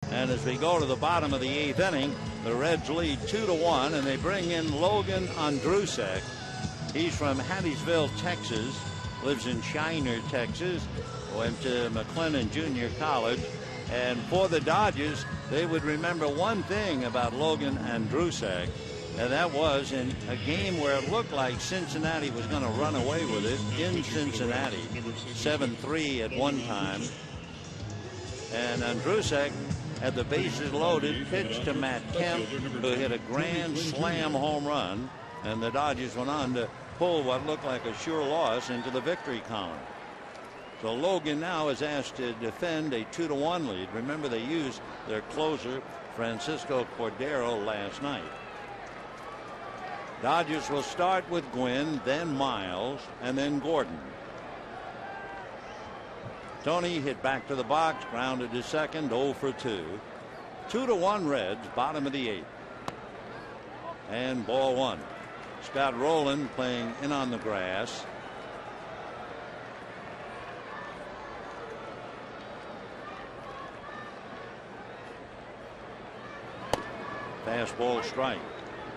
And as we go to the bottom of the 8th inning, the Reds lead 2-1, and they bring in Logan Andrusek. He's from Hattiesville, Texas, lives in Shiner, Texas, went to McLennan Junior College. And for the Dodgers, they would remember one thing about Logan Andrusek, and that was in a game where it looked like Cincinnati was going to run away with it in Cincinnati. 7-3 at one time. And Andrusek had the bases loaded, pitched to Matt Kemp, who hit a grand slam home run, and the Dodgers went on to pull what looked like a sure loss into the victory column. So Logan now is asked to defend a 2-1 lead. Remember, they used their closer Francisco Cordero last night. Dodgers will start with Gwynn, then Miles, and then Gordon. Tony hit back to the box, grounded to second, 0 for 2. 2-1 Reds, bottom of the 8th. And ball 1. Scott Rowland playing in on the grass. Fastball strike.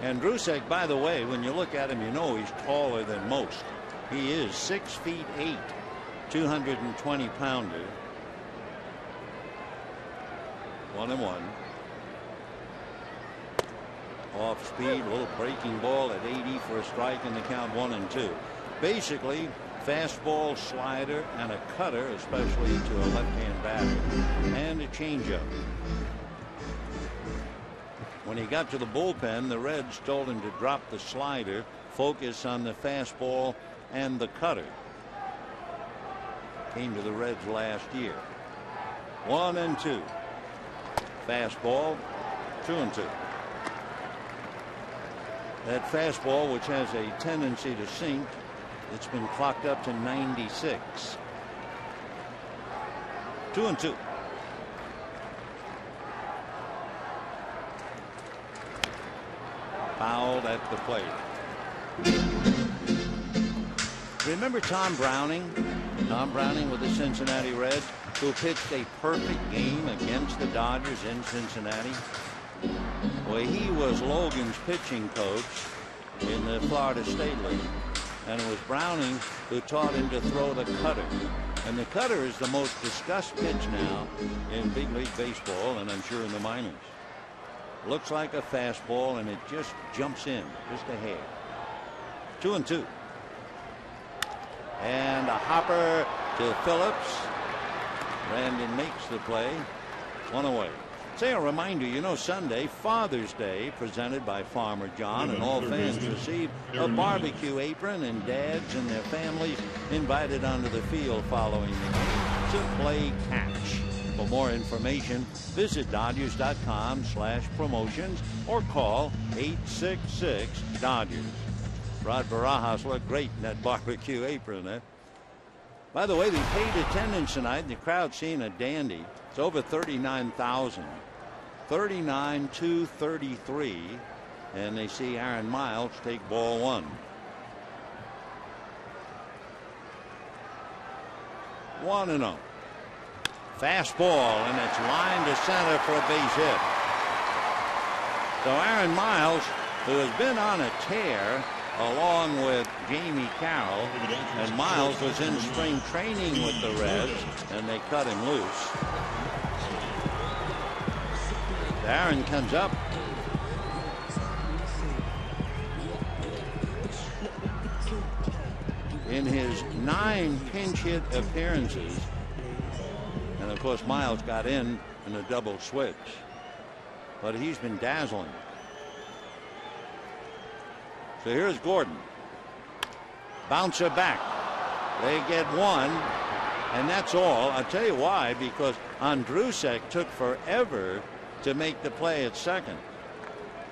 Andrusek, by the way, when you look at him, you know he's taller than most. He is 6'8", 220-pounder. 1-1. Off speed, little breaking ball at 80 for a strike, and the count 1-2. Basically, fastball, slider, and a cutter, especially to a left-hand batter, and a changeup. When he got to the bullpen, the Reds told him to drop the slider, focus on the fastball and the cutter. Came to the Reds last year. 1-2. Fastball, 2-2. That fastball, which has a tendency to sink, it's been clocked up to 96. 2-2. Fouled at the plate. Remember Tom Browning? Tom Browning with the Cincinnati Reds, who pitched a perfect game against the Dodgers in Cincinnati. Well, he was Logan's pitching coach in the Florida State League, and it was Browning who taught him to throw the cutter. And the cutter is the most discussed pitch now in big league baseball, and I'm sure in the minors. Looks like a fastball, and it just jumps in just a hair. 2-2. And a hopper to Phillips. Brandon makes the play. 1 away. Say, a reminder, you know, Sunday, Father's Day, presented by Farmer John, and all fans receive a barbecue apron, and dads and their families invited onto the field following the game to play catch. For more information, visit Dodgers.com/promotions or call 866-DODGERS. Rod Barajas looked great in that barbecue apron, eh? By the way, the paid attendance tonight, and the crowd seeing a dandy. It's over 39,000. 39-33, and they see Aaron Miles take ball 1. 1-0. Fastball, and it's lined to center for a base hit. So Aaron Miles, who has been on a tear along with Jamie Carroll, and Miles was in spring training with the Reds, and they cut him loose. Aaron comes up. In his 9 pinch hit appearances, and of course Miles got in a double switch, but he's been dazzling. So here's Gordon. Bouncer back. They get 1, and that's all. I'll tell you why, because Andrusek took forever to make the play at second.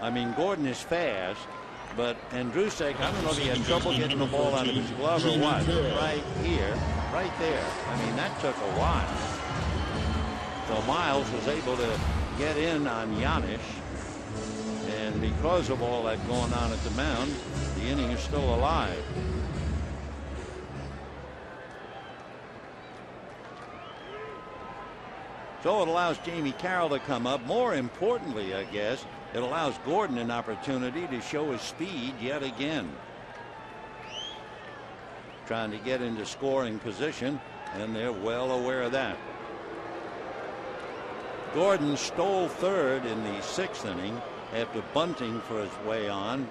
I mean, Gordon is fast, but Andrusek, I don't know if he had trouble getting the ball out of his glove or what. Right here, right there. I mean, that took a while. So Miles was able to get in on Giannis, and because of all that going on at the mound, the inning is still alive. So it allows Jamie Carroll to come up. More importantly, I guess, it allows Gordon an opportunity to show his speed yet again. Trying to get into scoring position, and they're well aware of that. Gordon stole third in the 6th inning after bunting for his way on.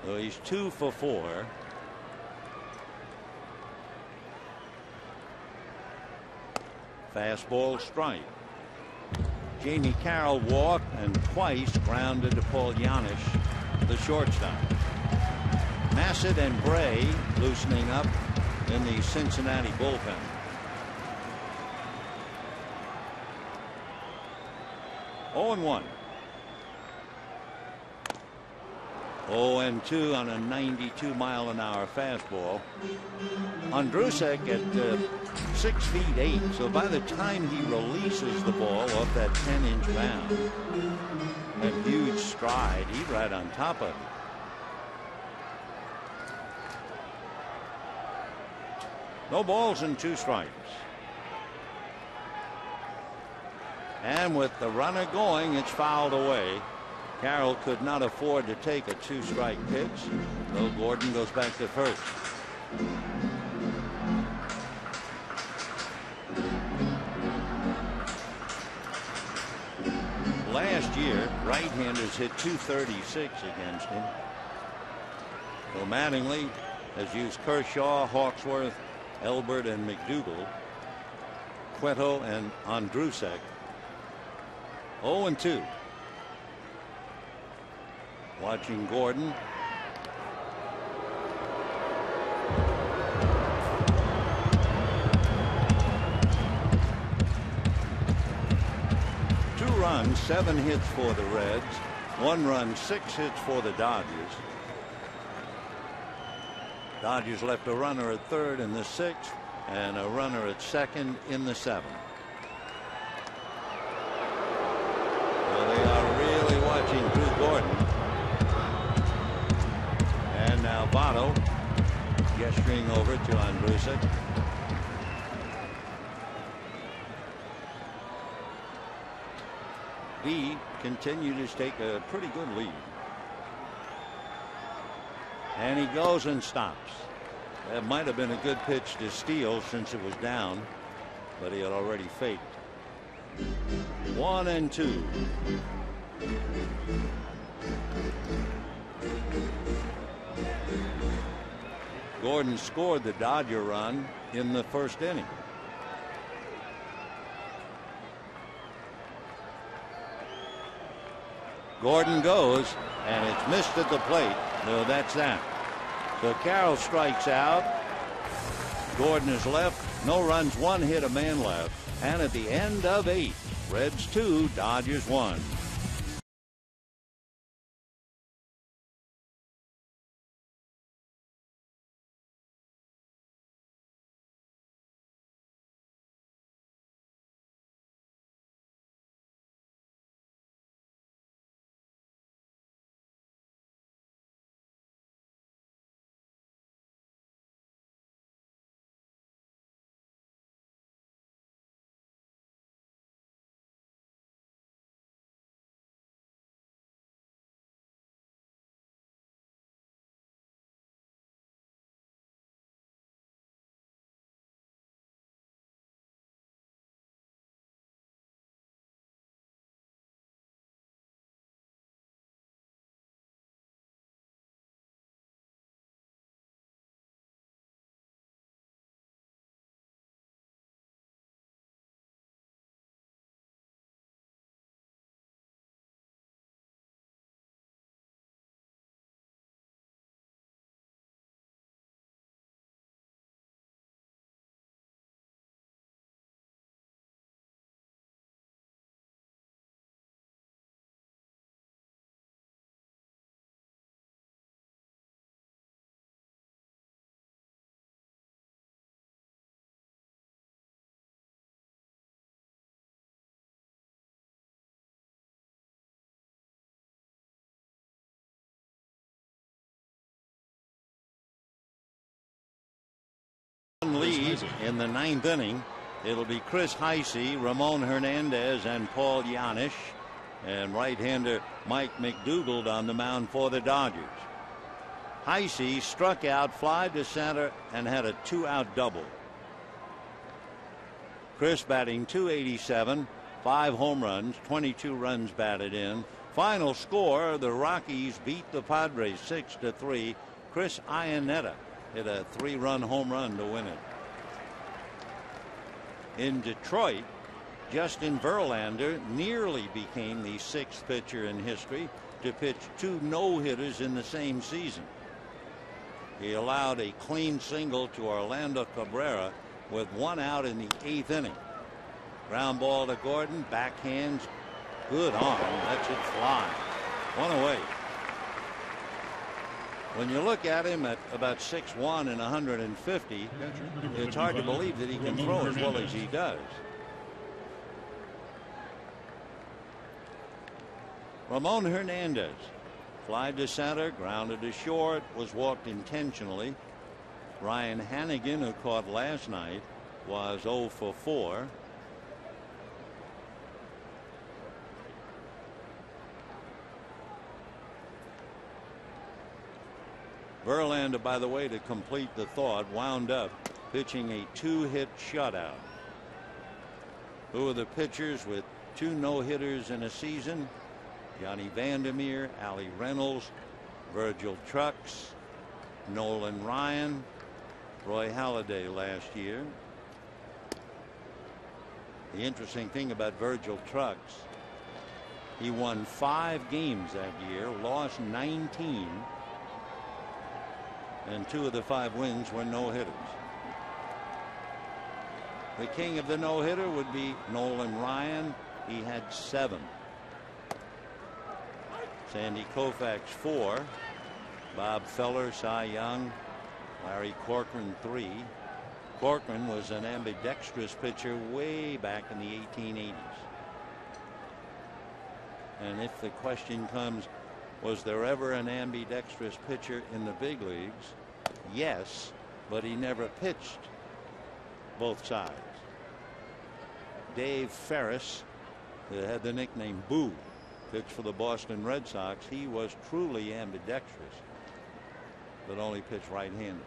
So he's 2 for 4. Fastball strike. Jamie Carroll walked and twice grounded to Paul Giannis, the shortstop. Massett and Bray loosening up in the Cincinnati bullpen. Oh and 1. 0-2 on a 92-mile-an-hour fastball. Andrusek at 6 feet 8, so by the time he releases the ball off that 10-inch mound, that huge stride, he's right on top of it. No balls and 2 strikes. And with the runner going, it's fouled away. Carroll could not afford to take a 2-strike pitch, so Gordon goes back to first. Last year, right-handers hit .236 against him. So Mattingly has used Kershaw, Hawksworth, Elbert, and McDougal, Cueto, and Andrusek. 0-2. Watching Gordon. Two runs, 7 hits for the Reds. 1 run, 6 hits for the Dodgers. Dodgers left a runner at third in the 6th and a runner at second in the 7th. So they are really watching Drew Gordon. And now Votto gesturing over to Andrusic. He continued to take a pretty good lead. And he goes and stops. That might have been a good pitch to steal since it was down, but he had already faked. 1-2. Gordon scored the Dodger run in the first inning. Gordon goes, and it's missed at the plate. No, that's that. So Carroll strikes out. Gordon is left. No runs, 1 hit, a man left. And at the end of 8, Reds 2, Dodgers 1. Lead in the 9th inning. It'll be Chris Heisey, Ramon Hernandez, and Paul Janisch, and right-hander Mike McDougald on the mound for the Dodgers. Heisey struck out, fly to center, and had a 2-out double. Chris batting .287, 5 home runs, 22 runs batted in. Final score: the Rockies beat the Padres 6-3. Chris Iannetta hit a 3-run home run to win it. In Detroit, Justin Verlander nearly became the 6th pitcher in history to pitch 2 no-hitters in the same season. He allowed a clean single to Orlando Cabrera with 1 out in the 8th inning. Ground ball to Gordon, backhands, good arm, lets it fly. 1 away. When you look at him at about 6'1" and 150, it's hard to believe that he can throw as well as he does. Ramon Hernandez, fly to center, grounded to short, was walked intentionally. Ryan Hannigan, who caught last night, was 0 for 4. Verlander, by the way, to complete the thought, wound up pitching a 2-hit shutout. Who are the pitchers with 2 no-hitters in a season? Johnny Vandermeer, Ali Reynolds, Virgil Trucks, Nolan Ryan, Roy Halladay last year. The interesting thing about Virgil Trucks, he won 5 games that year, lost 19. And 2 of the 5 wins were no-hitters. The king of the no-hitter would be Nolan Ryan. He had 7. Sandy Koufax 4. Bob Feller, Cy Young, Larry Corcoran 3. Corcoran was an ambidextrous pitcher way back in the 1880s. And if the question comes, Was there ever an ambidextrous pitcher in the big leagues? Yes, but he never pitched both sides. Dave Ferris, who had the nickname Boo, pitched for the Boston Red Sox. He was truly ambidextrous, but only pitched right-handed.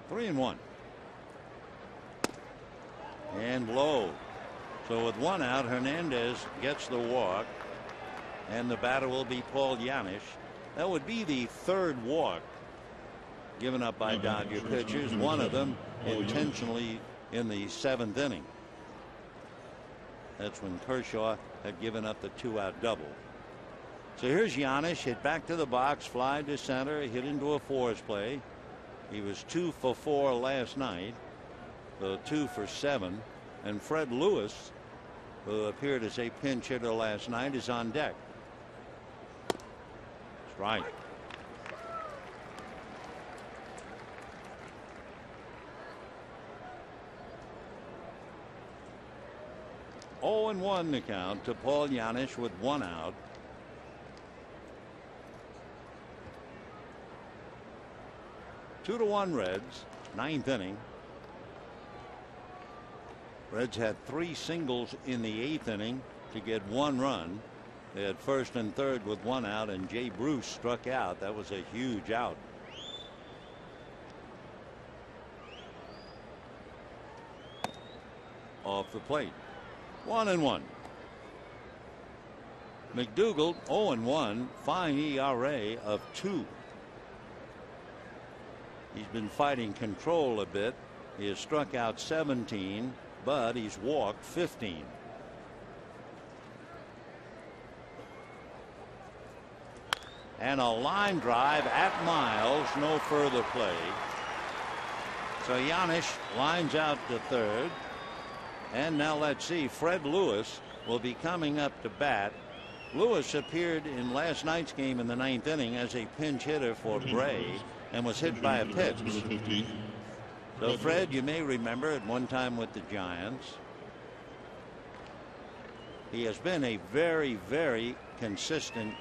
3-1. And low. So with one out, Hernandez gets the walk, and the batter will be Paul Janisch. That would be the third walk given up by Dodger pitchers, one of them intentionally in the 7th inning. That's when Kershaw had given up the 2-out double. So here's Janisch, hit back to the box, fly to center, hit into a force play. He was 2 for 4 last night, so 2 for 7. And Fred Lewis, who appeared as a pinch hitter last night, is on deck. Strike. Oh, and 1 the count to Paul Janisch with 1 out. Two to 1 Reds, 9th inning. Reds had 3 singles in the 8th inning to get 1 run. They had first and third with 1 out, and Jay Bruce struck out. That was a huge out. Off the plate. 1-1. McDougal 0-1, fine ERA of 2. He's been fighting control a bit. He has struck out 17, but he's walked 15. And a line drive at Miles, no further play. So Janisch lines out to third. And now let's see, Fred Lewis will be coming up to bat. Lewis appeared in last night's game in the 9th inning as a pinch hitter for Bray and was hit by a pitch. So Fred, you may remember at one time with the Giants. He has been a very, very consistent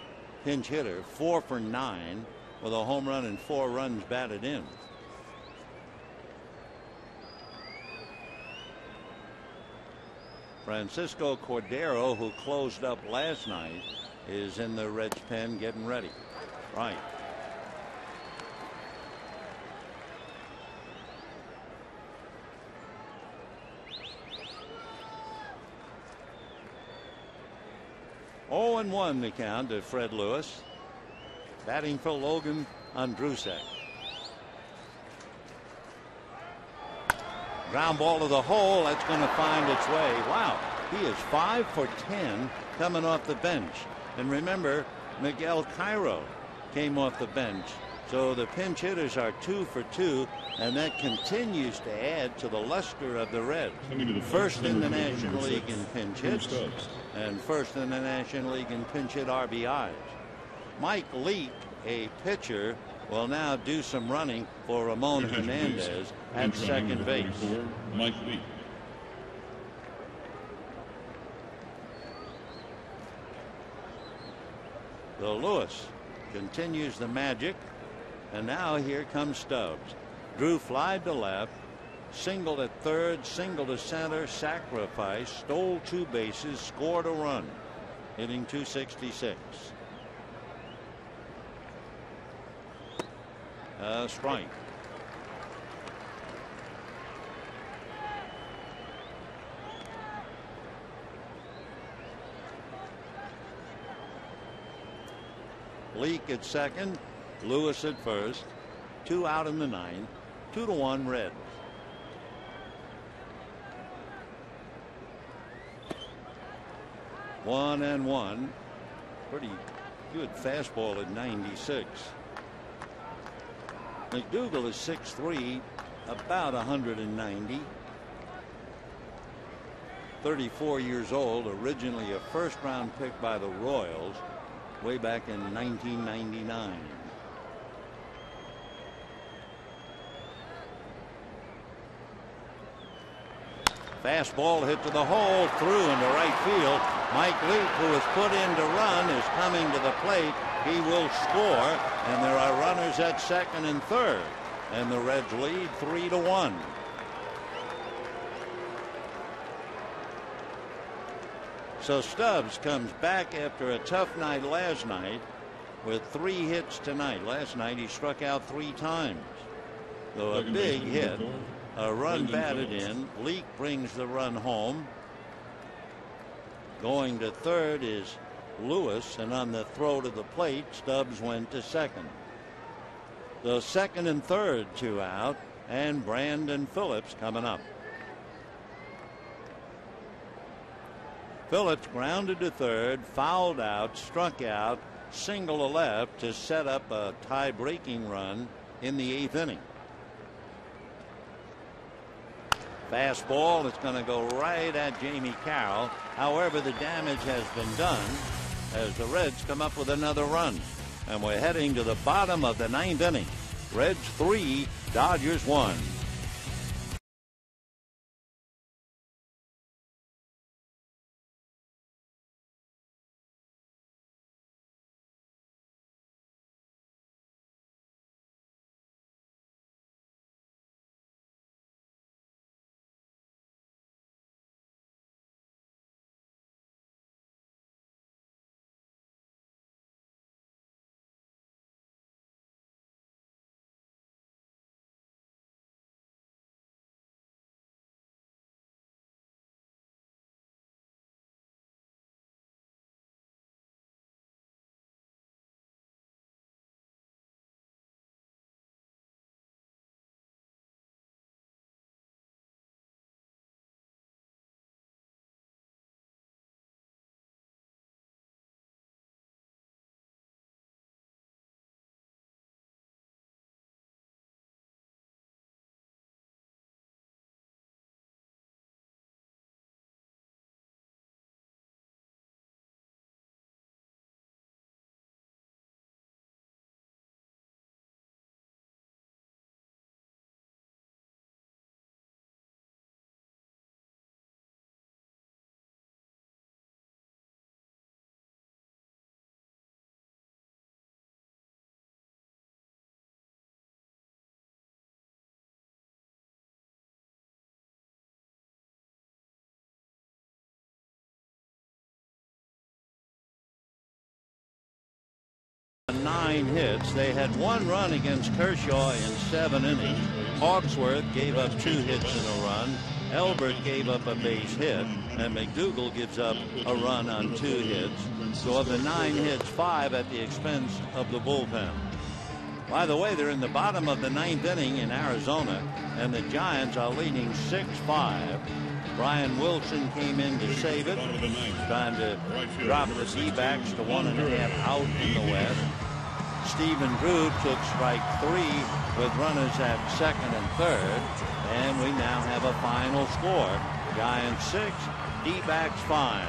pinch hitter, 4 for 9 with a home run and 4 runs batted in. Francisco Cordero, who closed up last night, is in the Reds pen getting ready. Right. Oh, and 1 the count to Fred Lewis. Batting for Logan Andrusek. Ground ball to the hole. That's going to find its way. Wow. He is 5 for 10 coming off the bench. And remember, Miguel Cairo came off the bench. So the pinch hitters are 2 for 2, and that continues to add to the luster of the Reds. First in the National League in pinch hits and first in the National League in pinch hit RBIs. Mike Leake, a pitcher, will now do some running for Ramon Hernandez at second base. Mike Leake. So Lewis continues the magic, and now here comes Stubbs. Drew fly to left, singled at third, single to center, sacrifice, stole 2 bases, scored a run, hitting .266. Strike. Leake at second, Lewis at first, 2 out in the 9th, 2 to 1 Reds. One and 1. Pretty good fastball at 96. McDougal is 6'3", about 190. 34 years old, originally a first-round pick by the Royals way back in 1999. Fastball hit to the hole, through into right field. Mike Leake, who is put in to run, is coming to the plate. He will score, and there are runners at second and third, and the Reds lead 3-1. So Stubbs comes back after a tough night last night with 3 hits tonight. Last night he struck out 3 times. So a big hit, a run batted in. Leake brings the run home. Going to third is Lewis, and on the throw to the plate, Stubbs went to second. So second and third, 2 out, and Brandon Phillips coming up. Phillips grounded to third, fouled out, struck out, single to left to set up a tie-breaking run in the 8th inning. Fastball, it's going to go right at Jamie Carroll. However, the damage has been done as the Reds come up with another run. And we're heading to the bottom of the 9th inning. Reds 3, Dodgers 1. Nine hits. They had 1 run against Kershaw in 7 innings. Hawksworth gave up 2 hits in a run. Elbert gave up a base hit, and McDougal gives up a run on 2 hits. So of the 9 hits, 5 at the expense of the bullpen. By the way, they're in the bottom of the 9th inning in Arizona, and the Giants are leading 6-5. Brian Wilson came in to save it, trying to drop the D-backs to 1.5 out in the West. Stephen Drew took strike 3 with runners at second and third, and we now have a final score. Giants 6, D-backs 5.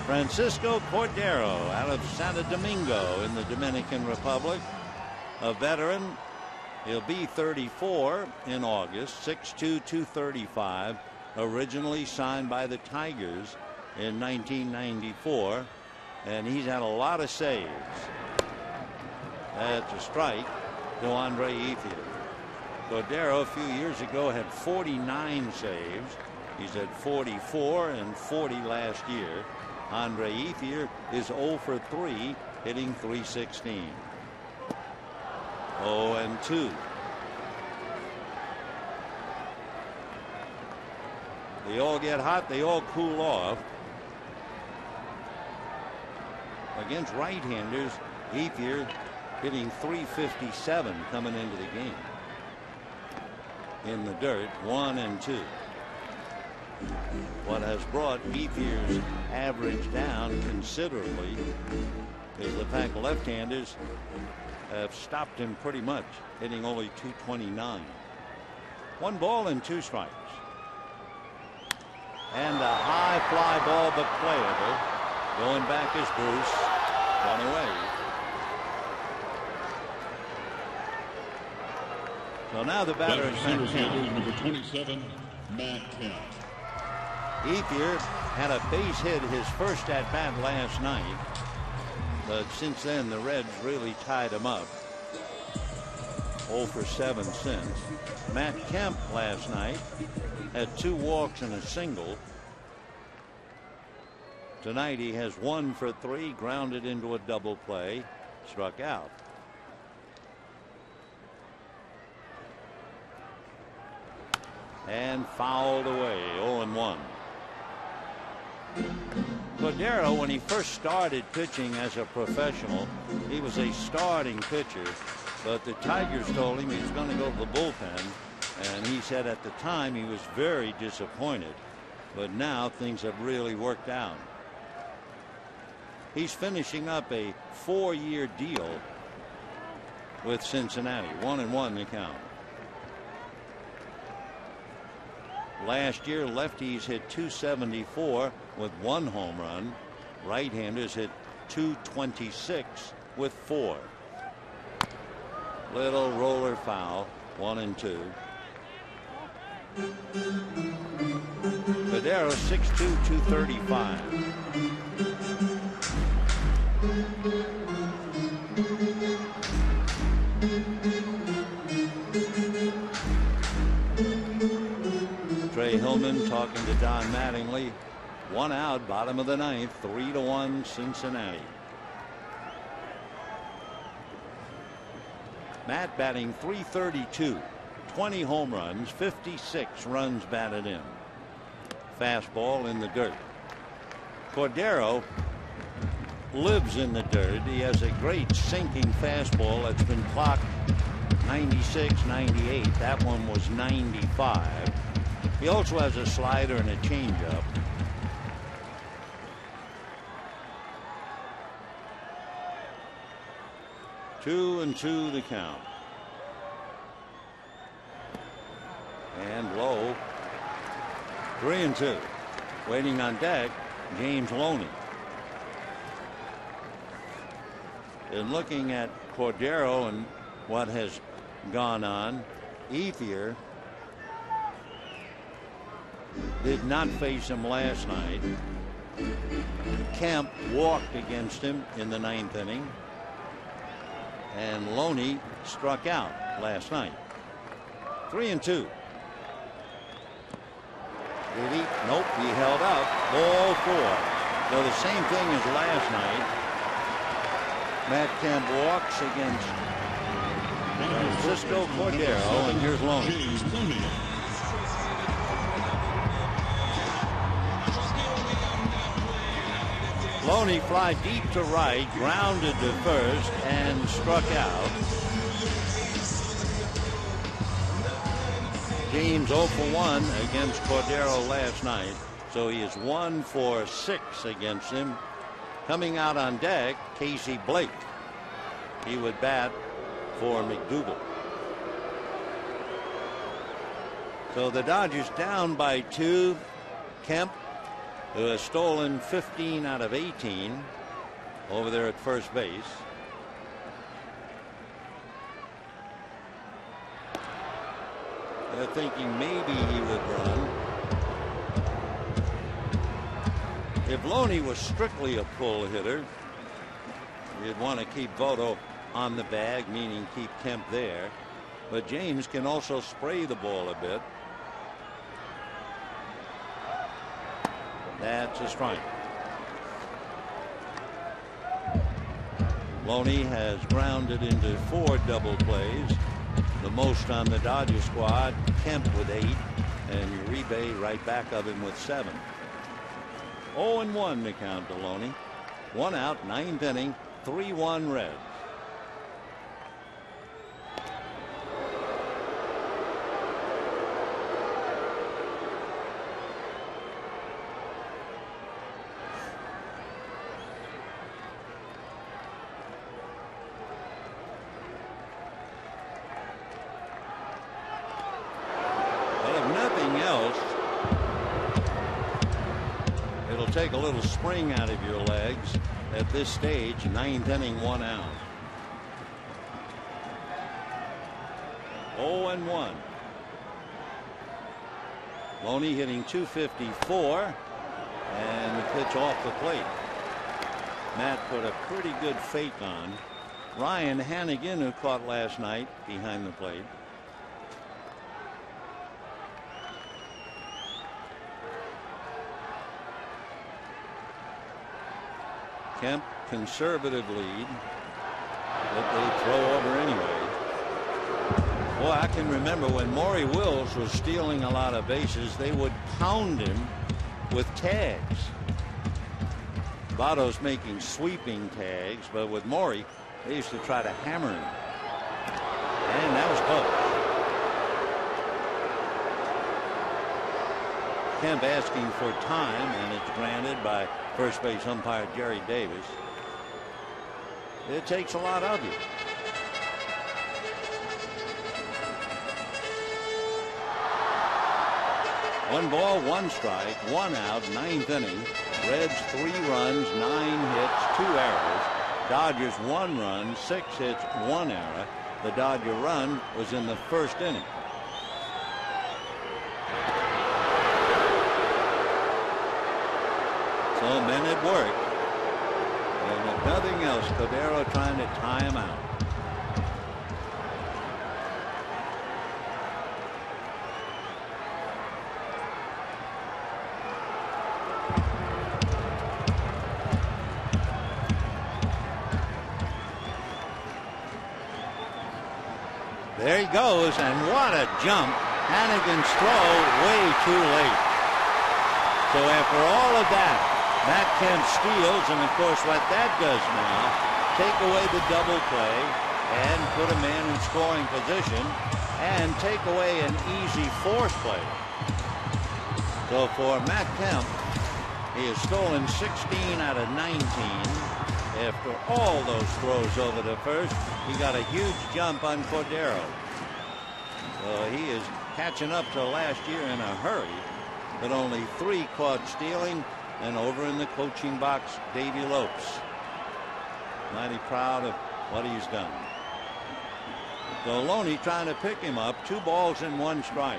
Francisco Cordero out of Santo Domingo in the Dominican Republic, a veteran. He'll be 34 in August, 6'2", 235. Originally signed by the Tigers in 1994, and he's had a lot of saves. That's a strike to Andre Ethier. Cordero a few years ago had 49 saves. He's had 44 and 40 last year. Andre Ethier is 0 for 3, hitting .316. 0-2. They all get hot, they all cool off. Against right-handers, Ethier hitting .357 coming into the game. In the dirt, 1-2. What has brought Ethier's average down considerably is the fact left-handers have stopped him pretty much, hitting only .229. 1 ball and 2 strikes. And a high fly ball, but playable. Going back is Bruce. 1 away. So now the batter is center fielder number 27, Matt Kemp. Ethier had a base hit his first at bat last night, but since then the Reds really tied him up. 0 for 7 since. Matt Kemp last night had 2 walks and a single. Tonight he has 1 for 3, grounded into a double play, struck out. And fouled away. 0-1. Cordero, when he first started pitching as a professional, he was a starting pitcher, but the Tigers told him he was going to go to the bullpen, and he said at the time he was very disappointed, but now things have really worked out. He's finishing up a 4-year deal with Cincinnati. 1-1 the count. Last year, lefties hit .274 with 1 home run. Right-handers hit .226 with 4. Little roller foul. 1-2. Cordero 6'2", 235. Trey Hillman talking to Don Mattingly. 1 out, bottom of the 9th, 3-1 Cincinnati. Matt batting .332, 20 home runs, 56 runs batted in. Fastball in the dirt. Cordero lives in the dirt. He has a great sinking fastball that's been clocked 96, 98. That one was 95. He also has a slider and a changeup. Two and 2 the count. And low. 3-2. Waiting on deck, James Loney. And looking at Cordero and what has gone on, Ethier did not face him last night. Kemp walked against him in the 9th inning. And Loney struck out last night. 3-2. Did he? Nope, he held up. Ball 4. So the same thing as last night. Matt Kemp walks against Francisco Cordero, and here's Loney. Loney fly deep to right, grounded to first, and struck out. James 0 for 1 against Cordero last night, so he is 1 for 6 against him. Coming out on deck, Casey Blake. He would bat for McDougal. So the Dodgers down by 2. Kemp, who has stolen 15 out of 18 over there at first base. They're thinking maybe he would run. If Loney was strictly a pull hitter, you'd want to keep Votto on the bag, meaning keep Kemp there. But James can also spray the ball a bit. That's a strike. Loney has grounded into 4 double plays, the most on the Dodger squad. Kemp with 8, and Uribe right back of him with 7. 0-1 to count to Loney. 1 out, 9th inning, 3-1 Reds. Take a little spring out of your legs at this stage. 9th inning, 1 out. 0-1. Loney hitting .254, and the pitch off the plate. Matt put a pretty good fake on. Ryan Hannigan, who caught last night, behind the plate. Kemp, conservative lead, but they throw over anyway. Boy, I can remember when Maury Wills was stealing a lot of bases, they would pound him with tags. Votto's making sweeping tags, but with Maury, they used to try to hammer him. And that was close. Kemp asking for time, and it's granted by first base umpire Jerry Davis. It takes a lot of you. One ball, one strike, one out, ninth inning. Reds 3 runs, 9 hits, 2 errors. Dodgers 1 run, 6 hits, 1 error. The Dodger run was in the first inning. So men at work. And if nothing else, Cordero trying to tie him out. There he goes, and what a jump. Hannigan's throw way too late. So after all of that, Matt Kemp steals, and of course what that does now, take away the double play and put a man in scoring position and take away an easy force play. So for Matt Kemp, he has stolen 16 out of 19. After all those throws over the first, he got a huge jump on Cordero. So he is catching up to last year in a hurry, but only 3 caught stealing. And over in the coaching box, Davey Lopes. Mighty proud of what he's done. So Loney trying to pick him up. 2 balls and 1 strike.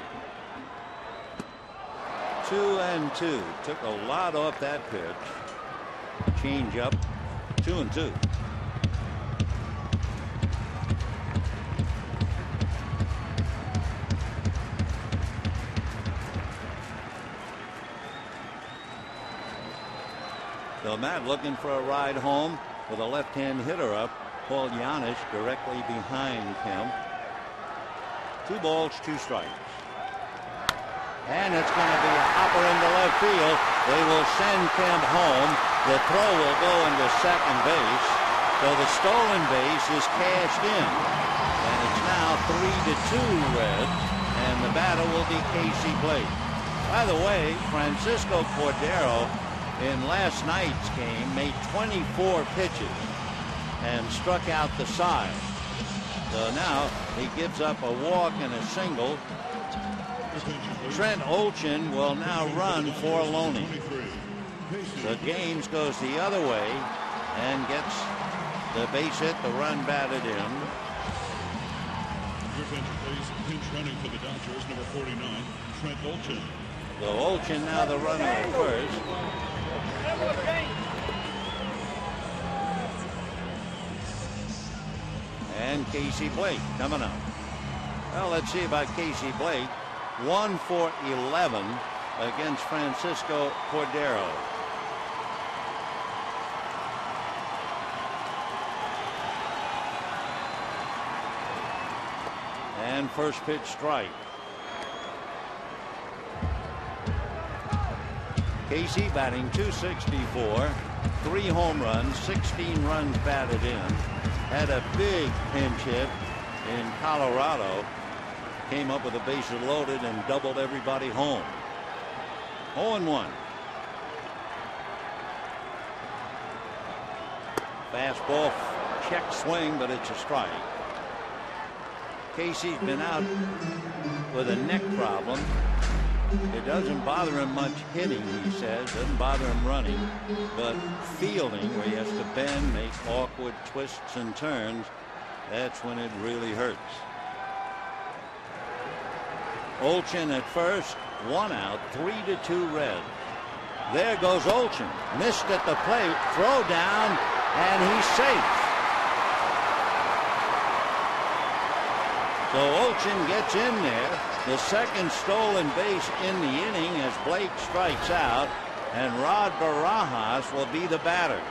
2-2. Took a lot off that pitch. Change up. 2-2. So Matt looking for a ride home with a left-hand hitter up. Paul Yanish directly behind Kemp. 2 balls, 2 strikes. And it's going to be a hopper into left field. They will send Kemp home. The throw will go into second base. So the stolen base is cashed in. And it's now 3-2 Reds. And the batter will be Casey Blake. By the way, Francisco Cordero in last night's game made 24 pitches and struck out the side. So now he gives up a walk and a single. Trent Olchin will now run for Loney. So Gaines goes the other way and gets the base hit, the run batted in. Your pitcher, please. Pinch running for the Dodgers, number 49, Trent Olchin. So Olchin now the runner at first. And Casey Blake coming up. Well, let's see about Casey Blake. 1 for 11 against Francisco Cordero. And first pitch strike. Casey batting .264, 3 home runs, 16 runs batted in. Had a big pinch hit in Colorado. Came up with the bases loaded and doubled everybody home. 0-1. Fastball, check swing, but it's a strike. Casey's been out with a neck problem. It doesn't bother him much hitting, he says. Doesn't bother him running. But fielding, where he has to bend, make awkward twists and turns, that's when it really hurts. Olchin at first. 1 out, 3-2 Reds. There goes Olchen. Missed at the plate. Throw down, and he's safe. So Olchen gets in there. The second stolen base in the inning as Blake strikes out, and Rod Barajas will be the batter.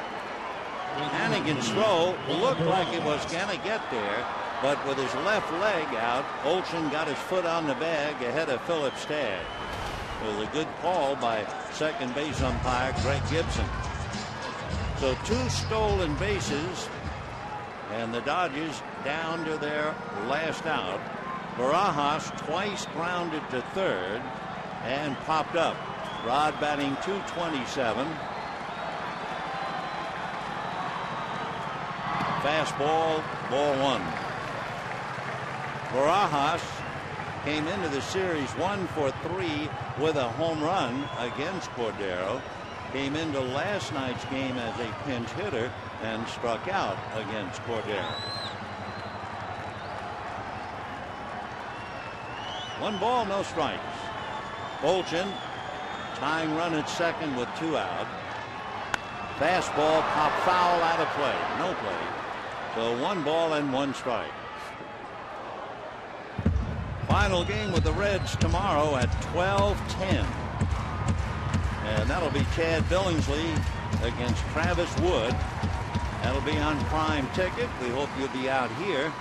Hannigan's throw looked like it was going to get there, but with his left leg out, Olchen got his foot on the bag ahead of Philip Stagg. It was a good call by second base umpire Greg Gibson. So 2 stolen bases, and the Dodgers down to their last out. Barajas twice grounded to third and popped up. Rod batting .227. Fastball, ball 1. Barajas came into the series 1 for 3 with a home run against Cordero. Came into last night's game as a pinch hitter and struck out against Cordero. 1 ball, no strikes. Olchen tying run at second with 2 out. Fastball pop foul out of play. No play. So 1 ball and 1 strike. Final game with the Reds tomorrow at 12:10. And that'll be Chad Billingsley against Travis Wood. That'll be on Prime Ticket. We hope you'll be out here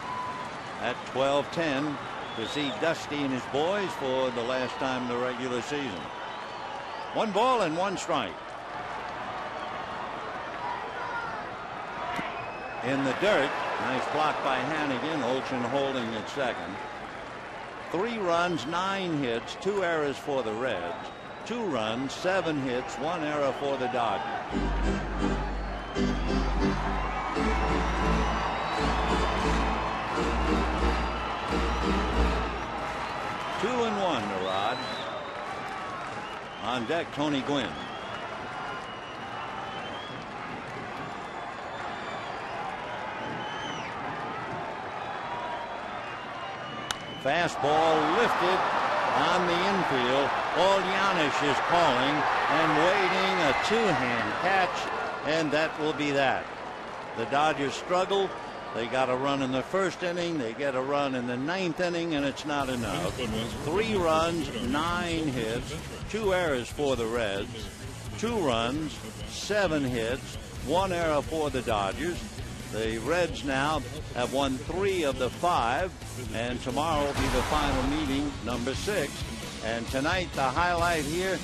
at 12:10 to see Dusty and his boys for the last time in the regular season. 1 ball and 1 strike. In the dirt, nice block by Hannigan. Olchen holding at second. 3 runs, 9 hits, 2 errors for the Reds. 2 runs, 7 hits, 1 error for the Dodgers. Two and 1 to Rod. On deck, Tony Gwynn. Fastball lifted on the infield. Oljanish is calling and waiting a 2-hand catch, and that will be that. The Dodgers struggle. They got a run in the first inning. They get a run in the 9th inning, and it's not enough. 3 runs, 9 hits, 2 errors for the Reds. 2 runs, 7 hits, 1 error for the Dodgers. The Reds now have won 3 of the 5, and tomorrow will be the final meeting, number 6. And tonight, the highlight here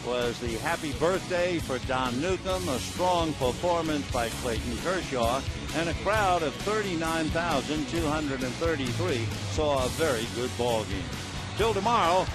was the happy birthday for Don Newcomb, a strong performance by Clayton Kershaw, and a crowd of 39,233 saw a very good ball game. Till tomorrow,